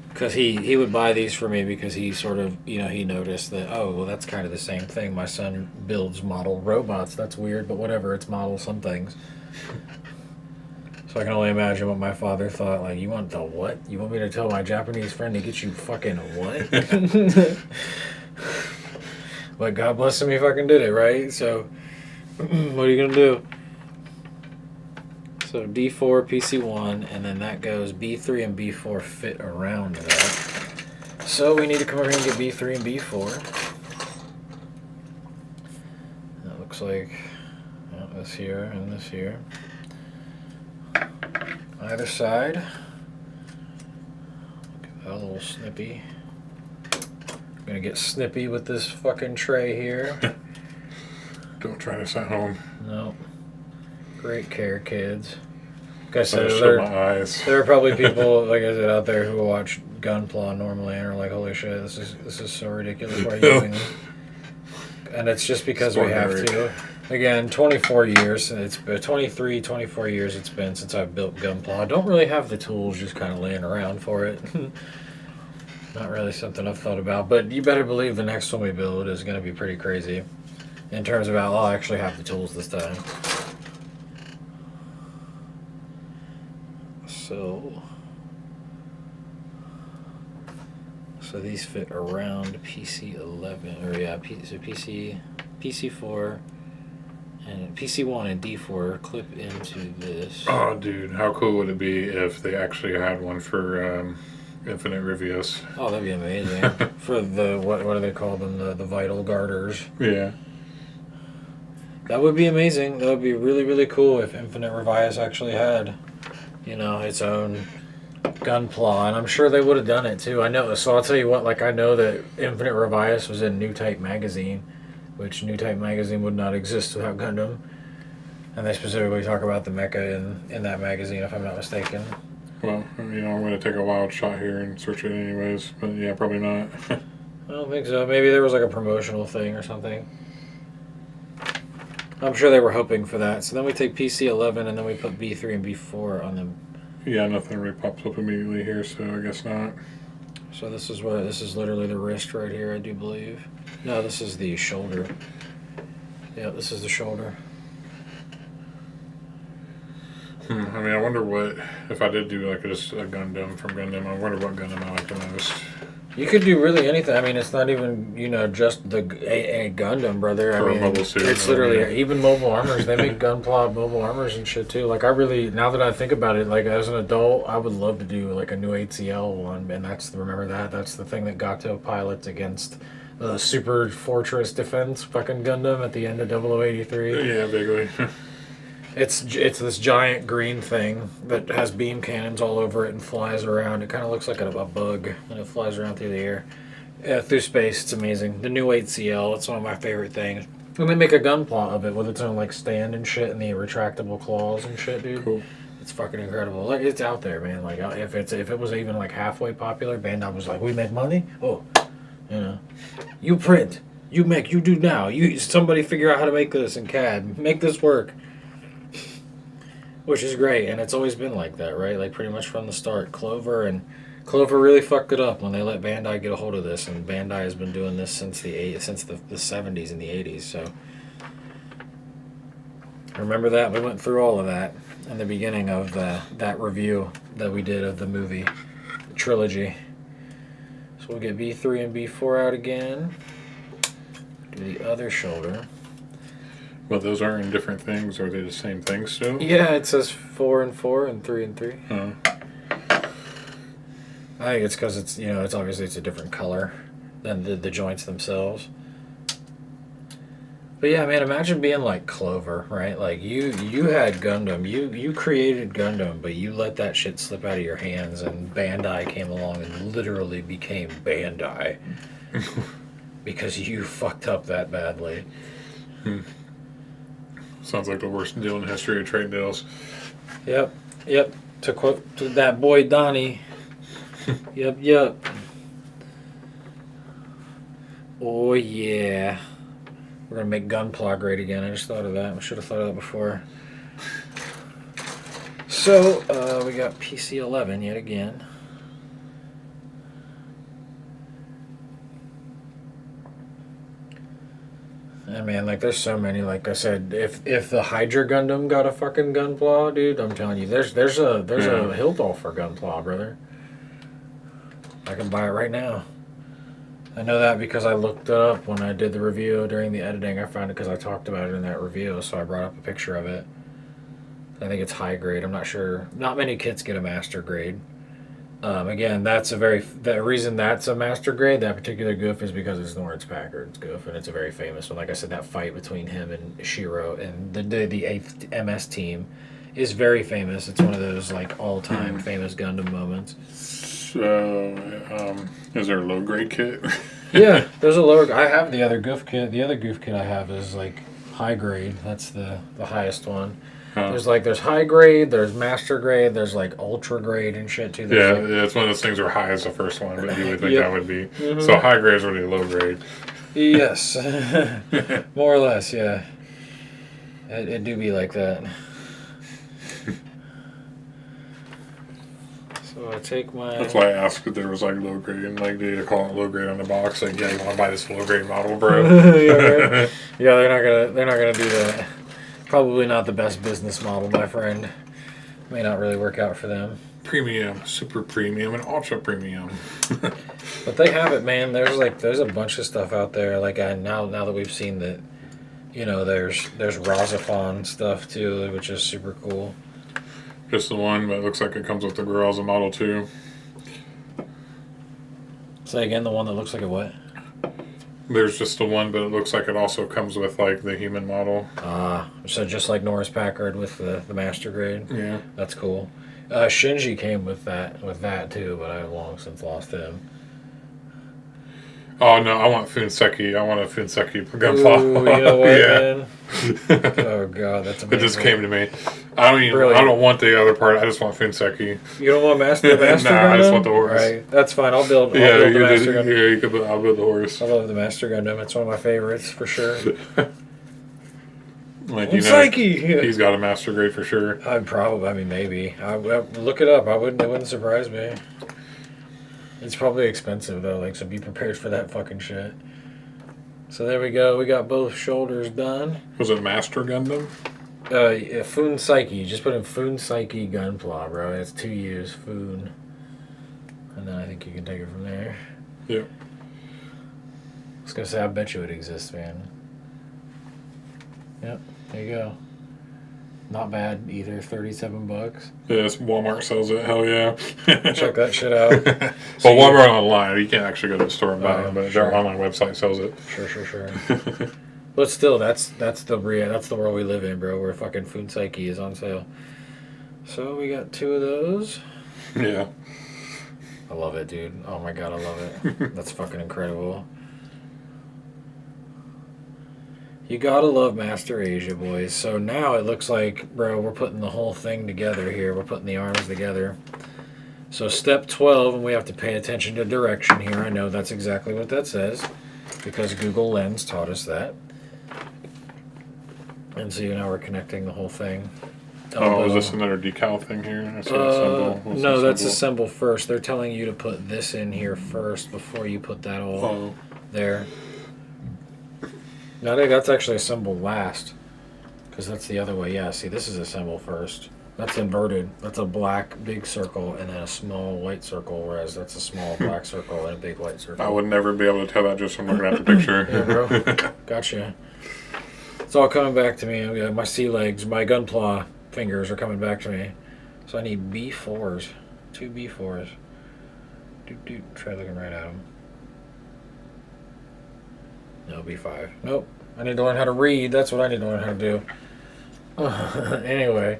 Because he would buy these for me because he sort of, you know, he noticed that, oh, well, that's kind of the same thing. My son builds model robots. That's weird, but whatever. It's model some things. So I can only imagine what my father thought. Like, you want the what? You want me to tell my Japanese friend to get you fucking what? But God bless him, he fucking did it, right? So, what are you gonna do? So D4, PC1, and then that goes B3 and B4 fit around that. So we need to come over here and get B3 and B4. That looks like this here and this here. Either side. Look at that, a little snippy. I'm gonna get snippy with this fucking tray here. Don't try this at home. No. Great care, kids. Like I said, There are probably people, there are probably people, like I said, out there who watch Gunpla normally and are like, holy shit, this is so ridiculous. Why are you using this? And it's just because we have to. Again, 24 years. It's 23, 24 years it's been since I've built Gunpla. I don't really have the tools just kind of laying around for it. Not really something I've thought about. But you better believe the next one we build is going to be pretty crazy. In terms of how I'll actually have the tools this time. So these fit around PC11, or yeah, so PC4 and PC1 and D4 clip into this. Oh, dude, how cool would it be if they actually had one for Infinite Rivius? Oh, that'd be amazing. For the what do they call them? The vital garters. Yeah. That would be amazing. That would be really, really cool if Infinite Rivius actually had, its own Gunpla, and I'm sure they would have done it too. I know. So I'll tell you what. Like I know that Infinite Rivius was in New Type magazine, which New Type magazine would not exist without Gundam, and they specifically talk about the mecha in that magazine, if I'm not mistaken. Well, I'm going to take a wild shot here and search it anyways, but yeah, probably not. I don't think so. Maybe there was like a promotional thing or something. I'm sure they were hoping for that. So then we take PC11 and then we put B3 and B4 on them. Yeah, nothing really pops up immediately here, so I guess not. So this is literally the wrist right here, I do believe. No, this is the shoulder. Yeah, this is the shoulder. I mean, I wonder what, if I did do like just a Gundam from Gundam, I wonder what Gundam I like the most. You could do really anything. I mean, it's not even, just a Gundam, brother. For a mobile suit. It's literally, even mobile armors. They make Gunpla mobile armors and shit, too. Like, now that I think about it, like, as an adult, I would love to do, like, a new 8CL one. And remember that? That's the thing that Gato pilots against the Super Fortress Defense fucking Gundam at the end of 0083. Yeah, vaguely. It's this giant green thing that has beam cannons all over it and flies around. It kind of looks like a bug, and it flies around through the air, through space. It's amazing. The new 8CL, it's one of my favorite things. And they make a Gunpla of it with its own like stand and shit, and the retractable claws and shit, dude. Cool. It's fucking incredible. Like it's out there, man. Like if it was even like halfway popular, Bandai was like, we make money. Oh, you print, you make, you do now. Somebody figure out how to make this in CAD. Make this work. Which is great, and it's always been like that, right? Like pretty much from the start. Clover really fucked it up when they let Bandai get a hold of this, and Bandai has been doing this since the 70s and the 80s. So I remember that we went through all of that in the beginning of that review that we did of the movie trilogy. So we'll get B3 and B4 out again. Do the other shoulder. But those aren't in different things. Are they the same thing still? Yeah, it says 4 and 4 and 3 and 3. Huh. I think it's because it's it's obviously it's a different color than the joints themselves. But yeah, man, imagine being like Clover, right? Like you had Gundam, you created Gundam, but you let that shit slip out of your hands, and Bandai came along and literally became Bandai because you fucked up that badly. Sounds like the worst deal in the history of trade deals. Yep. To quote that boy Donnie. Yep. Oh yeah. We're gonna make Gunpla great again. I just thought of that. I should have thought of that before. So we got PC11 yet again. And man, like there's so many. Like I said, if the Hydra Gundam got a fucking Gunpla, dude, I'm telling you, there's a Hildolf for Gunpla, brother. I can buy it right now. I know that because I looked it up when I did the review during the editing. I found it because I talked about it in that review, so I brought up a picture of it. I think it's high grade. I'm not sure. Not many kits get a master grade. Again, the reason that's a master grade, that particular goof, is because it's Lawrence Packard's goof, and it's a very famous one. Like I said, that fight between him and Shiro and the 8th MS team is very famous. It's one of those like all-time famous Gundam moments. So, is there a low-grade kit? Yeah, there's a lower. I have the other goof kit. The other goof kit I have is like high grade. That's the highest one. There's high grade, there's master grade, there's like ultra grade and shit too. Yeah, There's it's one of those things where high is the first one, but you would think Yep. that would be. Mhm. So high grade is really low grade. Yes, more or less, yeah. It do be like that. So I take my. That's why I asked if there was like low grade and like they call it low grade on the box. Like, yeah, you want to buy this low grade model, bro? Yeah, right. Yeah, they're not gonna do that. Probably not the best business model, my friend. May not really work out for them. Premium, super premium, and ultra premium. But they have it, man. There's a bunch of stuff out there. Like now that we've seen that, there's Razafon stuff too, which is super cool. Just the one, but it looks like it comes with the girl as a model too. Say again, the one that looks like a what? There's just the one, but it looks like it also comes with like the human model. So just like Norris Packard with the master grade. Yeah, That's cool. Shinji came with that too, but I've long since lost him. Oh no, I want Funseki. I want a Funseki Gunpla. Ooh, you know what, Yeah. man? Oh god, that's amazing. It just came to me. I don't want the other part. I just want Funseki. You don't want the master Nah, Gundam? I just want the horse. Right, that's fine. I'll build the You master did, Gundam. yeah, you could. I'll build the horse. I love the master Gundam. It's one of my favorites for sure. Like Psyche. he's got a master grade for sure. Maybe. I look it up. It wouldn't surprise me. It's probably expensive though, so be prepared for that fucking shit. So there we go. We got both shoulders done. Was it Master Gundam? Yeah, Foon Psyche. Just put in Foon Psyche Gunpla, bro. It's 2 U's, Foon. And then I think you can take it from there. Yep. I was gonna say, I bet you it exists, man. Yep, there you go. Not bad either, $37. Yes, Walmart sells it. Hell yeah. Check that shit out. Well, Walmart online. You can't actually go to the store and buy it, but sure. their online website sells it. Sure. But still, that's the world we live in, bro. Where fucking Foon Psyche is on sale. So we got 2 of those. Yeah. I love it, dude. Oh my god, I love it. That's fucking incredible. You gotta love Master Asia, boys. So now it looks like, bro, we're putting the whole thing together here. We're putting the arms together. So step 12, and we have to pay attention to direction here. I know that's exactly what that says, because Google Lens taught us that. And so now we're connecting the whole thing. Oh, is this another decal thing here? I see a symbol. What's no, the that's symbol? a symbol first. They're telling you to put this in here first before you put that all there. No, I think that's actually a symbol last, because that's the other way. Yeah, see, this is a symbol first. That's inverted. That's a black big circle and then a small white circle, whereas that's a small black circle and a big white circle. I would never be able to tell that just from looking at the picture. Yeah, bro. Gotcha. It's all coming back to me. My sea legs, my Gunpla fingers are coming back to me. So I need B4s. 2 B4s. Try looking right at them. No, B5. Nope. I need to learn how to read. That's what I need to learn how to do. Anyway.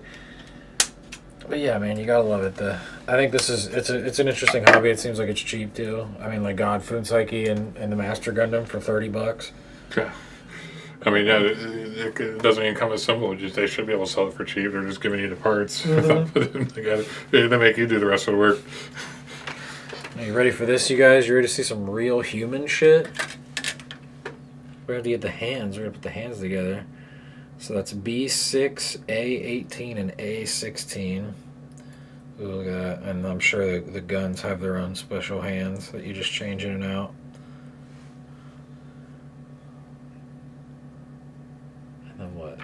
But yeah, man, you gotta love it. I think it's an interesting hobby. It seems like it's cheap too. I mean, like God, Foon Psyche and the Master Gundam for $30. Yeah. I mean, yeah, it doesn't even come as simple. They should be able to sell it for cheap. They're just giving you the parts. They make you do the rest of the work. Are you ready for this, you guys? You ready to see some real human shit? We're going to get the hands. We're going to put the hands together. So that's B6, A18, and A16. Ooh, look at that. And I'm sure the guns have their own special hands that you just change in and out. And then what?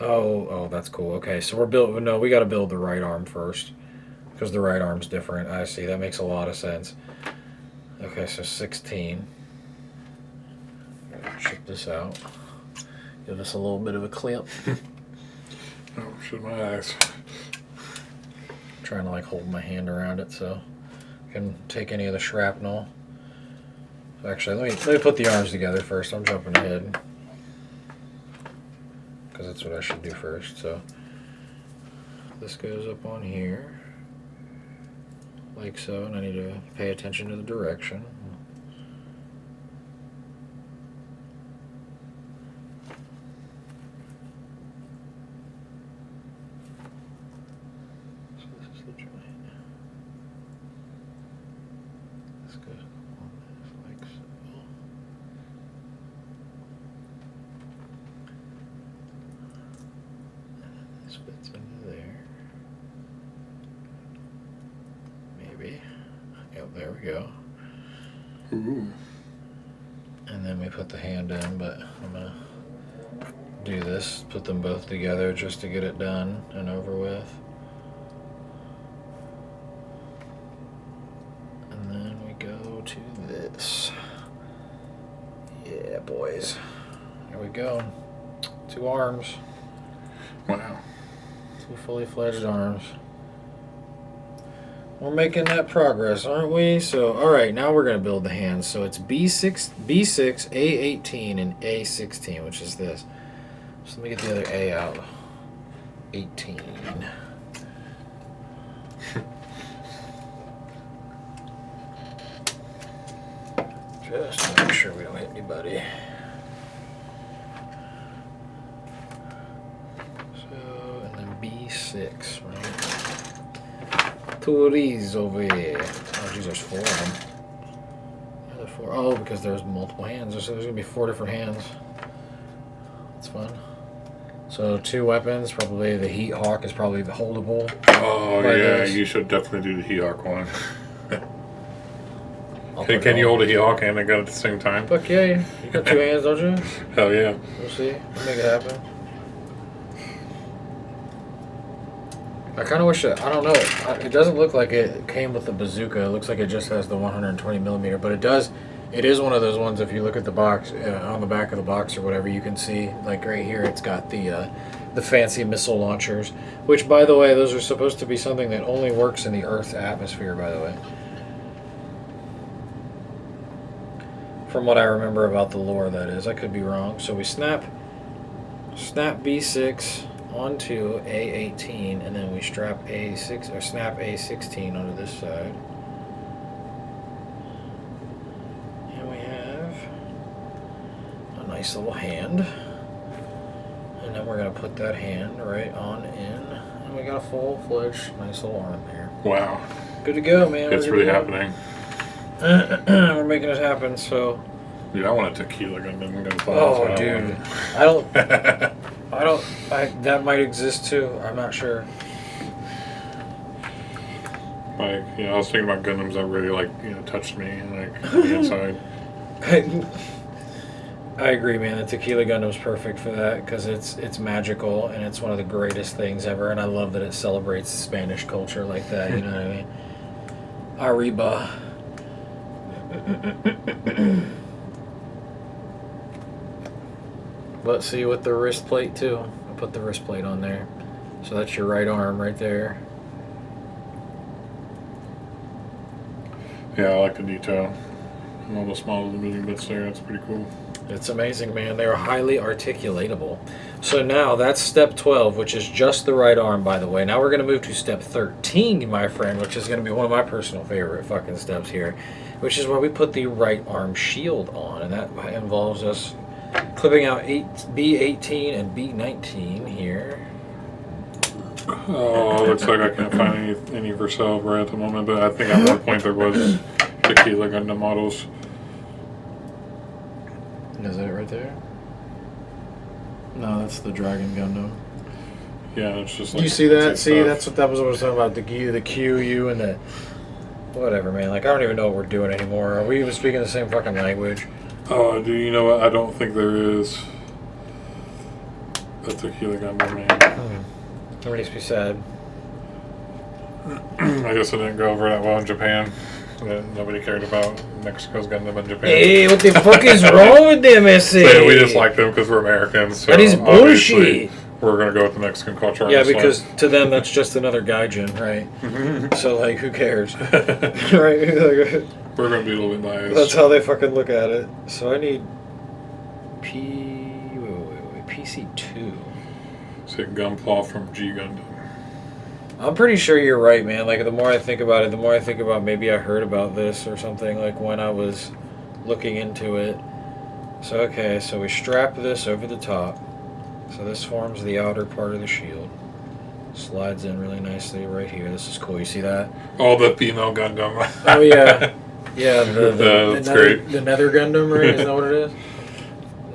Oh, that's cool. Okay, so we got to build the right arm first, because the right arm's different. I see. That makes a lot of sense. Okay, so 16. Check this out. Give this a little bit of a clip. Oh, shit, my eyes. Trying to hold my hand around it so I can take any of the shrapnel. Actually, let me put the arms together first. I'm jumping ahead, because that's what I should do first. So this goes up on here, like so, and I need to pay attention to the direction. fits into there. Maybe. Yep, there we go. Ooh. And then we put the hand in, but I'm gonna do this, put them both together just to get it done and over with. And then we go to this. Yeah, boys. Here we go. 2 arms. Wow. 2 fully fledged arms. We're making that progress, aren't we? So, all right, now we're going to build the hands. So it's B6, A18, and A16, which is this. So let me get the other A out. 18. Just to make sure we don't hit anybody. So, and then B6, right? 2 of these over here. Oh, geez, there's 4 of them. Yeah, there's 4. Oh, because there's multiple hands. So there's going to be 4 different hands. That's fun. So 2 weapons. Probably the Heat Hawk is probably the holdable. Oh, yeah. This. You should definitely do the He-Hawk one. Can you hold a He-Hawk and a gun at the same time? Fuck yeah. You got 2 hands, don't you? Hell yeah. We'll see. We'll make it happen. I kind of wish it, I don't know. It doesn't look like it came with the bazooka. It looks like it just has the 120 millimeter, but it does. It is one of those ones. If you look at the box on the back of the box or whatever, you can see like right here. It's got the fancy missile launchers, which, by the way, those are supposed to be something that only works in the Earth's atmosphere. By the way, from what I remember about the lore, that is. I could be wrong. So we snap B6 onto A18, and then we strap A6 or snap A16 onto this side. And we have a nice little hand. And then we're going to put that hand right on in. And we got a full-fledged nice little arm there. Wow. Good to go, man. It's really happening. We're making it happen, so... Dude, I want a tequila gun. Oh, dude. That might exist too. I'm not sure. Like, I was thinking about Gundams that really, touched me, like, on the inside. I agree, man. The Tequila Gundam's perfect for that because it's magical and it's one of the greatest things ever. And I love that it celebrates Spanish culture like that. You know what I mean? Arriba. Let's see with the wrist plate too. I'll put the wrist plate on there. So that's your right arm right there. Yeah, I like the detail. And all the small little moving bits there. That's pretty cool. It's amazing, man. They're highly articulatable. So now that's step 12, which is just the right arm, by the way. Now we're going to move to step 13, my friend, which is going to be one of my personal favorite fucking steps here, which is where we put the right arm shield on. And that involves us clipping out B18 and B19 here. Oh, looks like I can't find any for sale right at the moment, but I think at one point there was Tequila Gundam models. Is that it right there? No, that's the Dragon Gundam. Yeah, it's just like... Do you see that? See, that was what I was talking about. The Q, U, and the... Whatever, man. Like, I don't even know what we're doing anymore. Are we even speaking the same fucking language? Oh, do you know what? I don't think there is a Tequila Gundam, man. That makes me sad. I guess it didn't go over that well in Japan. Nobody cared about Mexico's Gundam in Japan. Hey, what the fuck is wrong with them, SA? So we just like them because we're Americans. So that is bullshit. We're going to go with the Mexican culture. Yeah, because to them that's just another gaijin, right? So, like, who cares? Right? We're going to be a little bit biased. That's how they fucking look at it. So I need PC2. Say Gunpla from G Gundam. I'm pretty sure you're right, man. Like, the more I think about it, the more I think about maybe I heard about this or something, like, when I was looking into it. So, okay, so we strap this over the top. So this forms the outer part of the shield. Slides in really nicely right here. This is cool. You see that? Oh, the female Gundam. Oh, yeah. Yeah, that's great. The Nether Gundam, right? Isn't that what it is?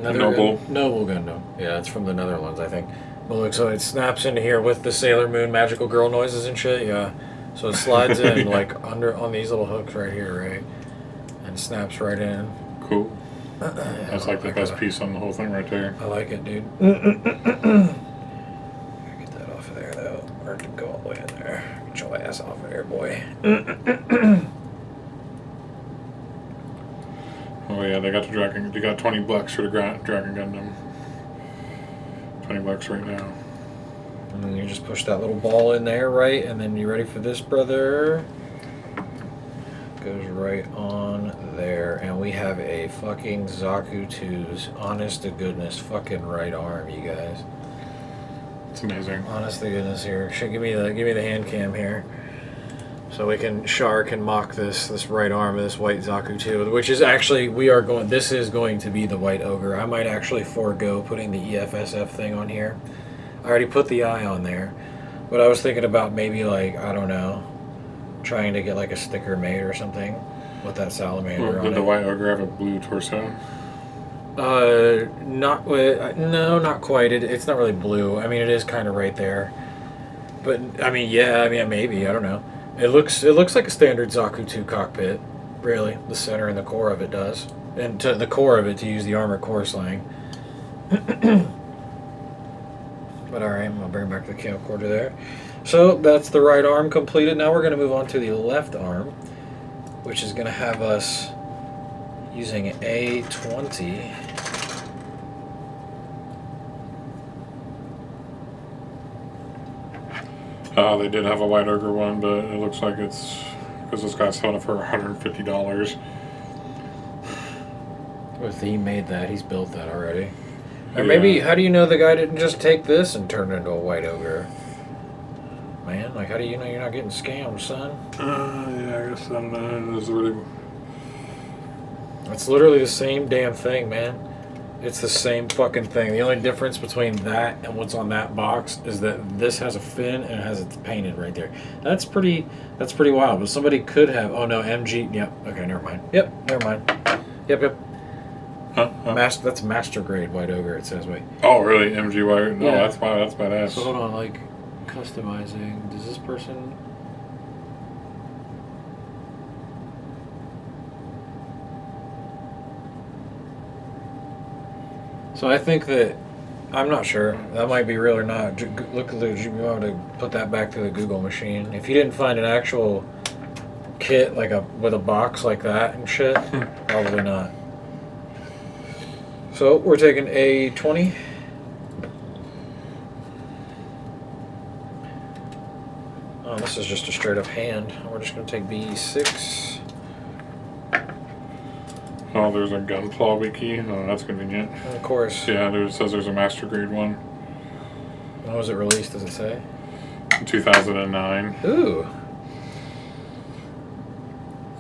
Noble. Noble Gundam. Yeah, it's from the Netherlands, I think. But look, so it snaps into here with the Sailor Moon magical girl noises and shit, yeah. So it slides in Yeah. like under on these little hooks right here, right? And snaps right in. Cool. That's like the best piece on the whole thing right there. I like it, dude. Get that off of there, though. Or to go all the way in there. Get your ass off of there, boy. Oh yeah, they got the dragon. They got $20 for the Dragon Gundam. $20 right now. And then you just push that little ball in there, right? And then you ready for this, brother? Goes right on there. And we have a fucking Zaku 2's honest to goodness fucking right arm, you guys. It's amazing. Honest to goodness here. Give me the hand cam here. So we can Char can mock this right arm of this white Zaku 2, which is actually this is going to be the white ogre. I might actually forego putting the EFSF thing on here. I already put the eye on there, but I was thinking about maybe like, I don't know, trying to get like a sticker made or something with that salamander on Did it. the white ogre have a blue torso? No, not quite. It's not really blue. I mean, it is kind of right there. But I mean, yeah, maybe, I don't know. It looks like a standard Zaku 2 cockpit, really. The center and the core of it does. And to the core of it, to use the armor core slang. But alright, I'm going to bring back the camcorder there. So that's the right arm completed. Now we're going to move on to the left arm, which is going to have us using A20. They did have a white ogre one, but it looks like it's because this guy's selling it for $150. If he made that, he's built that already. Or Yeah. maybe, how do you know the guy didn't just take this and turn it into a white ogre? Man, like, how do you know you're not getting scammed, son? Yeah, I guess it's really. It's literally the same damn thing, man. It's the same fucking thing. The only difference between that and what's on that box is that this has a fin and it has it painted right there. That's pretty wild. But somebody could have. Oh no, MG. Yep. Okay, never mind. Yep, never mind. Yep. Huh? That's master grade white ogre. It says. Wait. Oh, really? MG white? No, Yeah. that's badass. So hold on, like customizing. Does this person? So I think that I'm not sure. That might be real or not. Look at the. You want to put that back to the Google machine. If you didn't find an actual kit like with a box like that and shit, probably not. So we're taking A20. Oh, this is just a straight up hand. We're just going to take B6. Oh, there's a Gunpla wiki. Oh, that's convenient. And of course. Yeah, it says there's a master grade one. When was it released, does it say? 2009. Ooh.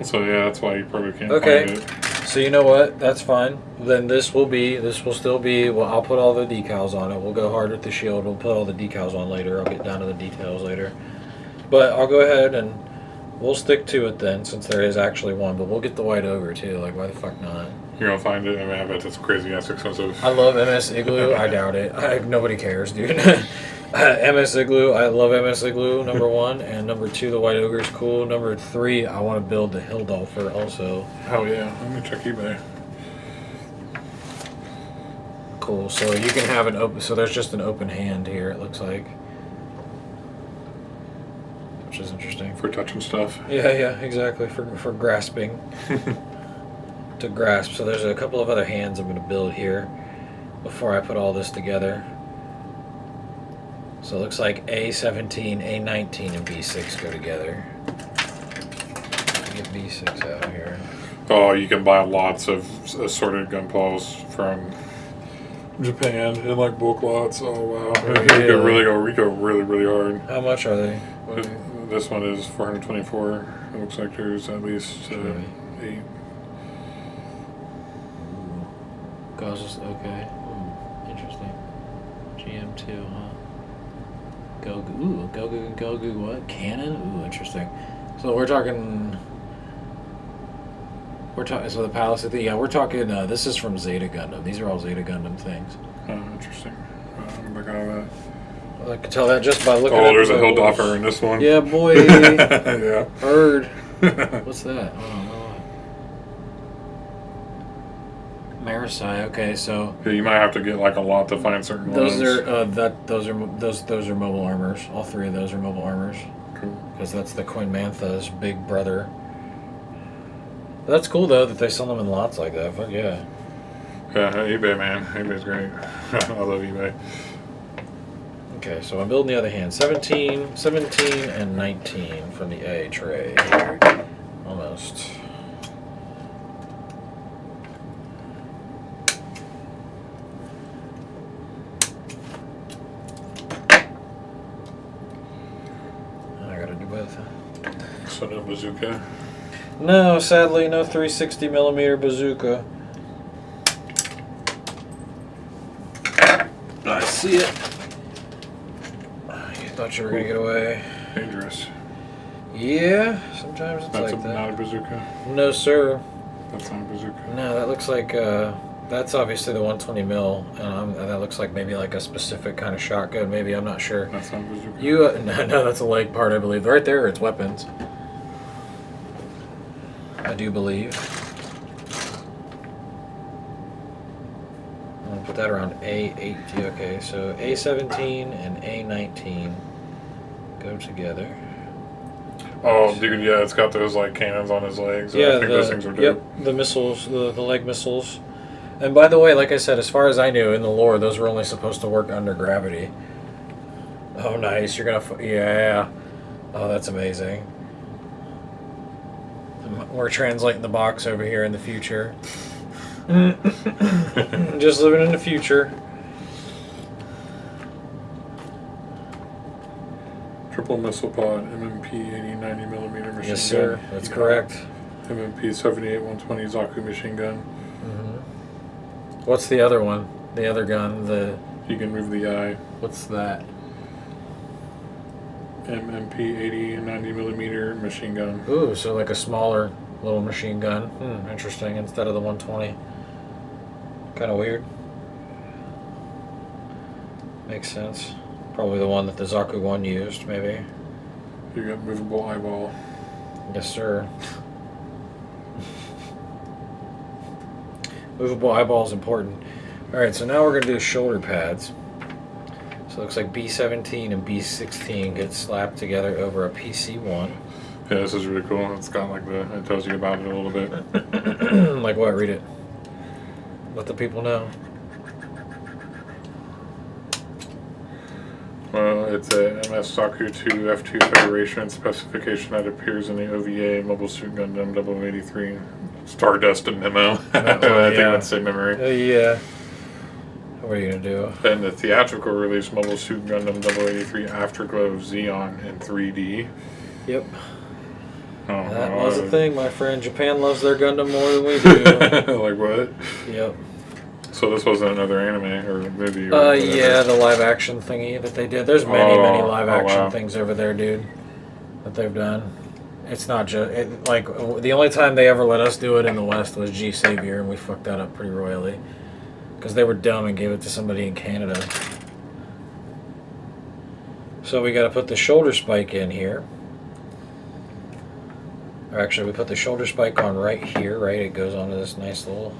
So yeah, that's why you probably can't Okay. find it. So you know what? That's fine. Then this will still be, well, I'll put all the decals on it. We'll go hard with the shield. We'll put all the decals on later. I'll get down to the details later. But I'll go ahead and we'll stick to it then, since there is actually one. But we'll get the white ogre too. Like, why the fuck not? You're gonna find it? I mean, I bet it's crazy ass expensive. I love MS Igloo. I doubt it. Nobody cares, dude. MS Igloo. I love MS Igloo, number 1. And number 2, the white ogre is cool. Number 3, I want to build the Hilldolfer also. Hell yeah. Let me check eBay. Cool. So you can have an open. So there's just an open hand here, it looks like. Which is interesting. For touching stuff. Yeah, exactly. For grasping. To grasp. So there's a couple of other hands I'm going to build here before I put all this together. So it looks like A17, A19, and B6 go together. Get B6 out here. Oh, you can buy lots of assorted Gunplas from Japan in like bulk lots. Oh wow. You can really go really hard. How much are they? This one is 424. It looks like there's at least 8. Causes, okay. Interesting. GM2, huh? Gogu what? Cannon? Ooh, interesting. So we're talking. So the Palace, yeah, we're talking. This is from Zeta Gundam. These are all Zeta Gundam things. Oh, interesting. Back out of that. I can tell that just by looking at Oh, there's a the logos. Hilldoffer in this one. Yeah, boy. Yeah. Bird. What's that? Oh, no. Marisai. Okay, so Yeah, you might have to get like a lot to find certain those ones. are those are mobile armors. All three of those are mobile armors Cool. because that's the Queen Mantha's big brother. That's cool though that they sell them in lots like that. Fuck yeah. Yeah, eBay, man. eBay's great. I love eBay. Okay, so I'm building the other hand. 17, and 19 from the A tray. Almost. I gotta do both. So no bazooka. No, sadly, no 360 millimeter bazooka. I see it. You thought you were gonna get away. Dangerous. Yeah, sometimes it's That's like that. not a bazooka. No, sir. That's not a bazooka. No, that looks like that's obviously the 120 mil, and that looks like maybe like a specific kind of shotgun. Maybe I'm not sure. That's not a bazooka. You no, that's a leg part, I believe. Right there, it's weapons. I do believe. I'm gonna put that around A18. Okay, so A17 and A19 go together. Oh, dude, yeah, it's got those like cannons on his legs. Yeah, I think those things are dope. Yep, the missiles, the leg missiles. And by the way, like I said, as far as I knew in the lore, those were only supposed to work under gravity. Oh, nice. You're gonna, yeah. Oh, that's amazing. We're translating the box over here in the future. Just living in the future. Triple missile pod, MMP 80 90 millimeter machine Yes, sir. gun. That's Yeah. correct. MMP 78 120 Zaku machine gun. What's the other one? The other gun? You can move the eye. What's that? MMP 80 90 millimeter machine gun. Ooh, so like a smaller little machine gun. Interesting. Instead of the 120. Kind of weird. Makes sense. Probably the one that the Zaku one used, maybe. You got movable eyeball. Yes, sir. Movable eyeball is important. Alright, so now we're going to do shoulder pads. So it looks like B17 and B16 get slapped together over a PC1. Yeah, this is really cool. It's got like it tells you about it a little bit. Like what? Read it. Let the people know. Well, it's a MS Zaku 2 F2 Federation specification that appears in the OVA Mobile Suit Gundam 0083 Stardust and Memo. I think that's the memory. Yeah. What are you going to do? And the theatrical release Mobile Suit Gundam 0083 Afterglow Xeon in 3D. Yep. Oh, That was a thing, my friend. Japan loves their Gundam more than we do. Like what? Yep. So this wasn't another anime or movie? Or whatever. Yeah, the live action thingy that they did. There's many live action wow. things over there, dude, that they've done. It's not just like the only time they ever let us do it in the West was G Savior, and we fucked that up pretty royally because they were dumb and gave it to somebody in Canada. So we got to put the shoulder spike in here. Or actually, we put the shoulder spike on right here. Right, it goes onto this nice little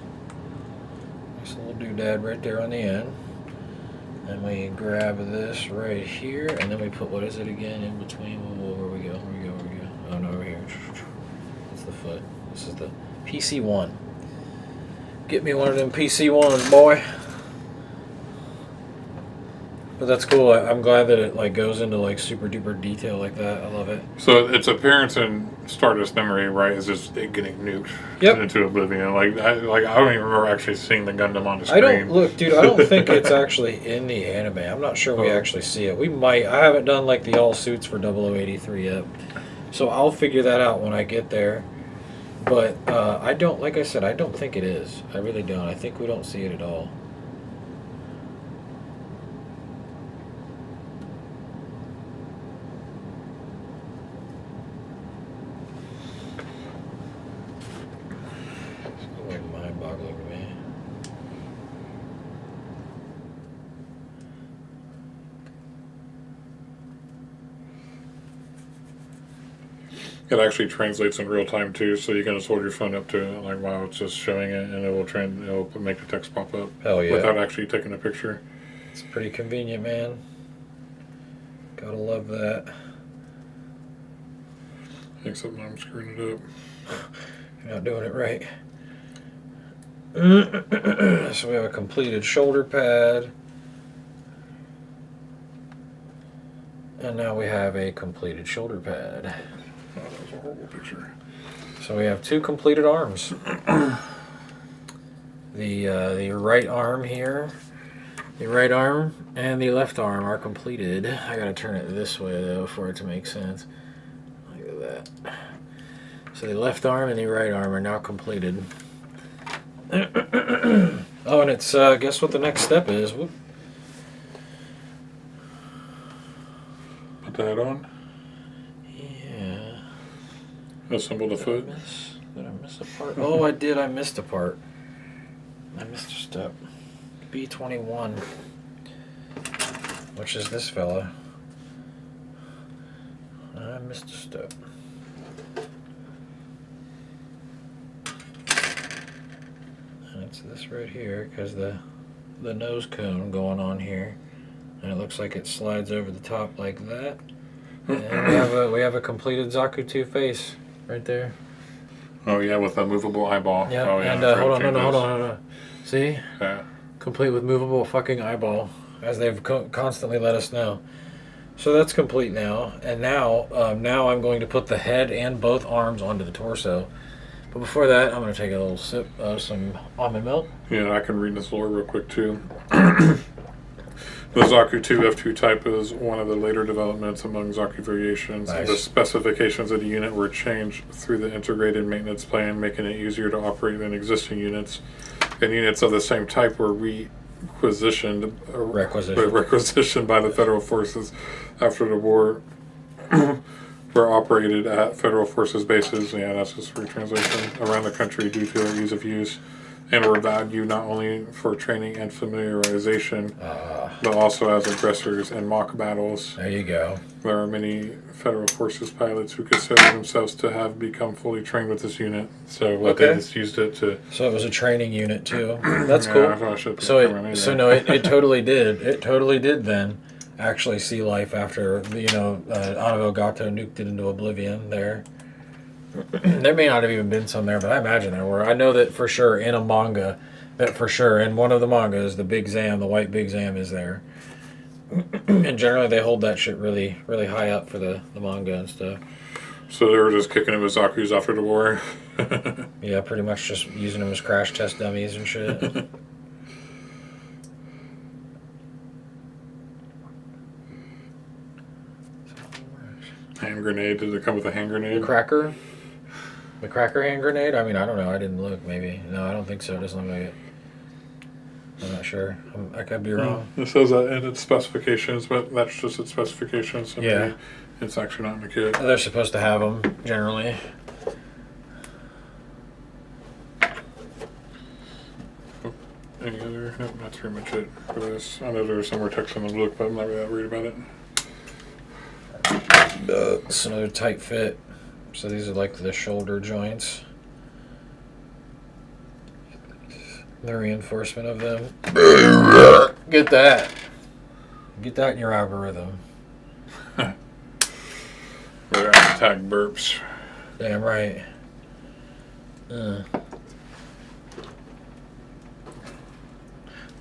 doodad right there on the end. And we grab this right here, and then we put, what is it again, in between? Where we go? Oh, no, over here. That's the foot. This is the PC1. Get me one of them PC1s, boy. But that's cool. I'm glad that it like goes into like super duper detail like that. I love it. So its appearance in Stardust Memory, right, is just it getting nuked into oblivion. Like I don't even remember actually seeing the Gundam on the screen. I don't think it's actually in the anime. I'm not sure we actually see it. We might. I haven't done like the all suits for 0083 yet, so I'll figure that out when I get there. But I don't. Like I said, I don't think it is. I really don't. I think we don't see it at all. It actually translates in real time too, so you can just hold your phone up to it, like while it's just showing it, and it'll make the text pop up. Hell yeah. Without actually taking a picture. It's pretty convenient, man. Gotta love that. Except when I'm screwing it up. You're not doing it right. So we have a completed shoulder pad. And now we have a completed shoulder pad. Oh, that was a horrible picture. So we have 2 completed arms. The right arm here, the right arm and the left arm are completed. I gotta turn it this way though for it to make sense. Look at that. So the left arm and the right arm are now completed. Oh, and it's guess what the next step is? Whoop. Put the head on. Yeah. Assemble the foot. Did I miss a part? Oh, I did. I missed a part. I missed a step. B21, which is this fella. I missed a step. And it's this right here, because the nose cone going on here, and it looks like it slides over the top like that. And we have a completed Zaku 2 face right there. Oh yeah, with a movable eyeball. Yeah, oh, yeah. and hold on. See? Yeah. Complete with movable fucking eyeball, as they've constantly let us know. So that's complete now, and now I'm going to put the head and both arms onto the torso. But before that, I'm going to take a little sip of some almond milk. Yeah, I can read this lore real quick too. The Zaku 2 F2 type is one of the later developments among Zaku variations. Nice. The specifications of the unit were changed through the integrated maintenance plan, making it easier to operate than existing units. And units of the same type were requisitioned by the federal forces after the war. Were operated at federal forces bases. Yeah, that's just retranslation around the country due to their ease of use. And were valued not only for training and familiarization, but also as aggressors in mock battles. There you go. There are many Federal Forces pilots who consider themselves to have become fully trained with this unit. So they just used it to... So it was a training unit too. That's Yeah, cool. I thought I should So it it totally did. It totally did then actually see life after, Anavo Gato nuked it into oblivion there. There may not have even been some there, but I imagine there were. I know that for sure in a manga, in one of the mangas, the Big Zam, the white Big Zam is there. And generally they hold that shit really, really high up for the manga and stuff. So they were just kicking him with Zaku's after the war? Yeah, pretty much just using them as crash test dummies and shit. Hand grenade? Did it come with a hand grenade? The cracker hand grenade? I mean, I don't know. I didn't look, maybe. No, I don't think so. It doesn't look like it. I'm not sure. I could be wrong. It says that in its specifications, but that's just its specifications. And Yeah. It's actually not in the kit. They're supposed to have them, generally. Any other? Nope, that's pretty much it for this. I know there's some more text in the book, but I'm not really that worried about it. It's another tight fit. So these are like the shoulder joints. The reinforcement of them. Get that. Get that in your algorithm. We're gonna tag burps. Damn right.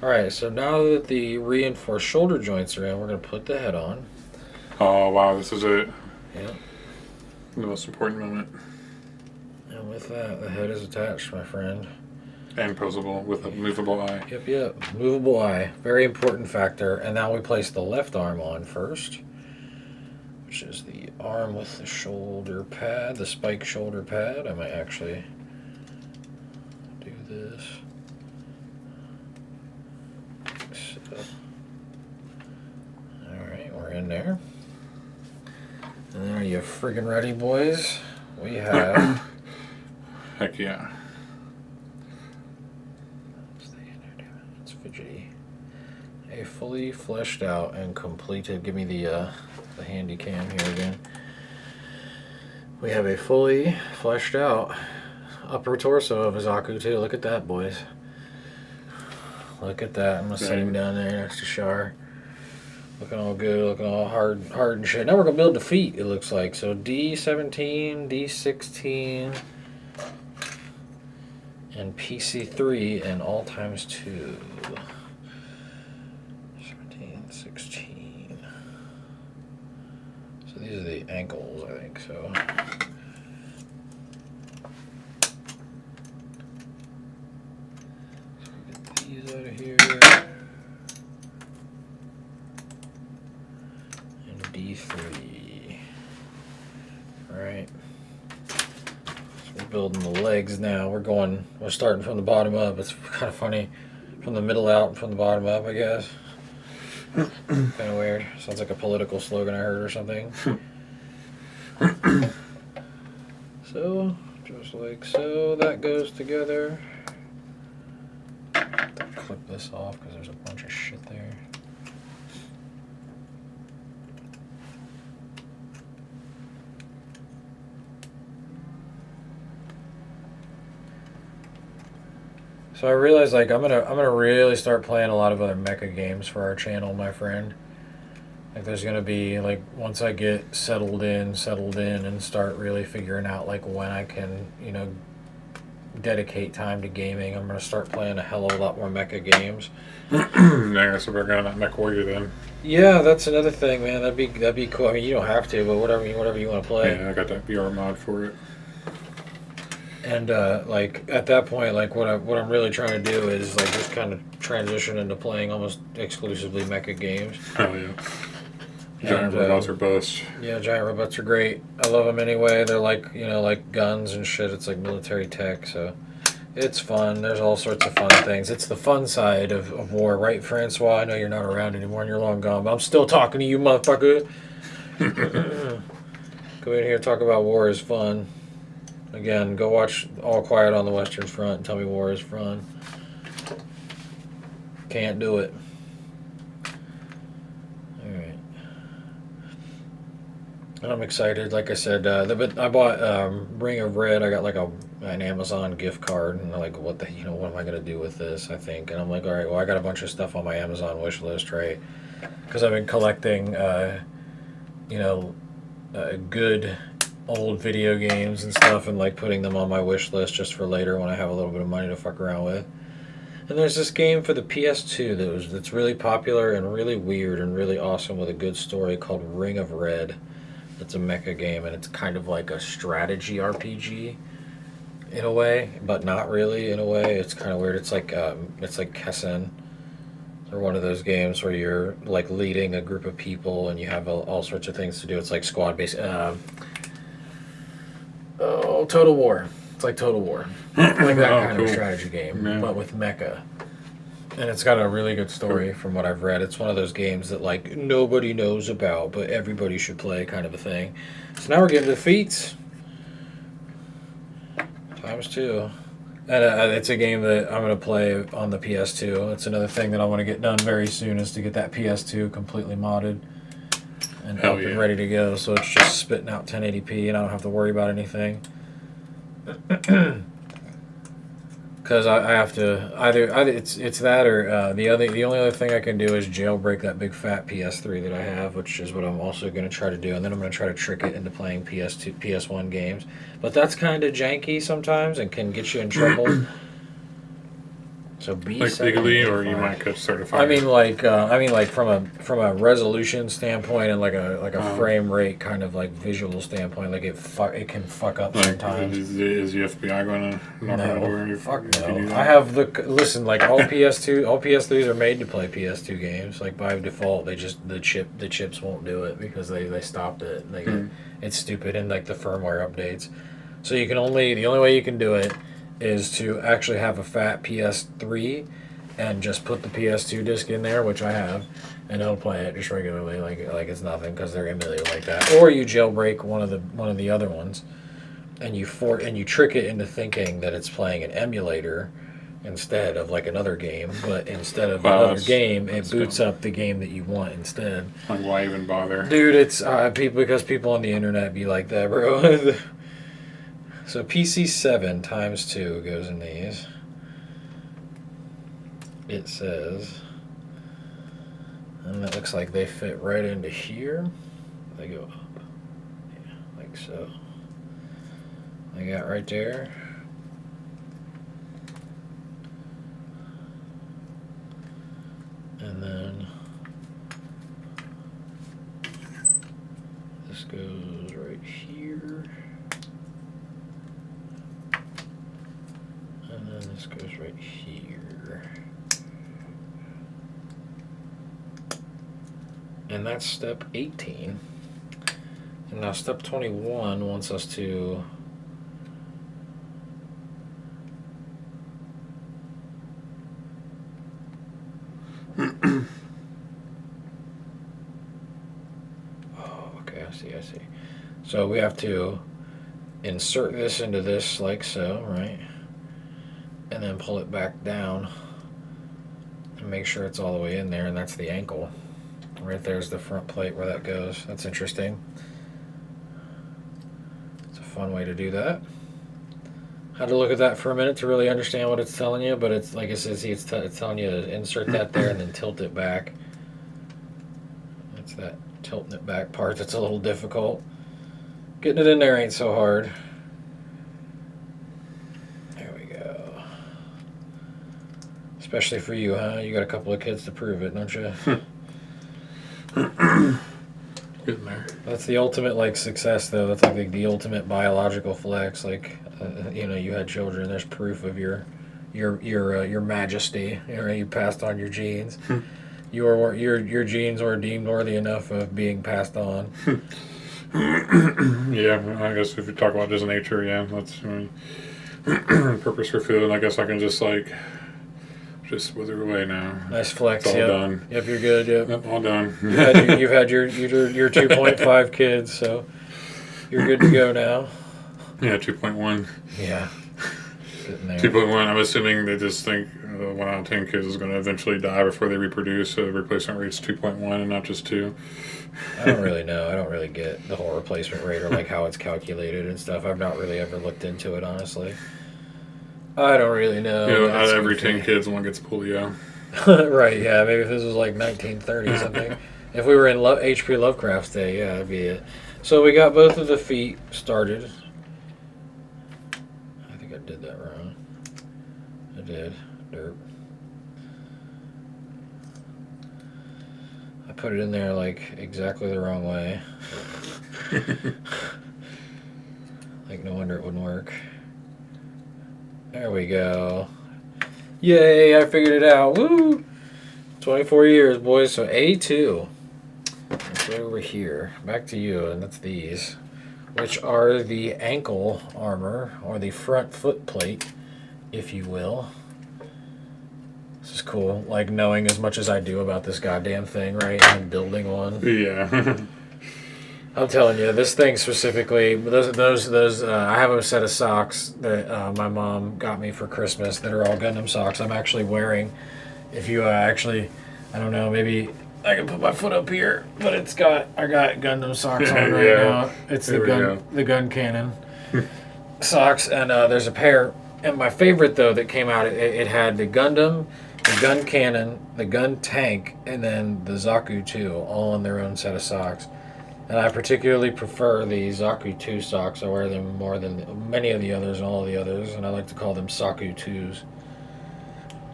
Alright, so now that the reinforced shoulder joints are in, we're going to put the head on. Oh wow, this is it. Yeah. The most important moment. And with that, the head is attached, my friend. And posable with a movable eye. Yep. Movable eye. Very important factor. And now we place the left arm on first, which is the arm with the shoulder pad, the spike shoulder pad. I might actually do this. So, alright, we're in there. And then are you friggin' ready, boys? We have... Heck yeah. It's fidgety. A fully fleshed out and completed... Give me the handy cam here again. We have a fully fleshed out upper torso of a Zaku too. Look at that, boys. Look at that. I'm gonna set him down there next to Char. Looking all good, looking all hard and shit. Now we're gonna build the feet, it looks like. So D17, D16, and PC3, and all times 2. 17, 16. So these are the ankles, I think, so. So get these out of here. D3. Alright. So we're building the legs now. We're starting from the bottom up. It's kind of funny. From the middle out and from the bottom up, I guess. Kind of weird. Sounds like a political slogan I heard or something. So, just like so, that goes together. Clip this off because there's a bunch of shit there. So I realized, like, I'm gonna really start playing a lot of other mecha games for our channel, my friend. Like, there's gonna be, like, once I get settled in, and start really figuring out, like, when I can, you know, dedicate time to gaming, I'm gonna start playing a hell of a lot more mecha games. Yeah, so we're going to Mech Warrior then. Yeah, that's another thing, man. That'd be cool. I mean, you don't have to, but whatever you want to play. Yeah, I got that VR mod for it. And like at that point, like what I'm really trying to do is like just kind of transition into playing almost exclusively mecha games. Oh yeah. Giant robots are bust. Yeah, giant robots are great. I love them anyway. They're like, you know, like guns and shit. It's like military tech, so it's fun. There's all sorts of fun things. It's the fun side of war, right, Francois? I know you're not around anymore and you're long gone, but I'm still talking to you, motherfucker. Go in here and talk about war is fun. Again, go watch All Quiet on the Western Front and tell me war is fun. Can't do it. Alright. And I'm excited. Like I said, I bought Ring of Red. I got like an Amazon gift card. And I'm like, what am I going to do with this, I think. And I'm like, alright, well, I got a bunch of stuff on my Amazon wish list, right? Because I've been collecting, good old video games and stuff and like putting them on my wish list just for later when I have a little bit of money to fuck around with. And there's this game for the PS2 that's really popular and really weird and really awesome with a good story called Ring of Red. It's a mecha game and it's kind of like a strategy RPG in a way, but not really in a way. It's kind of weird. It's like Kessen or one of those games where you're like leading a group of people and you have all sorts of things to do. It's like squad based. Total War. It's like Total War. Like that kind of strategy game, but with mecha. And it's got a really good story from what I've read. It's one of those games that like nobody knows about, but everybody should play kind of a thing. So now we're getting to the feats. Times 2. And it's a game that I'm going to play on the PS2. It's another thing that I want to get done very soon is to get that PS2 completely modded. And up and ready to go, so it's just spitting out 1080p, and I don't have to worry about anything. Because I have to either it's that or the only other thing I can do is jailbreak that big fat PS3 that I have, which is what I'm also going to try to do, and then I'm going to try to trick it into playing PS1 games. But that's kind of janky sometimes and can get you in trouble. So B like legally, or you might get certified. I mean, like from a resolution standpoint and like a frame rate kind of like visual standpoint, like it can fuck up sometimes. Is the FBI going to knock on the door? Fuck no. I have like all PS3s are made to play PS2 games. Like by default, the chips won't do it because they stopped it. It's stupid in like the firmware updates. So the only way you can do it is to actually have a fat PS3 and just put the PS2 disc in there, which I have, and it'll play it just regularly, like it's nothing, because they're emulated like that. Or you jailbreak one of the other ones, and you trick it into thinking that it's playing an emulator, instead of like another game, but instead of Wow, another game, it boots good. up the game that you want instead. Like, why even bother? Dude, it's because people on the internet be like that, bro. So PC 7 times 2 goes in these. It says, and it looks like they fit right into here. They go up, yeah, like so. They got right there. And then this goes right here. And then this goes right here. And that's step 18. And now step 21 wants us to I see. So we have to insert this into this like so, right? And then pull it back down and make sure it's all the way in there, and that's the ankle. Right there's the front plate where that goes. That's interesting. It's a fun way to do that. Had to look at that for a minute to really understand what it's telling you, but it's like I said, see, it's telling you to insert that there and then tilt it back. That's that tilting it back part that's a little difficult. Getting it in there ain't so hard. There we go. Especially for you, huh? You got a couple of kids to prove it, don't you? Getting there. That's the ultimate like success, though. That's like the ultimate biological flex. Like, you know, you had children. There's proof of your majesty. You know, you passed on your genes. Your genes were deemed worthy enough of being passed on. Yeah, I guess if you talk about just nature, yeah, that's purpose for food. I guess I can just wither away now. Nice flex. It's all Yep. done. Yep, you're good. Yep. Yep, all done. You've had your 2.5 kids, so you're good to go now. Yeah, 2.1. Yeah. Getting there. 2.1. I'm assuming they just think 1 out of 10 kids is going to eventually die before they reproduce. So the replacement rate's 2.1 and not just 2. I don't really know. I don't really get the whole replacement rate or like how it's calculated and stuff. I've not really ever looked into it, honestly. I don't really know. You know, out of every 10 kids, one gets polio. Right, yeah. Maybe if this was like 1930 something. If we were in H.P. Lovecraft's day, yeah, that'd be it. So we got both of the feet started. I think I did that wrong. I did. Derp. I put it in there like exactly the wrong way. Like no wonder it wouldn't work. There we go. Yay, I figured it out. Woo! 24 years, boys. So A2. That's right over here. Back to you, and that's these. Which are the ankle armor, or the front foot plate, if you will. This is cool. Like, knowing as much as I do about this goddamn thing, right? And building one. Yeah. I'm telling you, this thing specifically, those I have a set of socks that my mom got me for Christmas that are all Gundam socks. I'm actually wearing, if you I don't know, maybe I can put my foot up here, but I got Gundam socks on right now. It's the gun cannon socks, and there's a pair. And my favorite though that came out, it had the Gundam, the gun cannon, the gun tank, and then the Zaku 2, all in their own set of socks. And I particularly prefer the Zaku 2 socks. I wear them more than many of the others and all of the others, and I like to call them Saku 2s.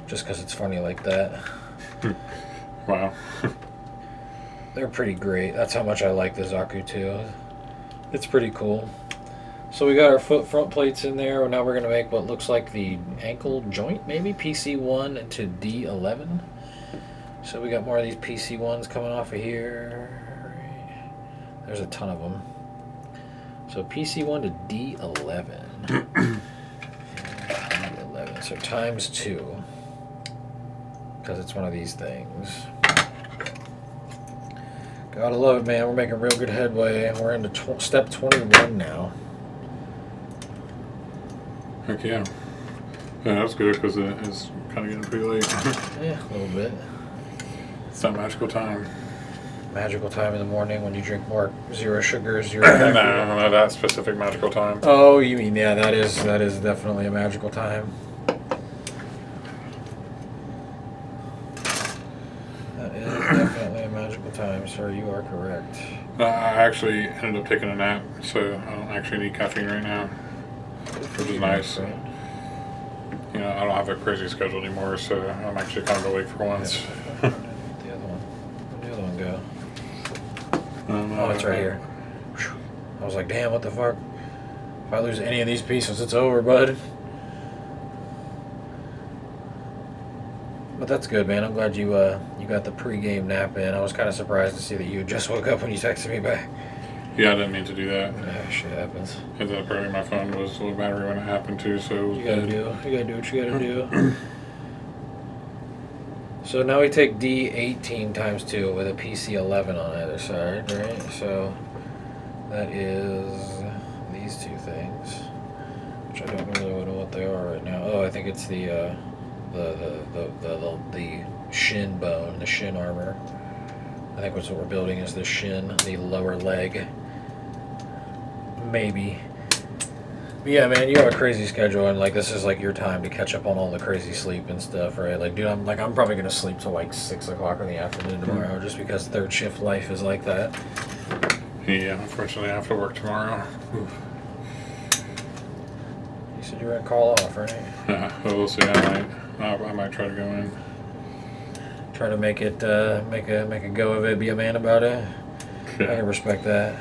Just because it's funny like that. Wow. They're pretty great. That's how much I like the Zaku 2. It's pretty cool. So we got our foot front plates in there. Now we're going to make what looks like the ankle joint, maybe? PC1 to D11. So we got more of these PC1s coming off of here. There's a ton of them. So PC1 to D11. D11. So times 2. Because it's one of these things. Gotta love it, man. We're making real good headway. We're into step 21 now. Heck yeah. Yeah, that's good because it's kind of getting pretty late. Yeah, a little bit. It's that magical time. Magical time in the morning when you drink more zero sugar, zero No, caffeine. no, that specific magical time. Oh, you mean, yeah, that is definitely a magical time. That is definitely a magical time, sir. You are correct. I actually ended up taking a nap, so I don't actually need caffeine right now, which is nice. Right? You know, I don't have a crazy schedule anymore, so I'm actually kind of awake for once. The other one. Where'd the other one go? Oh, it's right here. I was like, damn, what the fuck? If I lose any of these pieces, it's over, bud. But that's good, man. I'm glad you got the pre-game nap in. I was kind of surprised to see that you just woke up when you texted me back. Yeah, I didn't mean to do that. Yeah, shit happens. Because apparently my phone was low battery when it happened too, so it was You gotta good. do what you gotta do. So now we take D18 times 2 with a PC11 on either side, right? So that is these two things, which I don't really know what they are right now. Oh, I think it's the shin bone, the shin armor. I think that's what we're building is the shin, the lower leg. Maybe. But yeah, man, you have a crazy schedule, and like this is like your time to catch up on all the crazy sleep and stuff, right? Like, dude, I'm probably gonna sleep till like 6 o'clock in the afternoon tomorrow, just because third shift life is like that. Yeah, unfortunately I have to work tomorrow. Oof. You said you were gonna call off, right? Yeah, well, we'll see. I might try to go in. Try to make it, make a go of it. Be a man about it. I Yeah. can respect that.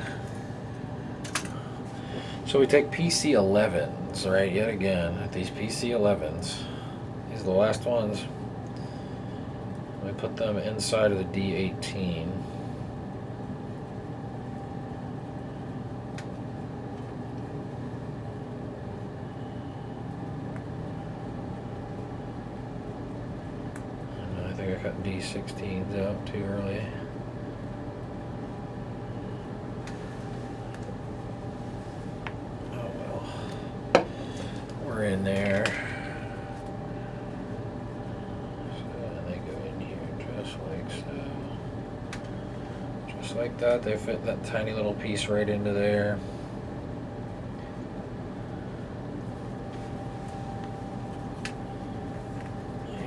So we take PC11s, right? Yet again, these PC11s. These are the last ones. We put them inside of the D18. And I think I cut D16s out too early. We're in there. So they go in here just like so. Just like that. They fit that tiny little piece right into there.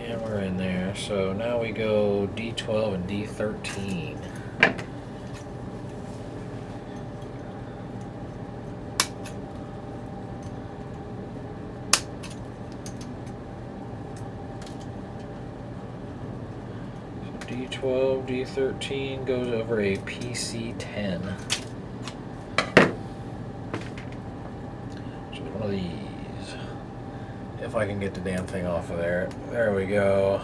And we're in there. So now we go D12 and D13. D12, D13 goes over a PC10. Which is one of these. If I can get the damn thing off of there. There we go.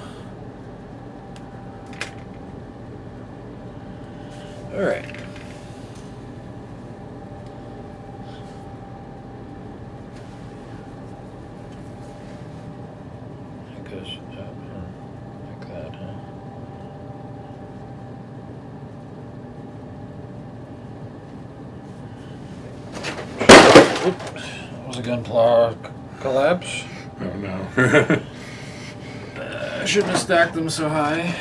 Alright. It goes up like that, huh? Oops. That was a Gunpla collapse. Oh no. I shouldn't have stacked them so high.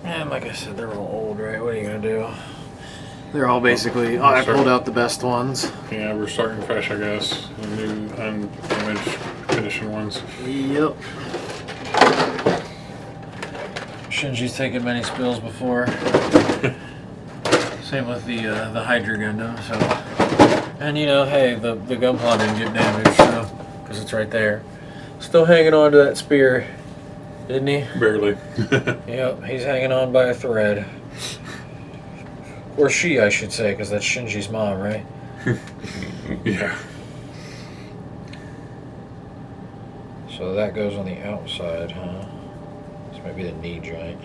And like I said, they're all old, right? What are you gonna do? They're all basically. Oh, I pulled out the best ones. Yeah, we're starting fresh, I guess. The new undamaged condition ones. Yep. Shinji's taken many spills before. Same with the Hydra Gundam. So, and you know, hey, the Gunpla didn't get damaged, so because it's right there. Still hanging on to that spear, isn't he? Barely. Yep, he's hanging on by a thread. Or she, I should say, because that's Shinji's mom, right? Yeah. So that goes on the outside, huh? This might be the knee joint.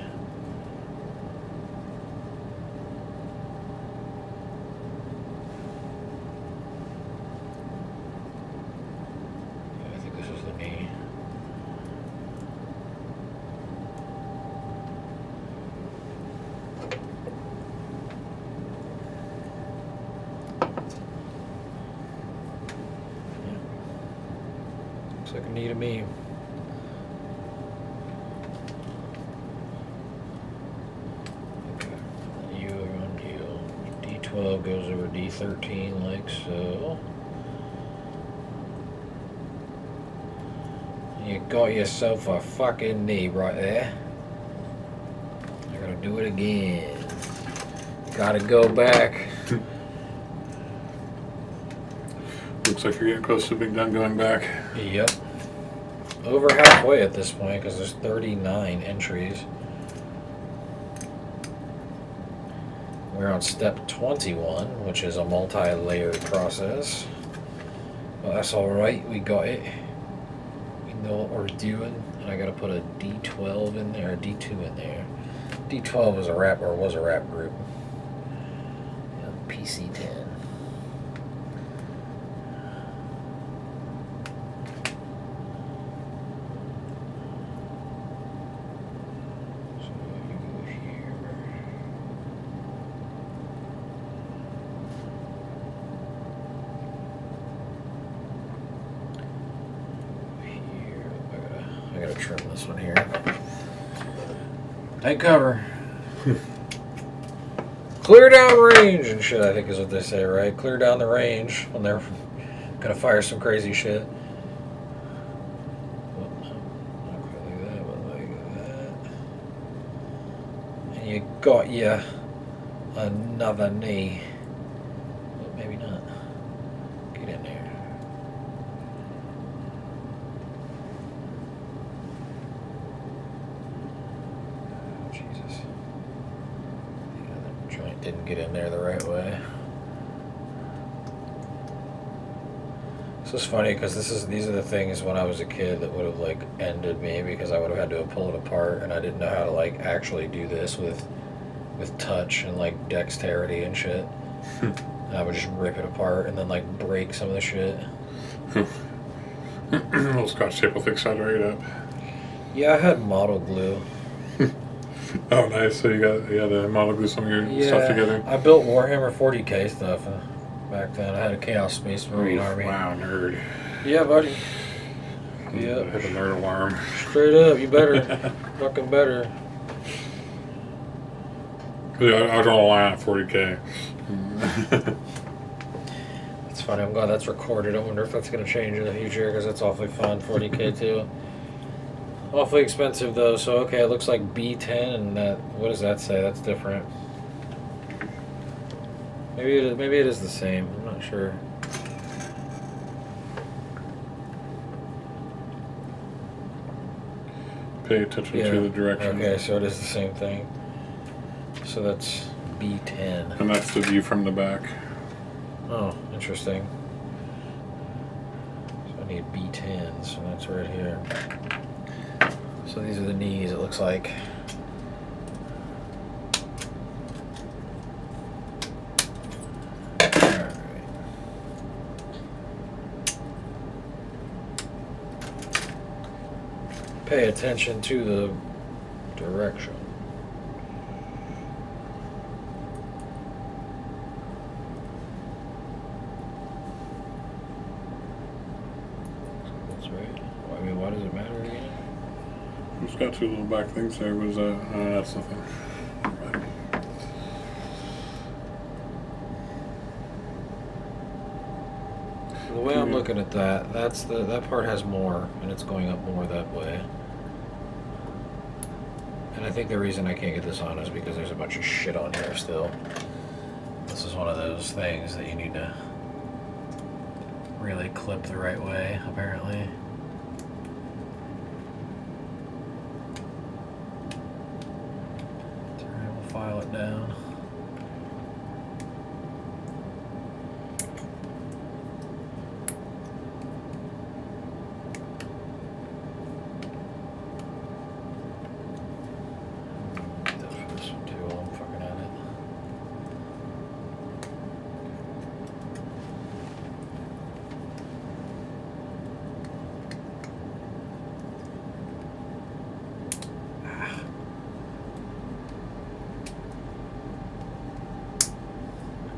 Yeah, I think this is the knee. like a knee to me. Okay. You are on deal. D12 goes over D13 like so. You got yourself a fucking knee right there. I gotta do it again. Gotta go back. Looks like you're getting close to being done going back. Yep. Over halfway at this point because there's 39 entries. We're on step 21, which is a multi-layered process. Well, that's alright, we got it. We know what we're doing. And I gotta put a D12 in there, a D2 in there. D12 was a rap group. PC10. Trim this one here. Take cover. Clear down range and shit, I think is what they say, right? Clear down the range when they're gonna fire some crazy shit. Not quite like that, but like that. And you got you another knee. Well, maybe not. Get in there. Didn't get in there the right way. So it's funny because these are the things when I was a kid that would have like ended me because I would have had to pull it apart and I didn't know how to like actually do this with touch and like dexterity and shit. And I would just rip it apart and then like break some of the shit. Little scotch tape will fix that right up. Yeah, I had model glue. Oh, nice. So you had to model glue some of your stuff together? I built Warhammer 40k stuff back then. I had a Chaos Space Marine Army. Wow, nerd. Yeah, buddy. Yeah. I have a nerd alarm. Straight up, you better. Fucking better. I draw a line at 40k. It's funny. I'm glad that's recorded. I wonder if that's going to change in the future because it's awfully fun. 40k too. Awfully expensive though, so okay, it looks like B10 and that, what does that say? That's different. Maybe it is the same, I'm not sure. Pay attention to the direction. Okay, so it is the same thing. So that's B10. And that's the view from the back. Oh, interesting. So I need B10, so that's right here. So these are the knees, it looks like. Alright. Pay attention to the direction. That's right. I mean, why does it matter again? It's got two little back things there. Was that's nothing. Right. The way I'm looking at that, that part has more, and it's going up more that way. And I think the reason I can't get this on is because there's a bunch of shit on here still. This is one of those things that you need to really clip the right way, apparently. We'll file it down. This one too while I'm fucking at it.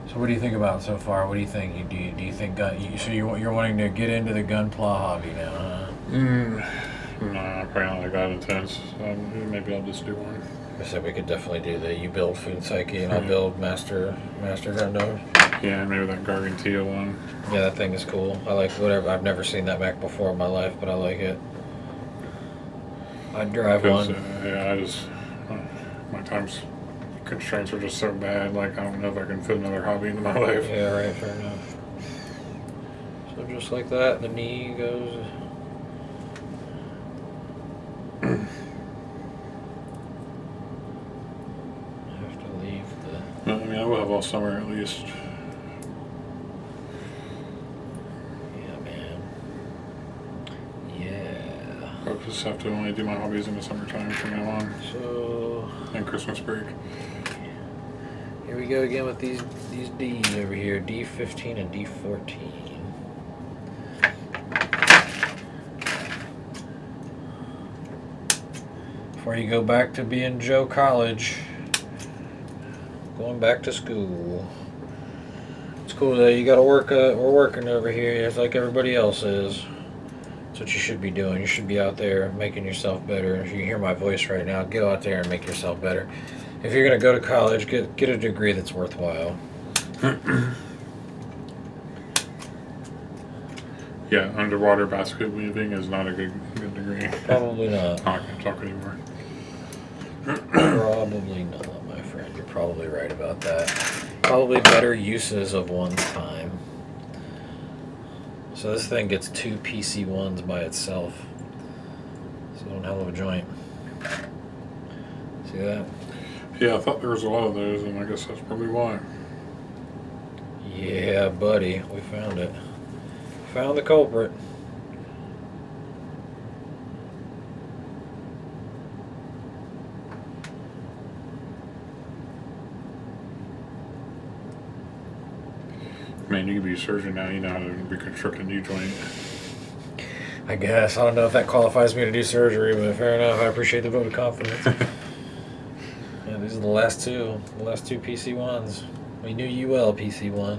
So what do you think about it so far? What do you think? Do you think so you're wanting to get into the gunpla hobby now, huh? Nah, probably not like that intense. Maybe I'll just do one. I said we could definitely do the you build Food Psyche and I'll build Master Gundam. Yeah, maybe that Gargantia one. Yeah, that thing is cool. I like whatever. I've never seen that mech before in my life, but I like it. I'd drive one. Yeah, my time's constraints are just so bad. Like, I don't know if I can fit another hobby into my life. Yeah, right, fair enough. So just like that, the knee goes. I have to leave the. I mean, I will have all summer at least. Yeah, man. Yeah. I'll just have to only do my hobbies in the summertime from now on. So. And Christmas break. Here we go again with these D's over here, D15 and D14. Before you go back to being Joe College, going back to school. It's cool that you got to work. We're working over here just like everybody else is. That's what you should be doing. You should be out there making yourself better. If you hear my voice right now, go out there and make yourself better. If you're going to go to college, get a degree that's worthwhile. Yeah, underwater basket weaving is not a good degree. Probably not. I can't talk anymore. Probably not, my friend. You're probably right about that. Probably better uses of one's time. So this thing gets 2 PC1s by itself. It's one hell of a joint. See that? Yeah, I thought there was a lot of those, and I guess that's probably why. Yeah, buddy. We found it. Found the culprit. Man, you can be a surgeon now. You know how to reconstruct a new joint. I guess. I don't know if that qualifies me to do surgery, but fair enough. I appreciate the vote of confidence. Yeah, these are the last two. The last 2 PC1s. We knew you well, PC1.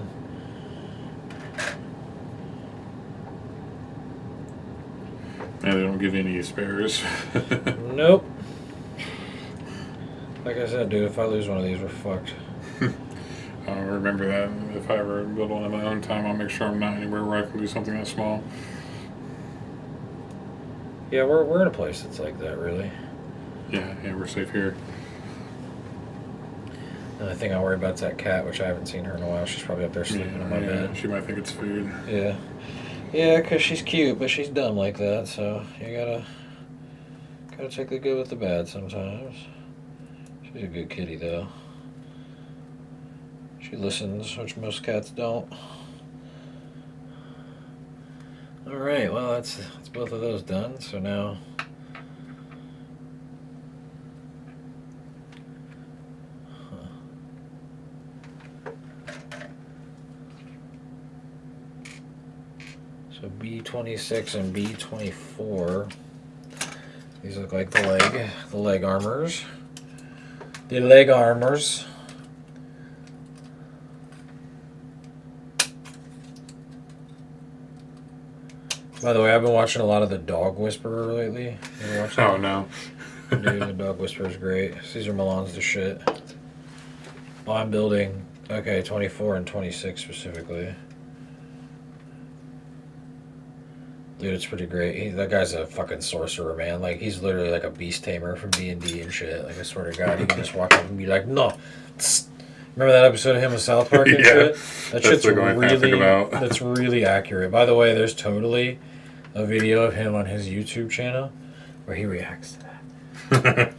Yeah, they don't give you any spares. Nope. Like I said, dude, if I lose one of these, we're fucked. I'll remember that. If I ever build one in my own time, I'll make sure I'm not anywhere where I can do something that small. Yeah, we're in a place that's like that, really. Yeah, we're safe here. And the thing I worry about is that cat, which I haven't seen her in a while. She's probably up there sleeping on my bed. She might think it's food. Yeah. Yeah, 'cause she's cute, but she's dumb like that, so you gotta take the good with the bad sometimes. She's a good kitty, though. She listens, which most cats don't. Alright, well, that's both of those done, so now... So B26 and B24, these look like the leg armors. The leg armors. By the way, I've been watching a lot of the Dog Whisperer lately. You ever watch that? Oh, no. Dude, the Dog Whisperer is great. Caesar Milan's the shit. Well, I'm building, 24 and 26 specifically. Dude, it's pretty great. That guy's a fucking sorcerer, man. Like, he's literally like a beast tamer from D&D and shit. Like, I swear to God, he can just walk up and be like, no. Tss. Remember that episode of him with South Park and shit? That shit's that's really accurate. By the way, there's totally a video of him on his YouTube channel where he reacts to that.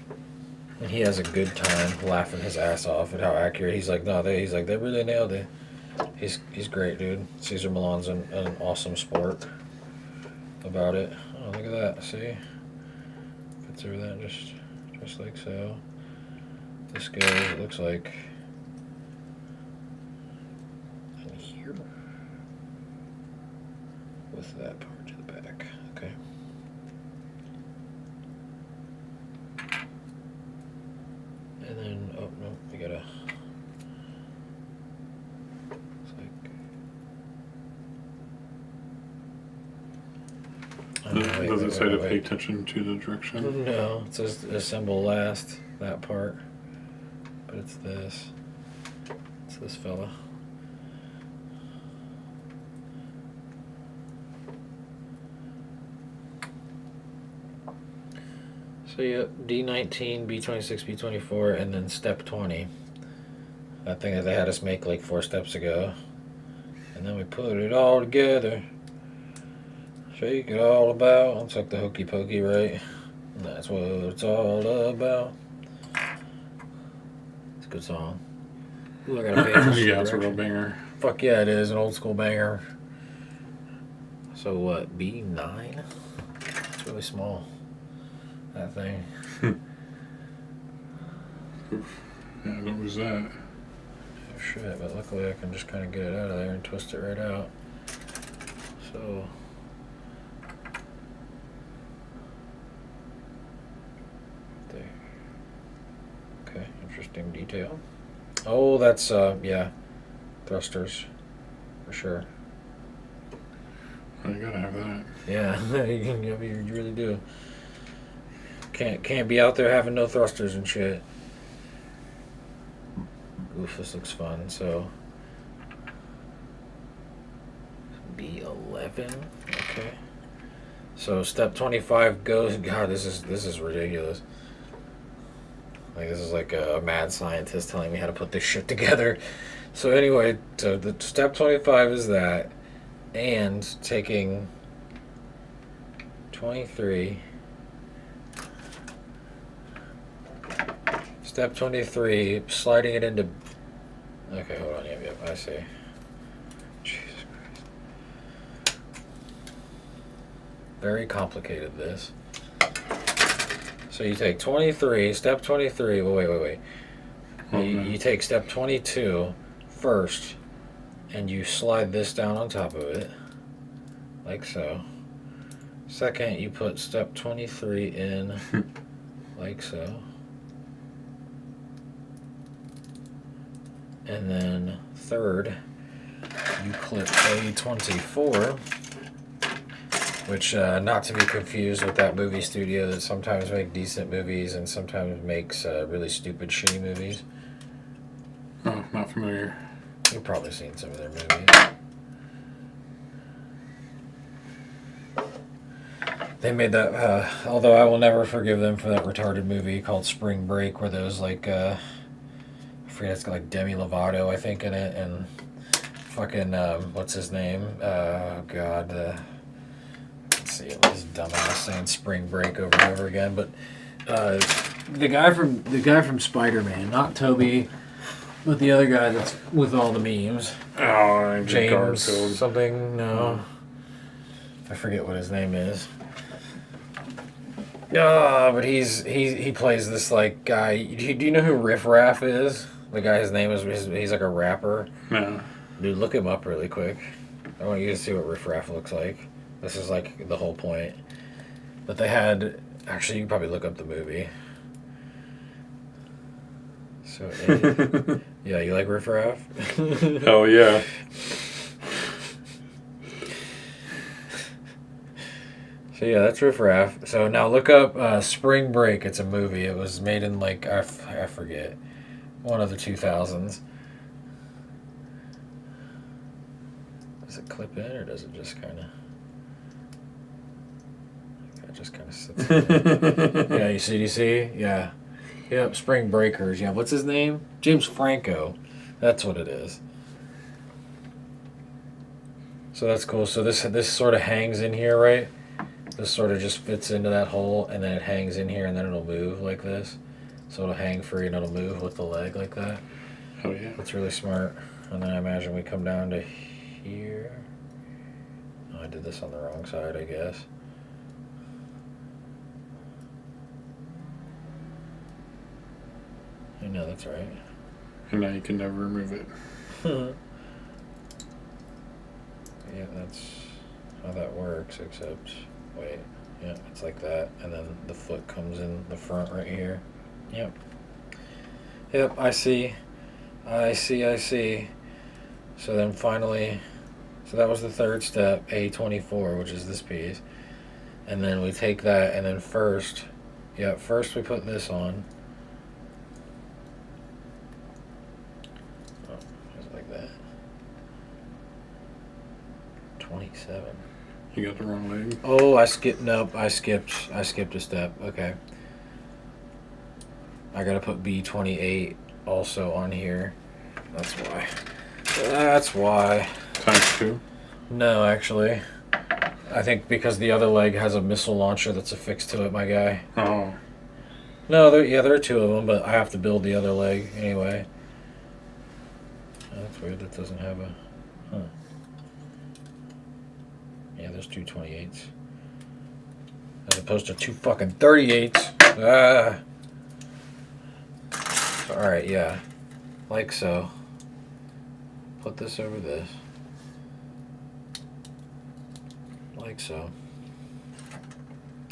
And he has a good time laughing his ass off at how accurate. He's like, no, they really nailed it. He's great, dude. Caesar Milan's an awesome sport about it. Oh, look at that. See? Fits over that just like so. This goes, it looks like in here with that part to the back. Okay. And then, oh no, we gotta. The Does it say to pay wait. attention to the direction? No, it says assemble last, that part. But it's this. It's this fella. So yeah, D19, B26, B24, and then step 20. That thing that they had us make like 4 steps ago. And then we put it all together. Shake it all about. Looks like the hokey pokey, right? And that's what it's all about. It's a good song. Ooh, I gotta pay attention to Yeah, it's a real direction. banger. Fuck yeah, it is an old school banger. So what? B9? It's really small. That thing. Yeah, don't lose that. Oh shit, but luckily I can just kind of get it out of there and twist it right out. So. There. Okay, interesting detail. Oh, that's, yeah. Thrusters. For sure. Oh, you gotta have that. Yeah, you really do. Can't be out there having no thrusters and shit. Oof, this looks fun. So B11. Okay. So step 25 goes. God, this is ridiculous. Like this is like a mad scientist telling me how to put this shit together. So anyway, so the step 25 is that, and taking 23. Step 23, sliding it into. Okay, hold on. Yep, I see. Jesus Christ. Very complicated, this. So you take 23, step 23. Well, wait. You take step 22 first, and you slide this down on top of it, like so. Second, you put step 23 in, like so. And then third, you clip A24, which not to be confused with that movie studio that sometimes make decent movies and sometimes makes really stupid, shitty movies. Oh, not familiar. You've probably seen some of their movies. They made that, although I will never forgive them for that retarded movie called Spring Break, where those like, I forget, it's got like Demi Lovato, I think, in it, and fucking, what's his name? Oh god, let's see, this dumbass saying Spring Break over and over again, but the guy from Spider-Man, not Toby, but the other guy that's with all the memes. Oh, James Garfield. something, no. I forget what his name is. But he plays this like guy. Do you know who Riff Raff is? The guy, his name is, he's like a rapper. No. Dude, look him up really quick. I want you to see what Riff Raff looks like. This is like the whole point. But they had, actually you can probably look up the movie. So, yeah, you like Riff Raff? Hell yeah. So yeah, that's Riff Raff. So now look up Spring Break. It's a movie. It was made in like, I forget, one of the 2000s. Does it clip in or does it just kind of... It just kind of sits there. Yeah, do you see? Yeah. Yep, Spring Breakers. Yeah, what's his name? James Franco. That's what it is. So that's cool. So this sort of hangs in here, right? This sort of just fits into that hole, and then it hangs in here, and then it'll move like this. So it'll hang free, and it'll move with the leg like that. Oh yeah. That's really smart. And then I imagine we come down to here. Oh, I did this on the wrong side, I guess. I know that's right. And now you can never remove it. Yeah, that's how that works, except, wait, yeah, it's like that, and then the foot comes in the front right here. Yep. Yep, I see. So then finally, so that was the third step, A24, which is this piece. And then we take that, and then first we put this on. Oh, just like that. 27. You got the wrong leg. Oh, I skipped. Nope, I skipped a step. Okay. I gotta put B28 also on here. That's why. That's why. Times 2. No, actually. I think because the other leg has a missile launcher that's affixed to it, my guy. Oh. No, there are 2 of them, but I have to build the other leg anyway. Oh, that's weird. That doesn't have a. Huh. Yeah, there's 2 28s. As opposed to 2 fucking 38s. Ah. Alright, yeah. Like so. Put this over this. Like so.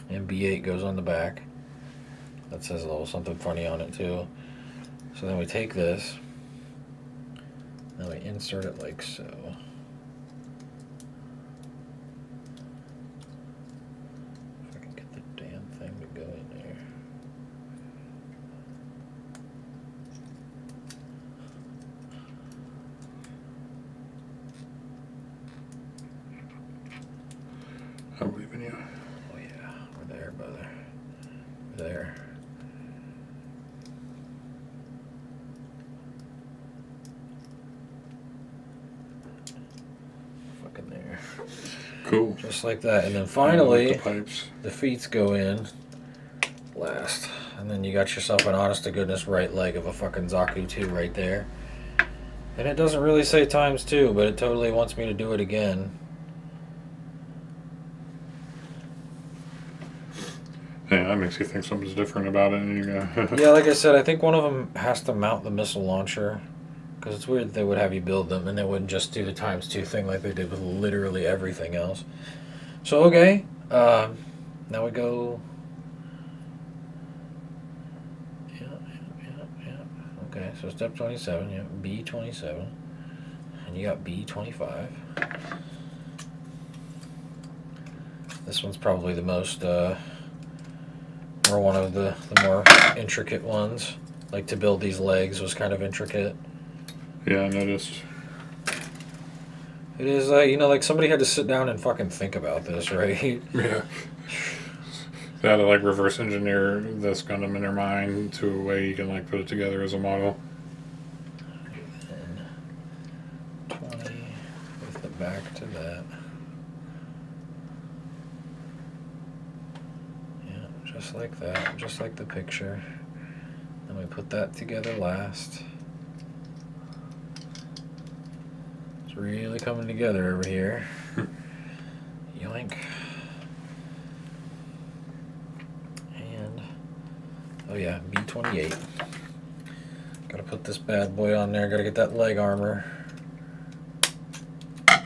And B8 goes on the back. That says a little something funny on it too. So then we take this. Then we insert it like so. If I can get the damn thing to go in there. I believe in you. Oh yeah, we're there, brother. We're there. Fucking there. Cool. Just like that. And then finally, the pipes. the feet go in last. And then you got yourself an honest to goodness right leg of a fucking Zaku 2 right there. And it doesn't really say times 2, but it totally wants me to do it again. Yeah, that makes you think something's different about it. And you go, Yeah, like I said, I think one of them has to mount the missile launcher. Because it's weird that they would have you build them and they wouldn't just do the times 2 thing like they did with literally everything else. So, okay. Now we go... Yeah. Okay, so step 27, yeah, B27. And you got B25. This one's probably the most, or one of the more intricate ones. Like to build these legs was kind of intricate. yeah, I noticed. It is, like somebody had to sit down and fucking think about this, right? Yeah. They had to like reverse engineer this Gundam in their mind to a way you can like put it together as a model. And 20 with the back to that. Yeah, just like that, just like the picture. Then we put that together last. It's really coming together over here. Yoink. And, oh yeah, B28. Gotta put this bad boy on there, gotta get that leg armor. There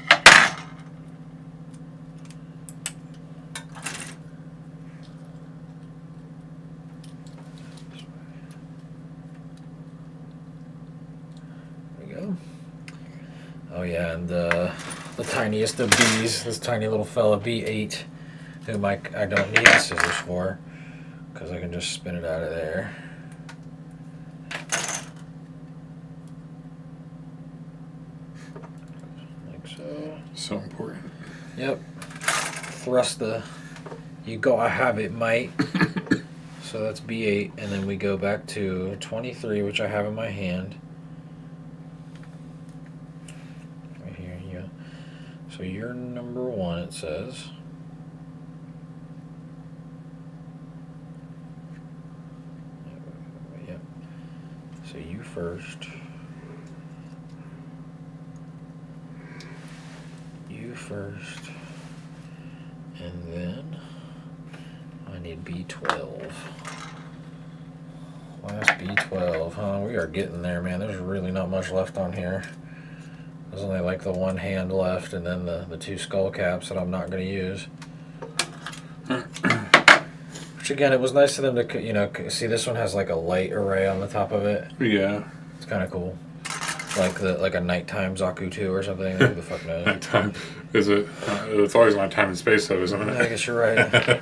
we go. Oh yeah, and the tiniest of bees, this tiny little fella, B8, whom I don't need scissors for, because I can just spin it out of there. Like so. So important. Yep. Thrust the, you gotta have it, mate. So that's B8, and then we go back to 23, which I have in my hand. Right here, yeah. So you're number 1, it says. Yep. So you first. You first. And then I need B12. Last B12, huh? We are getting there, man. There's really not much left on here. There's only like the 1 hand left and then the 2 skull caps that I'm not going to use. Which again, it was nice of them to, see this one has like a light array on the top of it. Yeah. It's kind of cool. Like a nighttime Zaku 2 or something. Who the fuck knows? Nighttime. Is it? It's always nighttime in space, though, isn't it? I guess you're right.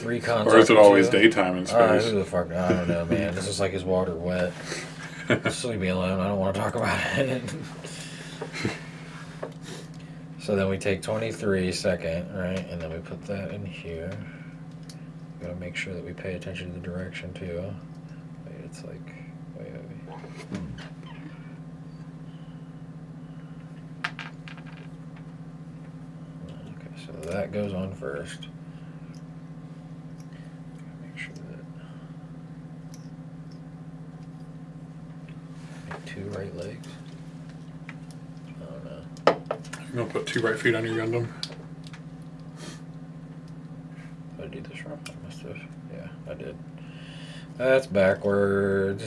Recon. Or is it Zaku always 2. daytime in space? Who the fuck? I don't know, man. This is like, is water wet? Just leave me alone. I don't want to talk about it. So then we take 23 second, right? And then we put that in here. Gotta make sure that we pay attention to the direction too. Wait, it's like, wait. Okay, so that goes on first. Make sure that. Make 2 right legs. Oh no. You're gonna put 2 right feet on your Gundam? Did I do this wrong? I must have. Yeah, I did. That's backwards.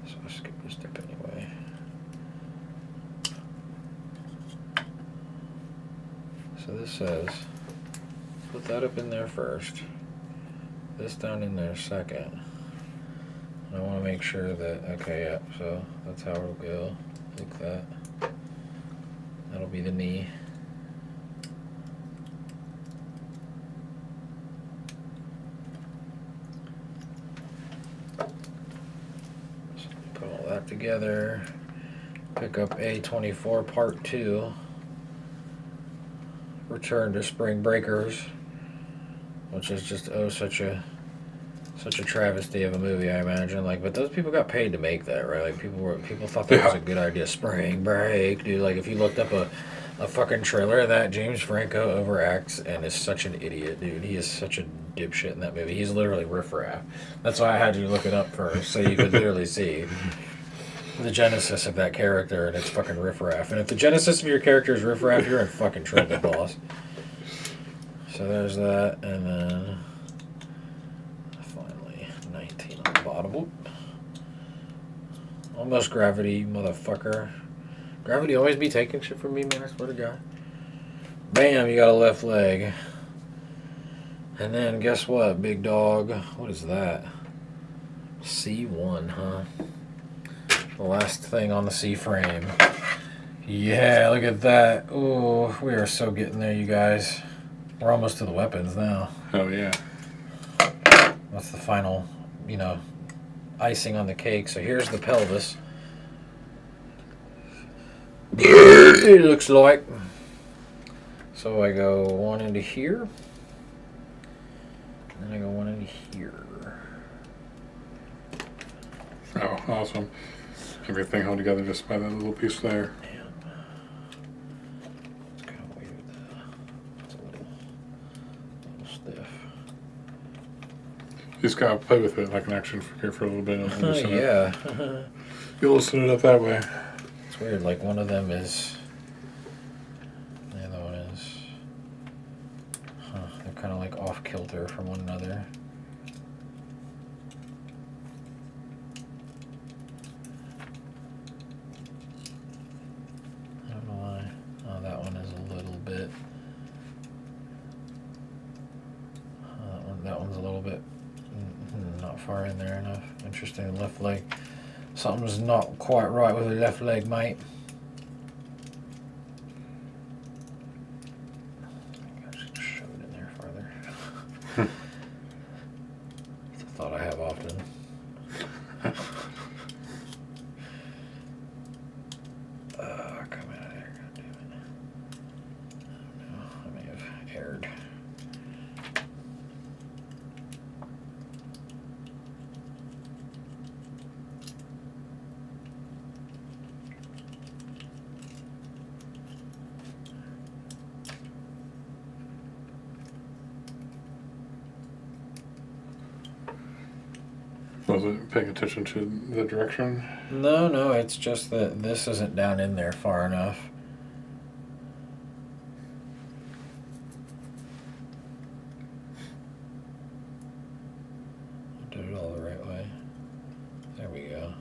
So I skipped a step anyway. So this says, put that up in there first. This down in there second. I want to make sure that, okay, yeah, so that's how it'll go, like that. That'll be the knee. So put all that together. Pick up A24 Part 2. Return to Spring Breakers, which is just such a travesty of a movie, I imagine. Like, but those people got paid to make that, right? Like, people thought that was a good idea. Spring Break, dude. Like, if you looked up a fucking trailer of that, James Franco overacts and is such an idiot, dude. He is such a dipshit in that movie. He's literally riffraff. That's why I had you look it up first, so you could literally see the genesis of that character, and it's fucking riffraff. And if the genesis of your character is riffraff, you're in fucking trouble, boss. So there's that, and then finally 19 on the bottom. Whoop. Almost gravity, motherfucker. Gravity always be taking shit from me, man. I swear to God. Bam, you got a left leg. And then guess what, big dog? What is that? C1, huh? The last thing on the C frame. Yeah, look at that. Ooh, we are so getting there, you guys. We're almost to the weapons now. Oh, yeah. That's the final, icing on the cake. So here's the pelvis. It looks like. So I go one into here. And then I go one into here. Oh, awesome. Everything held together just by that little piece there. Damn. It's kind of weird. It's a little stiff. You just gotta play with it like an action figure for a little bit. And loosen it. Yeah. You loosen it up that way. It's weird. Like one of them is. The other one is. They're kind of like off kilter from one another. I don't know why. Oh, that one is a little bit. That one's a little bit not far in there enough. Interesting. The left leg. Something's not quite right with the left leg, mate. I should shove it in there farther. It's a thought I have often. Come out of there, goddammit. I don't know. I may have erred. Was it paying attention to the direction? No, it's just that this isn't down in there far enough. I did it all the right way. There we go.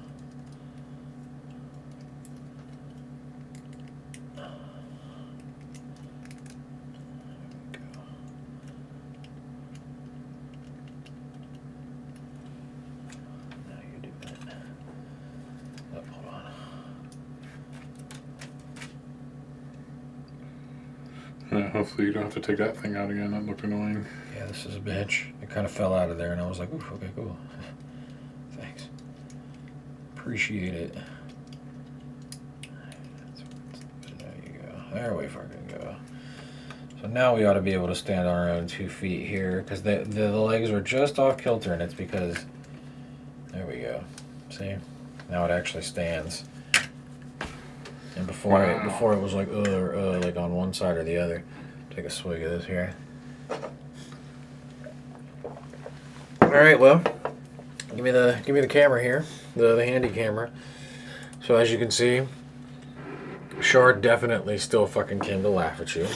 Hopefully you don't have to take that thing out again. That looked annoying. Yeah, this is a bitch. It kind of fell out of there, and I was like, oof, okay, cool. Thanks. Appreciate it. There you go. There we fucking go. So now we ought to be able to stand on our own 2 feet here, because the legs were just off kilter, and it's because... There we go. See? Now it actually stands. And before it was like like on one side or the other. Take a swig of this here. All right, well, give me the camera here, the handy camera. So as you can see, Shard definitely still fucking came to laugh at you.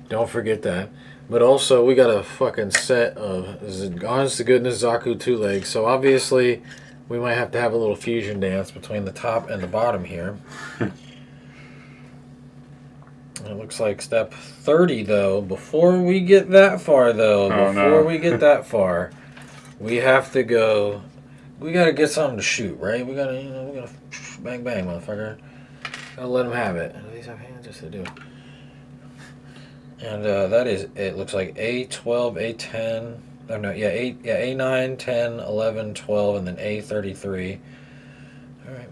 Don't forget that. But also we got a fucking set of honest to goodness Zaku 2 legs. So obviously we might have to have a little fusion dance between the top and the bottom here. It looks like step 30, though. Before we get that far, we have to go. We gotta get something to shoot, right? We gotta bang bang, motherfucker. Gotta let them have it. Do these have hands? Yes, they do. And that is. It looks like A12, A10. Oh no, yeah, A9, 10, 11, 12, and then A33. All right.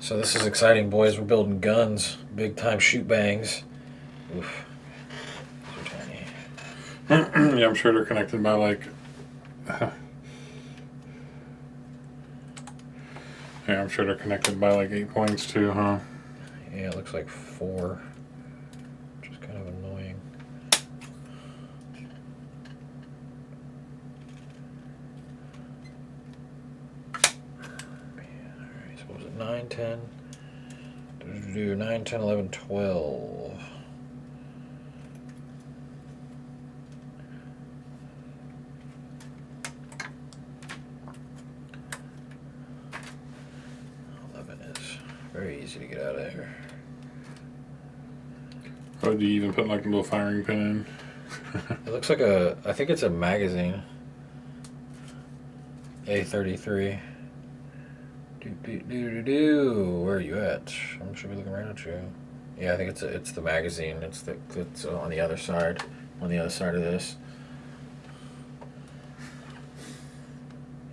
So this is exciting, boys. We're building guns, big time shoot bangs. Oof. These are tiny. Yeah, I'm sure they're connected by like. Yeah, I'm sure they're connected by like 8 points too, huh? Yeah, it looks like 4, which is kind of annoying. Alright, so what was it? 9, 10. 9, 10, 11, 12. Very easy to get out of there. Oh, do you even put like a little firing pin in? It looks like I think it's a magazine. A33. Where are you at? I should be looking right at you. Yeah, I think it's the magazine. It's on the other side. On the other side of this.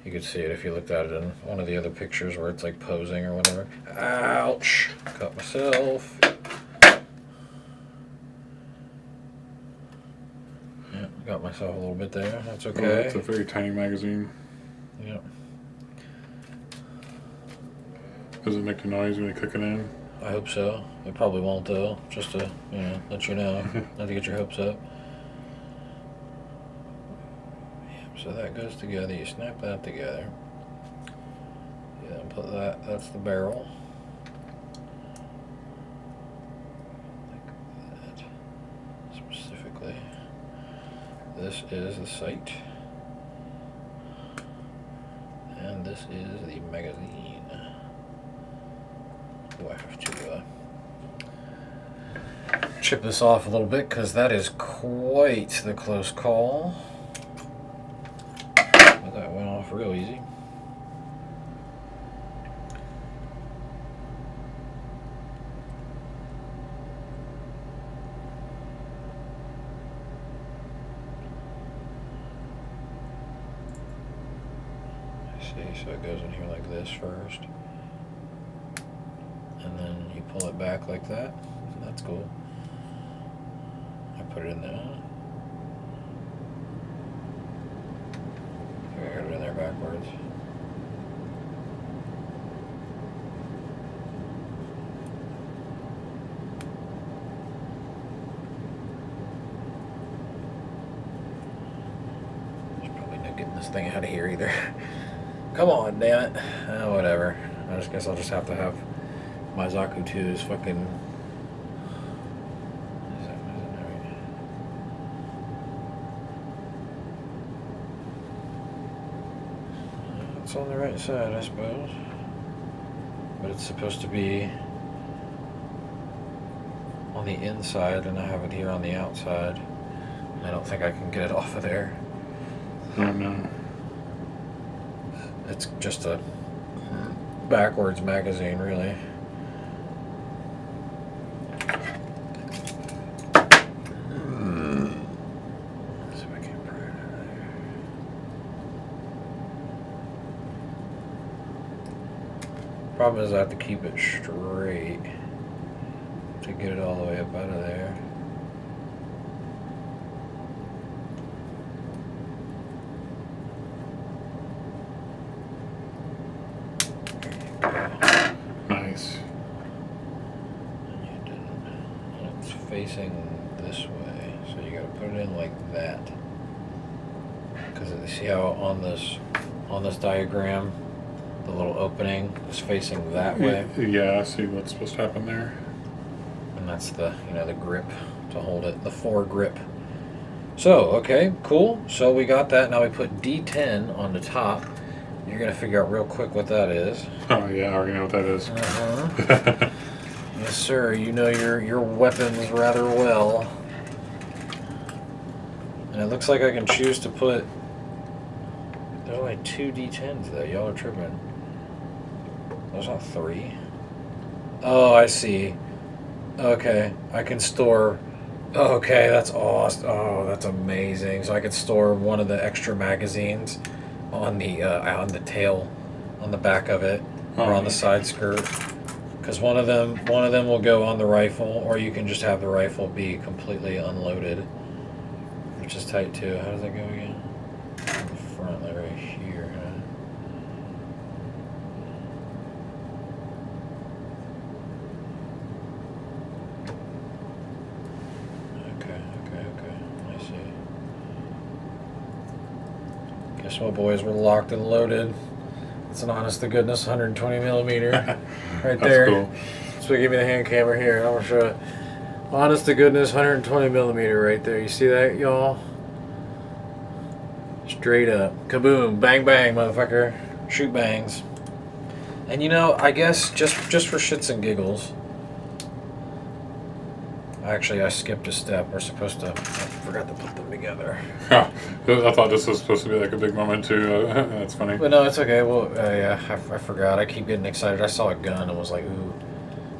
You could see it if you looked at it in one of the other pictures where it's like posing or whatever. Ouch! Cut myself. Yeah, got myself a little bit there. That's okay. Oh, it's a very tiny magazine. Yep. Does it make a noise when you click it in? I hope so. It probably won't though. Just to let you know, not to get your hopes up. So that goes together, you snap that together. Yeah, put that's the barrel. Like that. Specifically. This is the sight. And this is the magazine. Do I have to chip this off a little bit because that is quite the close call. That went off real easy. I see, so it goes in here like this first. And then you pull it back like that. That's cool. I put it in there. I got it in there backwards. There's probably no getting this thing out of here either. Come on, damn it. Oh, whatever. I just guess I'll just have to have my Zaku 2's fucking... It's on the right side, I suppose. But it's supposed to be on the inside, and I have it here on the outside. I don't think I can get it off of there. Oh no. It's just a backwards magazine, really. problem is I have to keep it straight to get it all the way up out of there. Nice. It's facing this way, so you gotta put it in like that. Because see how on this diagram, the little opening is facing that way, Yeah, I see what's supposed to happen there. and that's the the grip to hold it, the foregrip. So okay, cool. So we got that. Now we put D10 on the top. You're gonna figure out real quick what that is. Oh yeah, I already know what that is. Yes, sir. You know your weapons rather well. And it looks like I can choose to put. There are only 2 D10s though. Y'all are tripping. There's not 3. Oh, I see. Okay, I can store. Okay, that's awesome. Oh, that's amazing. So I could store one of the extra magazines on the tail, on the back of it, or on the side skirt. Because one of them will go on the rifle, or you can just have the rifle be completely unloaded, which is tight too. How does that go again? On the front, like right here. Huh? Okay. I see. Guess what, boys? We're locked and loaded. It's an honest to goodness 120 millimeter right there. That's cool. So give me the hand camera here. I'm gonna show it. Honest to goodness 120 millimeter right there. You see that, y'all? Straight up. Kaboom. Bang bang, motherfucker. Shoot bangs. And I guess just for shits and giggles. Actually, I skipped a step. We're supposed to. I forgot to put them together. I thought this was supposed to be like a big moment too. That's funny. But no, it's okay. Well, yeah, I forgot. I keep getting excited. I saw a gun and was like, ooh.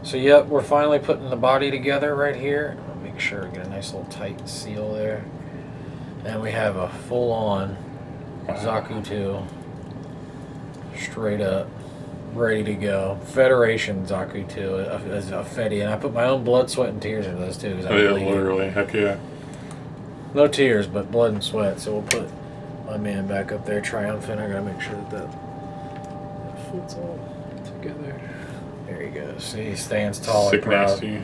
So, yep, we're finally putting the body together right here. I'll make sure we get a nice little tight seal there. And we have a full-on Zaku 2. Straight up. Ready to go. Federation Zaku 2 as a Fedi. And I put my own blood, sweat, and tears into those too. Oh, yeah, literally. Heck yeah. No tears, but blood and sweat. So we'll put my man back up there, triumphant. I gotta make sure that fits all together. There you go. See, he stands tall Sick and proud. nasty.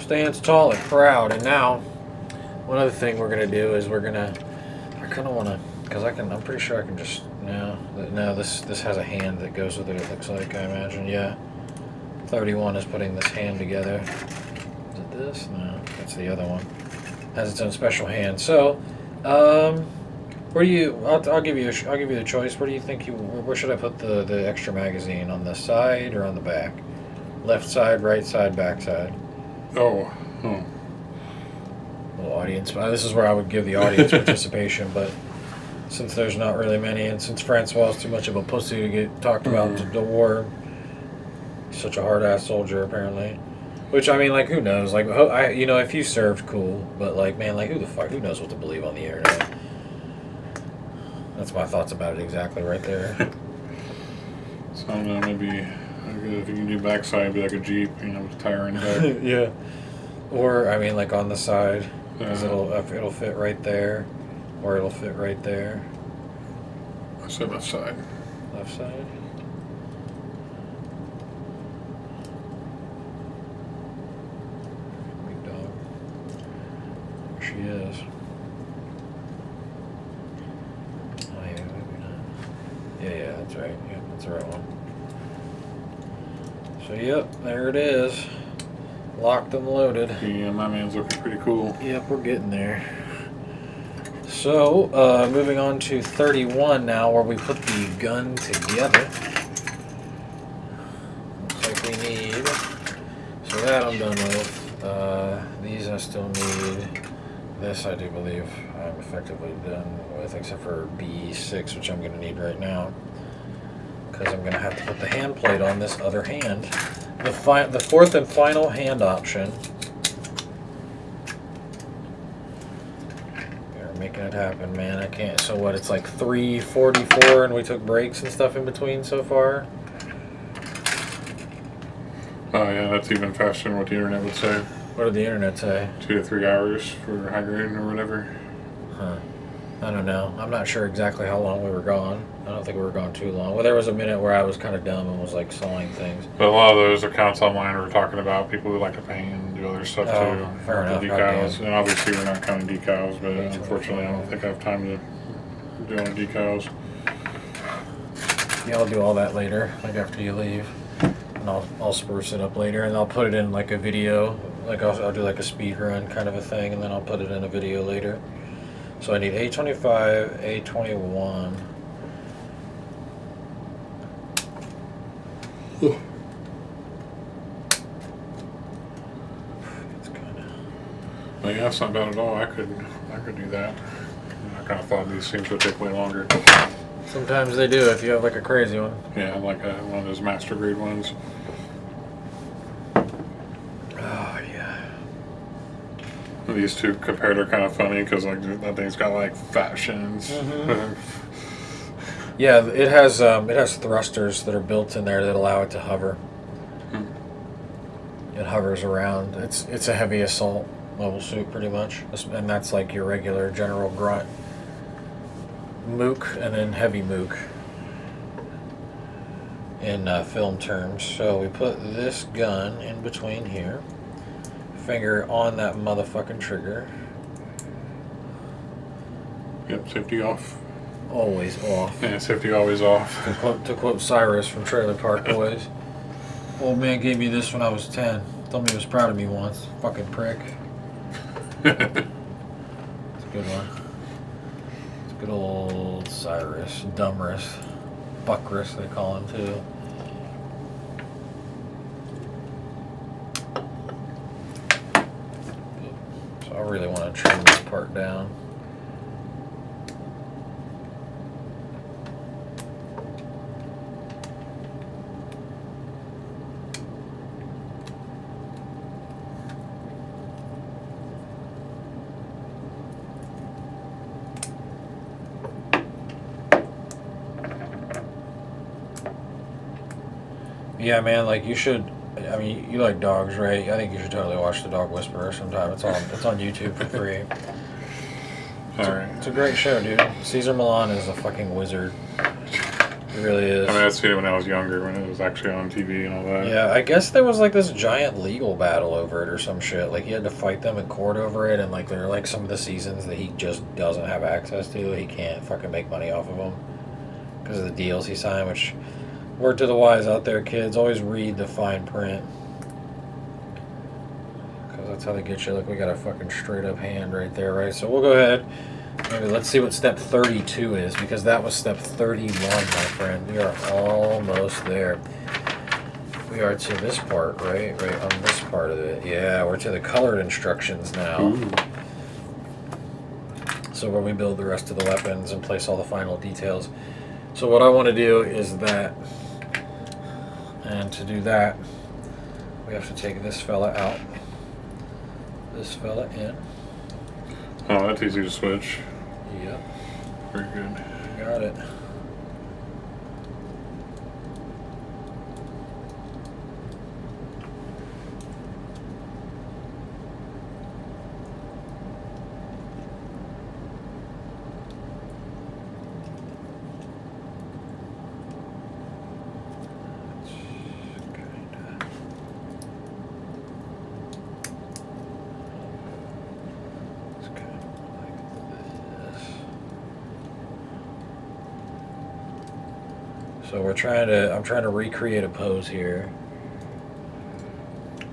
Stands tall and proud. And now, one other thing we're gonna do is I kind of wanna, because I'm pretty sure I can just. No, this has a hand that goes with it. It looks like, I imagine. Yeah. 31 is putting this hand together. Is it this? No, that's the other one. Has its own special hand. So, where do you? I'll give you the choice. Where do you think where should I put the extra magazine? On the side or on the back? Left side, right side, back side. Oh. Little audience. This is where I would give the audience participation, but since there's not really many, and since Francois is too much of a pussy to get talked about in the war, he's such a hard-ass soldier apparently. Which, I mean, like, who knows? Like, if you served, cool. But, like, man, like, who knows what to believe on the internet? That's my thoughts about it exactly right there. So, I don't know, maybe if you can do backside, be like a Jeep, with tire in the back. Yeah. Or, I mean, like, on the side. Because it'll fit right there. Or it'll fit right there. I said left side. Left side. Big dog. There she is. Oh yeah, maybe not. Yeah, that's right. Yep, that's the right one. So yep, there it is. Locked and loaded. Yeah, my man's looking pretty cool. Yep, we're getting there. So, moving on to 31 now, where we put the gun together. Looks like we need. So that I'm done with. These I still need. This I do believe I'm effectively done with, except for B6, which I'm going to need right now. Because I'm going to have to put the hand plate on this other hand. The fourth and final hand option. Making it happen, man. I can't. So what? It's like 3:44, and we took breaks and stuff in between so far. Oh yeah, that's even faster than what the internet would say. What did the internet say? 2 to 3 hours for high grade or whatever. Huh. I don't know. I'm not sure exactly how long we were gone. I don't think we were gone too long. Well, there was a minute where I was kind of dumb and was like sawing things. But a lot of those accounts online were talking about people who like to paint and do other stuff too. Fair enough. The decals. And obviously we're not counting decals, but unfortunately I don't think I have time to do any decals. Yeah, I'll do all that later, like after you leave. And I'll spruce it up later, and I'll put it in like a video. Like I'll do like a speed run kind of a thing, and then I'll put it in a video later. So I need A25, A21. It's kind of. Well, yeah, that's not bad at all. I could do that. I kind of thought these things would take way longer. Sometimes they do if you have like a crazy one. Yeah, like one of those master grade ones. Oh yeah. These two compared are kind of funny because like that thing's got like fat shins. Mm-hmm. Yeah, it has thrusters that are built in there that allow it to hover. It hovers around. It's a heavy assault mobile suit pretty much, and that's like your regular general grunt mook and then heavy mook in film terms. So we put this gun in between here, finger on that motherfucking trigger. Yep, safety off. Always off. Yeah, safety always off. To quote Cyrus from Trailer Park Boys, old man gave me this when I was 10. Told me he was proud of me once. Fucking prick. It's a good one. It's good old Cyrus. Dumbrus. Buckrus, they call him too. So I really want to trim this part down. Yeah, man, like you should. I mean, you like dogs, right? I think you should totally watch The Dog Whisperer sometime. It's on YouTube for free. Alright. It's a great show, dude. Caesar Milan is a fucking wizard. He really is. I mean, I'd seen it when I was younger, when it was actually on TV and all that. Yeah, I guess there was like this giant legal battle over it or some shit. Like he had to fight them in court over it, and like there are like some of the seasons that he just doesn't have access to. He can't fucking make money off of them because of the deals he signed. Which, word to the wise out there, kids, always read the fine print. Because that's how they get you. Look, we got a fucking straight up hand right there, right? So we'll go ahead. Maybe let's see what step 32 is, because that was step 31, my friend. We are almost there. We are to this part, right? Right on this part of it. Yeah, we're to the colored instructions now. Ooh. So where we build the rest of the weapons and place all the final details. So what I want to do is that, and to do that, we have to take this fella out, this fella in. Oh, that's easy to switch. Yep. Very good. Got it. So I'm trying to recreate a pose here.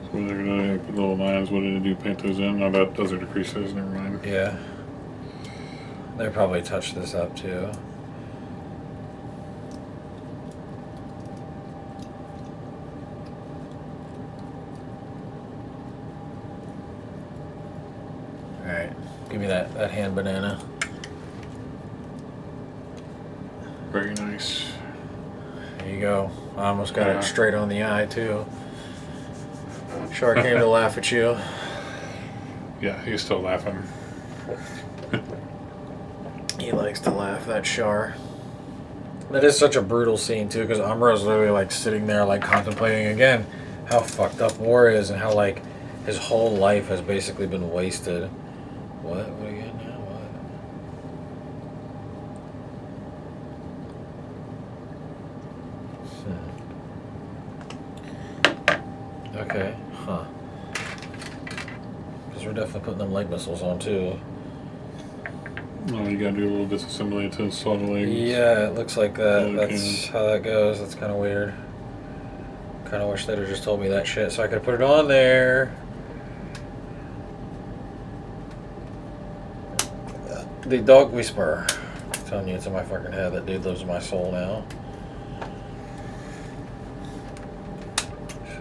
So they're gonna put little lines. What did it do? Paint those in? No, those are the creases. Never mind. Yeah. They probably touched this up too. Alright, give me that hand banana. Very nice. There you go. I almost got it straight on the eye too. Shark came to laugh at you. Yeah, he's still laughing. He likes to laugh, that Char. That is such a brutal scene too, because Umbro's literally like sitting there like contemplating again. how fucked up war is and how like his whole life has basically been wasted. What? What are you getting now? What? Okay. Huh. Because we're definitely putting them leg missiles on too. Oh, you gotta do a little disassembly to install the legs. Yeah, it looks like that. Okay. That's how that goes. That's kind of weird. Kind of wish they'd have just told me that shit so I could have put it on there. The dog whisperer. I'm telling you, it's in my fucking head. That dude lives in my soul now.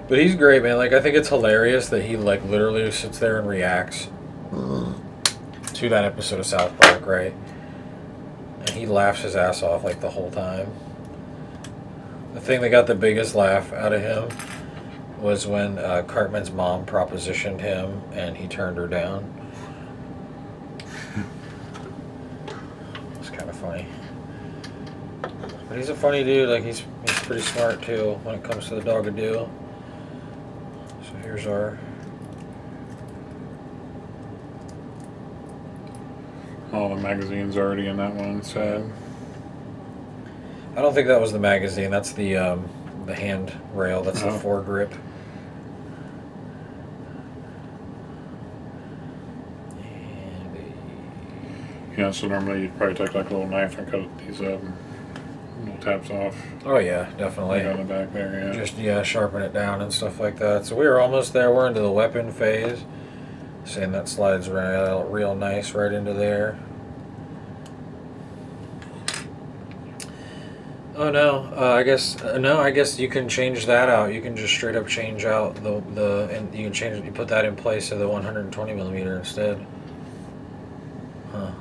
But he's great, man. Like, I think it's hilarious that he, like, literally sits there and reacts to that episode of South Park, right? And he laughs his ass off, like, the whole time. The thing that got the biggest laugh out of him was when Cartman's mom propositioned him and he turned her down. It's kind of funny. But he's a funny dude. Like, he's pretty smart, too, when it comes to the dog-a-doo. So here's our... All the magazines already in that one, so... I don't think that was the magazine. That's the hand rail. That's the foregrip. Yeah, so normally you'd probably take like a little knife and cut these little tabs off. Oh yeah, definitely. Like on the back there, yeah. Just sharpen it down and stuff like that. So we were almost there. We're into the weapon phase. Seeing that slides real nice right into there. Oh no, I guess you can change that out. You can just straight up change out and you can change it. You put that in place of the 120 millimeter instead. Huh?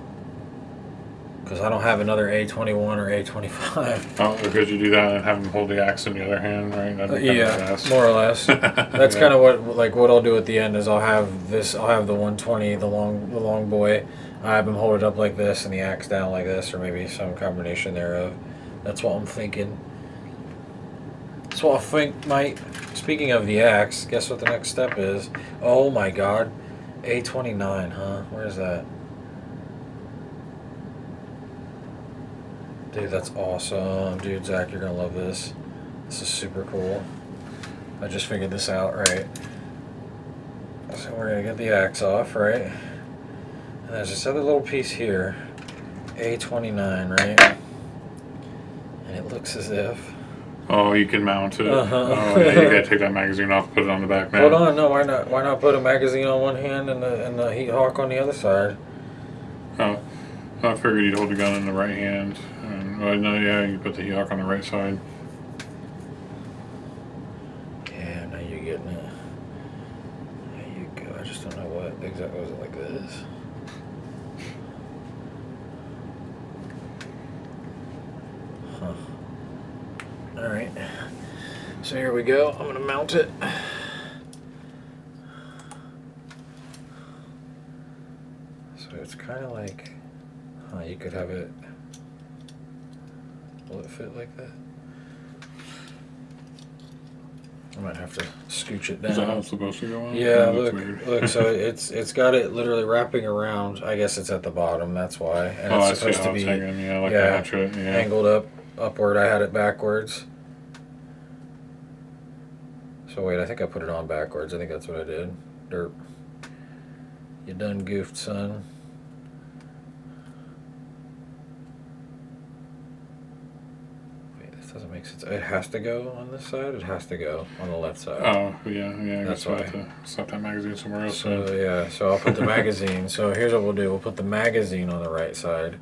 Because I don't have another A21 or A25. Oh, could you do that and have them hold the axe in the other hand, right? That'd be Yeah, badass. more or less. That's kind of what I'll do at the end is I'll have the 120, the long boy. I have him hold it up like this and the axe down like this, or maybe some combination thereof. That's what I'm thinking. That's what I think, mate. Speaking of the axe, guess what the next step is? Oh my god. A29, huh? Where is that? Dude, that's awesome. Dude, Zach, you're gonna love this. This is super cool. I just figured this out, right? So we're gonna get the axe off, right? And there's this other little piece here. A29, right? And it looks as if... Oh, you can mount it. Uh-huh. Oh, yeah, you gotta take that magazine off, put it on the back now. Hold on, no, why not? Why not put a magazine on one hand and the heat hawk on the other side? Oh, I figured you'd hold the gun in the right hand. And, no, yeah, you put the heat hawk on the right side. Yeah, now you're getting it. There you go. I just don't know what exactly was it like this. Huh. Alright. So here we go. I'm gonna mount it. So it's kind of like, you could have it. Will it fit like that? I might have to scooch it down. Is that how it's supposed to go on? Yeah, that's look, weird. look. So it's got it literally wrapping around. I guess it's at the bottom. That's why. And I it's see supposed how to it's be hanging, yeah, like a hatchet, yeah. angled upward. I had it backwards. So wait, I think I put it on backwards. I think that's what I did. Derp. You done goofed, son. Doesn't make sense. It has to go on this side. It has to go on the left side. Oh, yeah. I That's guess we'll why. have to slap that magazine somewhere else. So yeah, so I'll put the magazine. So here's what we'll do. We'll put the magazine on the right side.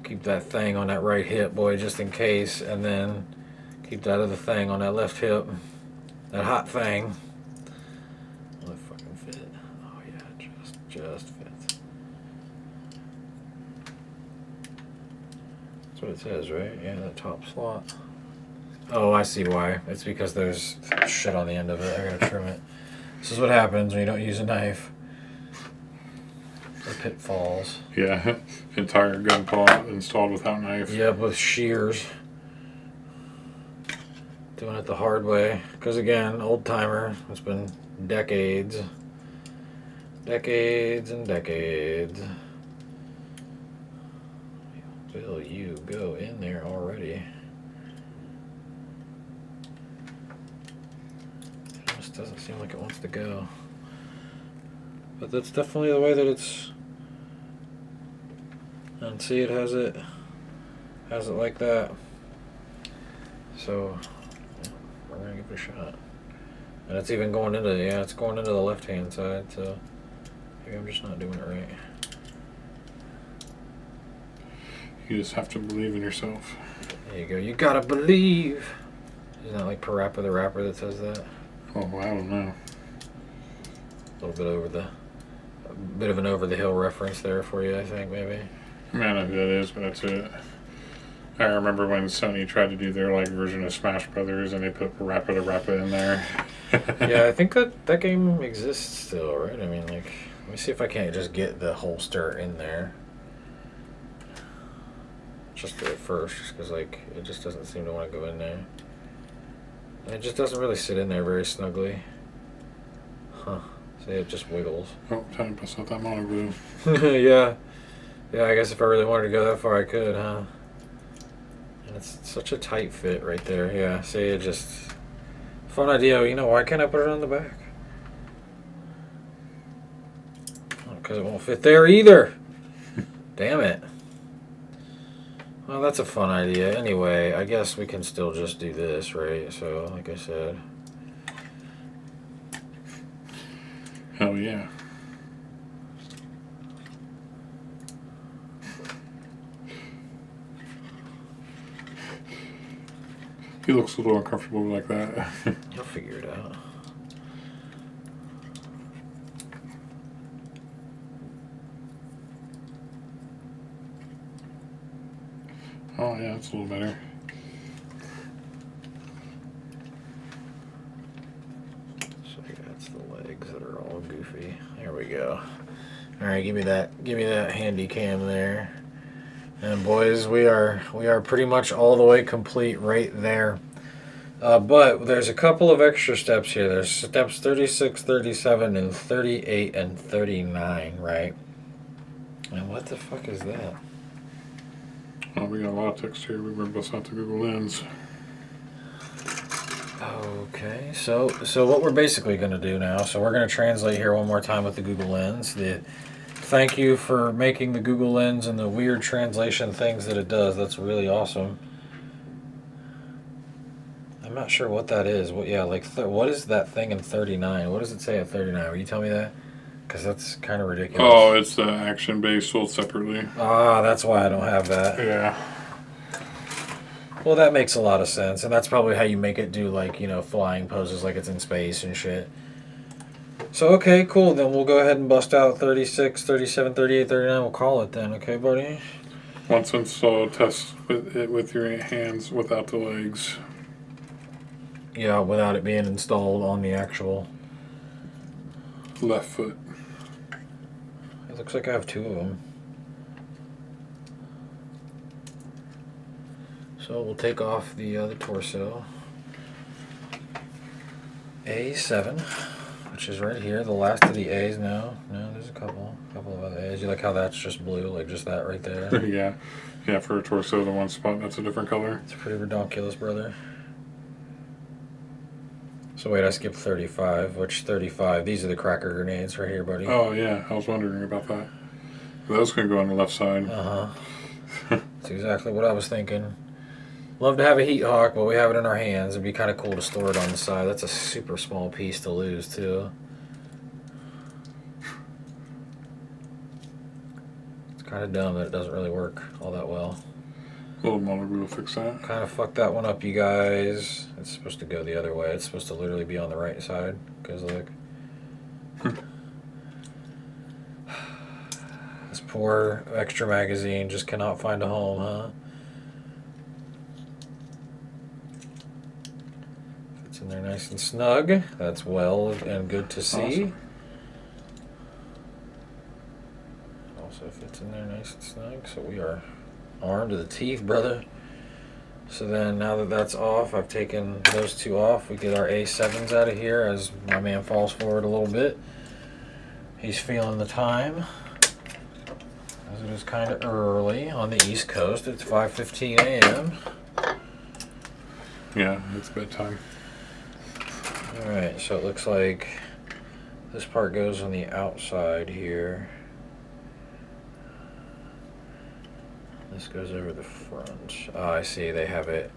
Keep that thing on that right hip, boy, just in case, and then keep that other thing on that left hip. That hot thing. Will it fucking fit? Oh yeah, just fits. That's what it says, right? Yeah, the top slot. Oh, I see why. It's because there's shit on the end of it. I gotta trim it. This is what happens when you don't use a knife. The pitfalls. Yeah, entire gun paw installed without knife. Yep, with shears. Doing it the hard way. Because again, old timer. It's been decades. Decades and decades. Will you go in there already? It just doesn't seem like it wants to go. But that's definitely the way that it's. And see, it has it like that. So yeah, we're gonna give it a shot. And it's even going into it's going into the left hand side. So maybe I'm just not doing it right. You just have to believe in yourself. There you go. You gotta believe. Isn't that like Parappa the Rapper that says that? Oh, I don't know. A bit of an over the hill reference there for you, I think maybe. I don't know who that is, but that's it. I remember when Sony tried to do their like version of Smash Brothers, and they put Parappa the Rapper in there. Yeah, I think that game exists still, right? I mean, like, let me see if I can't just get the holster in there. Just at first, just because like it just doesn't seem to want to go in there. And it just doesn't really sit in there very snugly. Huh. See, it just wiggles. Oh, time to bust out that mono glue. Yeah. Yeah, I guess if I really wanted to go that far, I could, huh? And it's such a tight fit right there. Yeah, see, it just... Fun idea. You know, why can't I put it on the back? Because it won't fit there either. Damn it. Well, that's a fun idea. Anyway, I guess we can still just do this, right? So, like I said. Hell yeah. He looks a little uncomfortable like that. You'll figure it out. Oh yeah, it's a little better. So that's the legs that are all goofy. There we go. All right, give me that handy cam there. And boys, we are pretty much all the way complete right there. But there's a couple of extra steps here. There's steps 36, 37, and 38 and 39, right? And what the fuck is that? Oh, we got a lot of text here. We're going to bust out the Google Lens. Okay, so what we're basically going to do now, so we're going to translate here one more time with the Google Lens. Thank you for making the Google Lens and the weird translation things that it does. That's really awesome. I'm not sure what that is. What is that thing in 39? What does it say at 39? Will you tell me that? Because that's kind of ridiculous. Oh, it's the action base sold separately. Ah, that's why I don't have that. Yeah. Well, that makes a lot of sense, and that's probably how you make it do, like, you know, flying poses like it's in space and shit. So, okay, cool. Then we'll go ahead and bust out 36, 37, 38, 39. We'll call it then, okay, buddy? Once installed, test it with your hands without the legs. Yeah, without it being installed on the actual... Left foot. It looks like I have two of them. So we'll take off the torso. A7, which is right here. The last of the A's. No, there's a couple of other A's. You like how that's just blue, like just that right there? Yeah, for a torso, the one spot that's a different color. It's pretty redonkulous, brother. So wait, I skipped 35, which 35, these are the cracker grenades right here, buddy. Oh yeah, I was wondering about that. Those can go on the left side. Uh-huh. That's exactly what I was thinking. Love to have a heat hawk, but we have it in our hands. It'd be kind of cool to store it on the side. That's a super small piece to lose, too. It's kind of dumb that it doesn't really work all that well. A little mono glue will fix that. Kind of fucked that one up, you guys. It's supposed to go the other way. It's supposed to literally be on the right side. Because, look. This poor extra magazine just cannot find a home, huh? Fits in there nice and snug. That's well and good to see. Awesome. Also fits in there nice and snug. So we are armed to the teeth, brother. So then now that that's off, I've taken those two off. We get our A7s out of here as my man falls forward a little bit. He's feeling the time. As it is kind of early on the East Coast. It's 5:15 a.m. Yeah, it's bedtime. Alright, so it looks like this part goes on the outside here. This goes over the front. Oh, I see. They have it.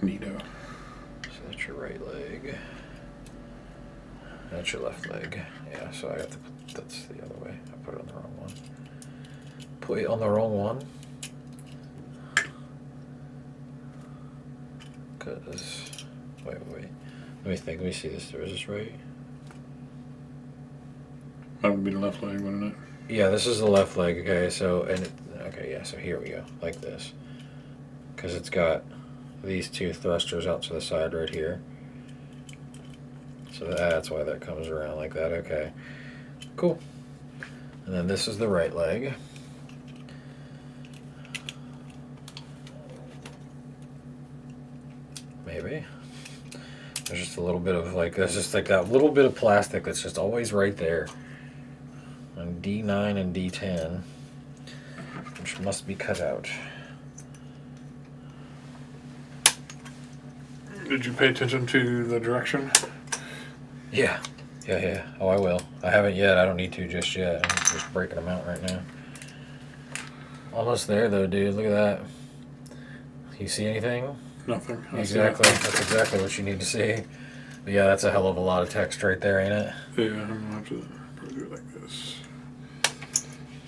Neato. So that's your right leg. That's your left leg. Yeah, so I have to put, that's the other way. I put it on the wrong one. Put it on the wrong one. Because, wait. Let me think. Let me see this. Is this right? That would be the left leg, wouldn't it? Yeah, this is the left leg. Okay, so, okay, yeah, so here we go. Like this. Because it's got these two thrusters out to the side right here. So that's why that comes around like that. Okay, cool. And then this is the right leg. Maybe. There's just a little bit of like, there's just like that little bit of plastic that's just always right there. On D9 and D10, which must be cut out. Did you pay attention to the direction? Yeah. Oh, I will. I haven't yet. I don't need to just yet. I'm just breaking them out right now. Almost there, though, dude. Look at that. You see anything? Nothing. Exactly. That's exactly what you need to see. But yeah, that's a hell of a lot of text right there, ain't it? Yeah, I'm going to have to probably do it like this.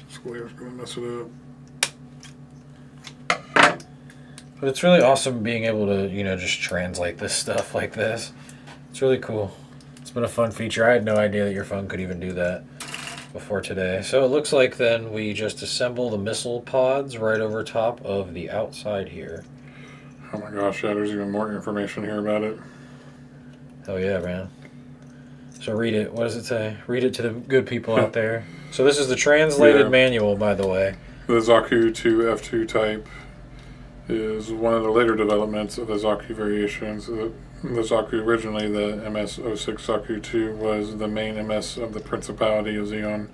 Square's going to mess it up. But it's really awesome being able to, just translate this stuff like this. It's really cool. It's been a fun feature. I had no idea that your phone could even do that before today. So it looks like then we just assemble the missile pods right over top of the outside here. Oh my gosh, yeah, there's even more information here about it. Hell yeah, man. So read it. What does it say? Read it to the good people out there. So this is the translated manual, by the way. The Zaku 2 F2 type is one of the later developments of the Zaku variations. The Zaku, originally the MS-06 Zaku 2, was the main MS of the Principality of Zeon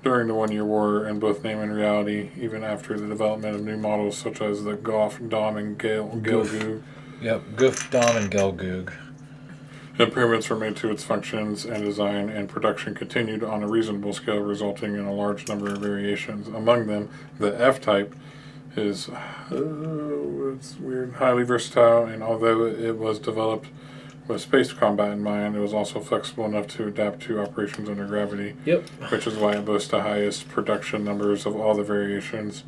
during the One-Year War in both name and reality, even after the development of new models such as the Goff, Dom, and Gelgoog. Yep, Goof, Dom, and Gelgoog. Improvements were made to its functions and design, and production continued on a reasonable scale, resulting in a large number of variations. Among them, the F-type is it's weird, highly versatile, and although it was developed with space combat in mind, it was also flexible enough to adapt to operations under gravity. Yep. Which is why it boasts the highest production numbers of all the variations.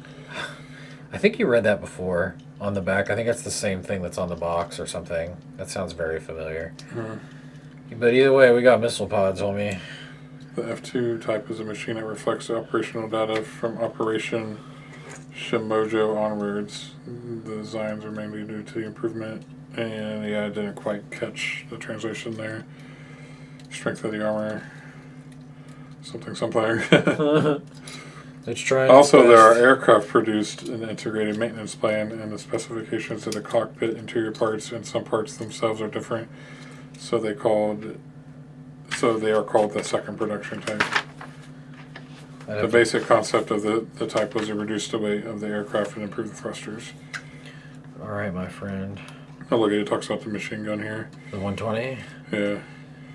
I think you read that before on the back. I think that's the same thing that's on the box or something. That sounds very familiar. But either way, we got missile pods, homie. The F2 type is a machine that reflects the operational data from Operation Shimojo onwards. The designs are mainly due to the improvement, and yeah, I didn't quite catch the translation there. Strength of the armor. Something. It's trying. Also, there are aircraft produced an integrated maintenance plan, and the specifications of the cockpit interior parts and some parts themselves are different. So they are called the second production type. The basic concept of the type was to reduce the weight of the aircraft and improve the thrusters. All right, my friend. Oh, look, it talks about the machine gun here. The 120? Yeah.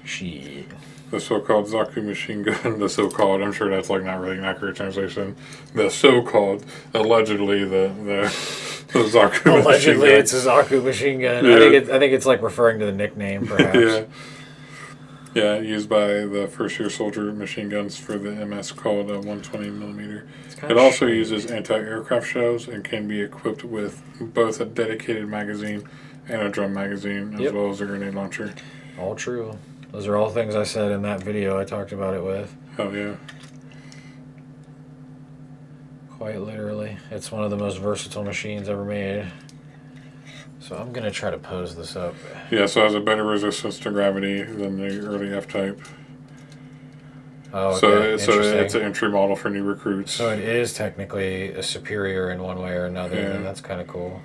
Shit. The so-called Zaku machine gun. The so-called, I'm sure that's like not really an accurate translation. The so-called, allegedly the Zaku machine gun. Allegedly, it's a Zaku machine gun. Yeah. I think it's like referring to the nickname, perhaps. Yeah. Yeah, used by the first-year soldier machine guns for the MS called a 120 millimeter. It also uses anti-aircraft shells and can be equipped with both a dedicated magazine and a drum magazine, as well as a grenade launcher. All true. Those are all things I said in that video I talked about it with. Oh, yeah. Quite literally. It's one of the most versatile machines ever made. So I'm going to try to pose this up. Yeah, so it has a better resistance to gravity than the early F-type. Oh, So okay. so Interesting. it's an entry model for new recruits. So it is technically a superior in one way or another. Yeah. And that's kind of cool.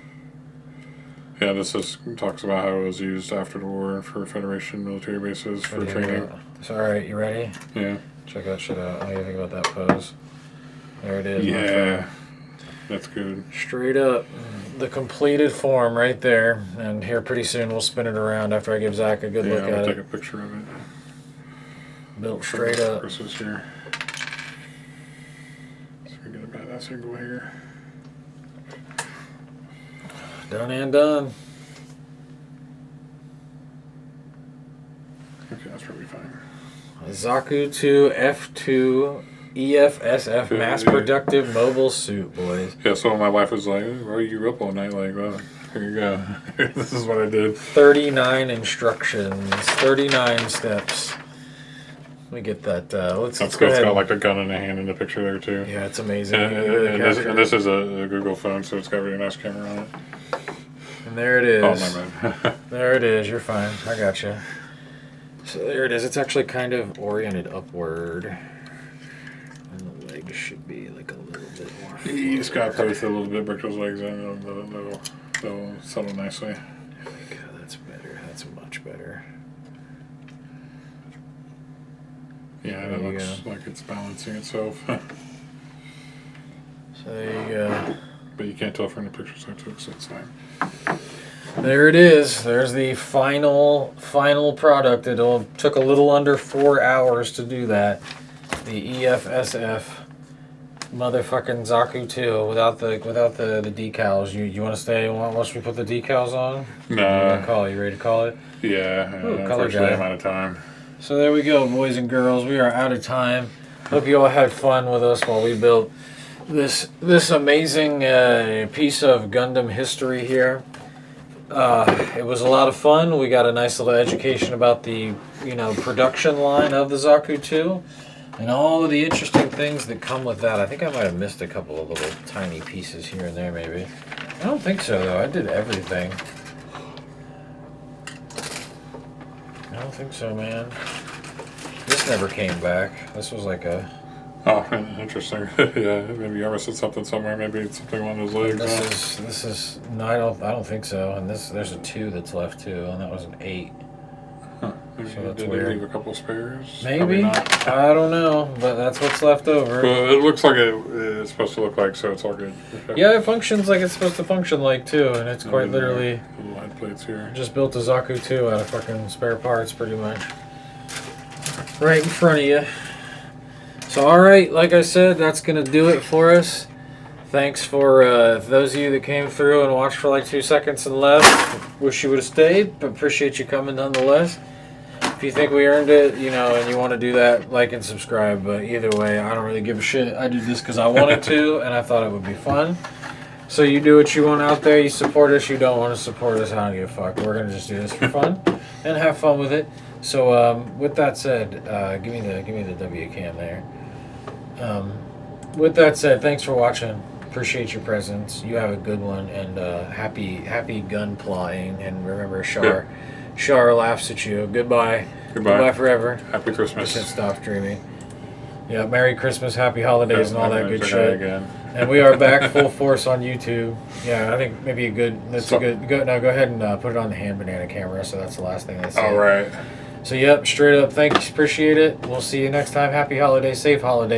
Yeah, this talks about how it was used after the war for Federation military bases for training. So, all right, you ready? Yeah. Check that shit out. How do you think about that pose? There it is. my Yeah. friend. That's good. Straight up, the completed form right there. And here pretty soon we'll spin it around after I give Zach a good Yeah, look I'm at gonna it. take a picture of it. Built straight up. Chris is here. So we get a badass angle here. Done and done. Okay, that's probably fine. Zaku 2 F2 EFSF mass productive mobile suit, boys. Yeah, so my wife was like, "Why are you up all night?" Like, well, here you go. This is what I did. 39 instructions, 39 steps. Let me get that. Let's go It's ahead. got like a gun in a hand in the picture there too. Yeah, it's amazing. And this is a Google phone, so it's got a really nice camera on it. And there it is. Oh my bad. There it is. You're fine. I got you. So there it is. It's actually kind of oriented upward. And the legs should be like a little bit more. He's got both a little bit, break those legs in, they'll settle nicely. There we go. That's better. That's much better. Yeah, There it you looks like it's balancing itself. So there you go. But you can't tell from the pictures I took, so it's fine. There it is. There's the final product. It took a little under 4 hours to do that. The EFSF motherfucking Zaku 2 without the decals. You want to stay? Once we put the decals on? No. You ready to call it? Yeah, Ooh, color unfortunately guy. I'm out of time. So there we go, boys and girls. We are out of time. Hope you all had fun with us while we built this amazing piece of Gundam history here. It was a lot of fun. We got a nice little education about the production line of the Zaku 2 and all of the interesting things that come with that. I think I might have missed a couple of little tiny pieces here and there maybe. I don't think so though. I did everything. I don't think so, man. This never came back. This was like a... Oh, interesting. Yeah, maybe you ever said something somewhere. Maybe it's something on his legs. This is no, I don't think so. And there's a 2 that's left too, and that was an 8. Huh. Maybe So that's did weird. they leave a couple spares? Maybe. Probably not. I don't know, but that's what's left over. Well, it looks like it's supposed to look like, so it's all good. Yeah, it functions like it's supposed to function like too, and it's quite And then literally the little light plates here. just built a Zaku 2 out of fucking spare parts, pretty much. Right in front of you. So, alright, like I said, that's going to do it for us. Thanks for those of you that came through and watched for like 2 seconds and left. Wish you would have stayed, but appreciate you coming nonetheless. If you think we earned it, and you want to do that, like and subscribe. But either way, I don't really give a shit. I did this because I wanted to, and I thought it would be fun. So you do what you want out there. You support us. You don't want to support us. I don't give a fuck. We're going to just do this for fun and have fun with it. So with that said, give me the W cam there. With that said, thanks for watching. Appreciate your presence. You have a good one, and happy gun plotting. And remember, Shar laughs at you. Goodbye. Goodbye Forever. Happy Christmas. Just stop streaming. Yeah, Merry Christmas, Happy Holidays, and all that good shit. Again. And we are back full force on YouTube. Yeah, I think maybe a good. That's a good. Go ahead and put it on the hand banana camera. So that's the last thing I say. All right. So yep, straight up. Thanks, appreciate it. We'll see you next time. Happy holidays, safe holidays.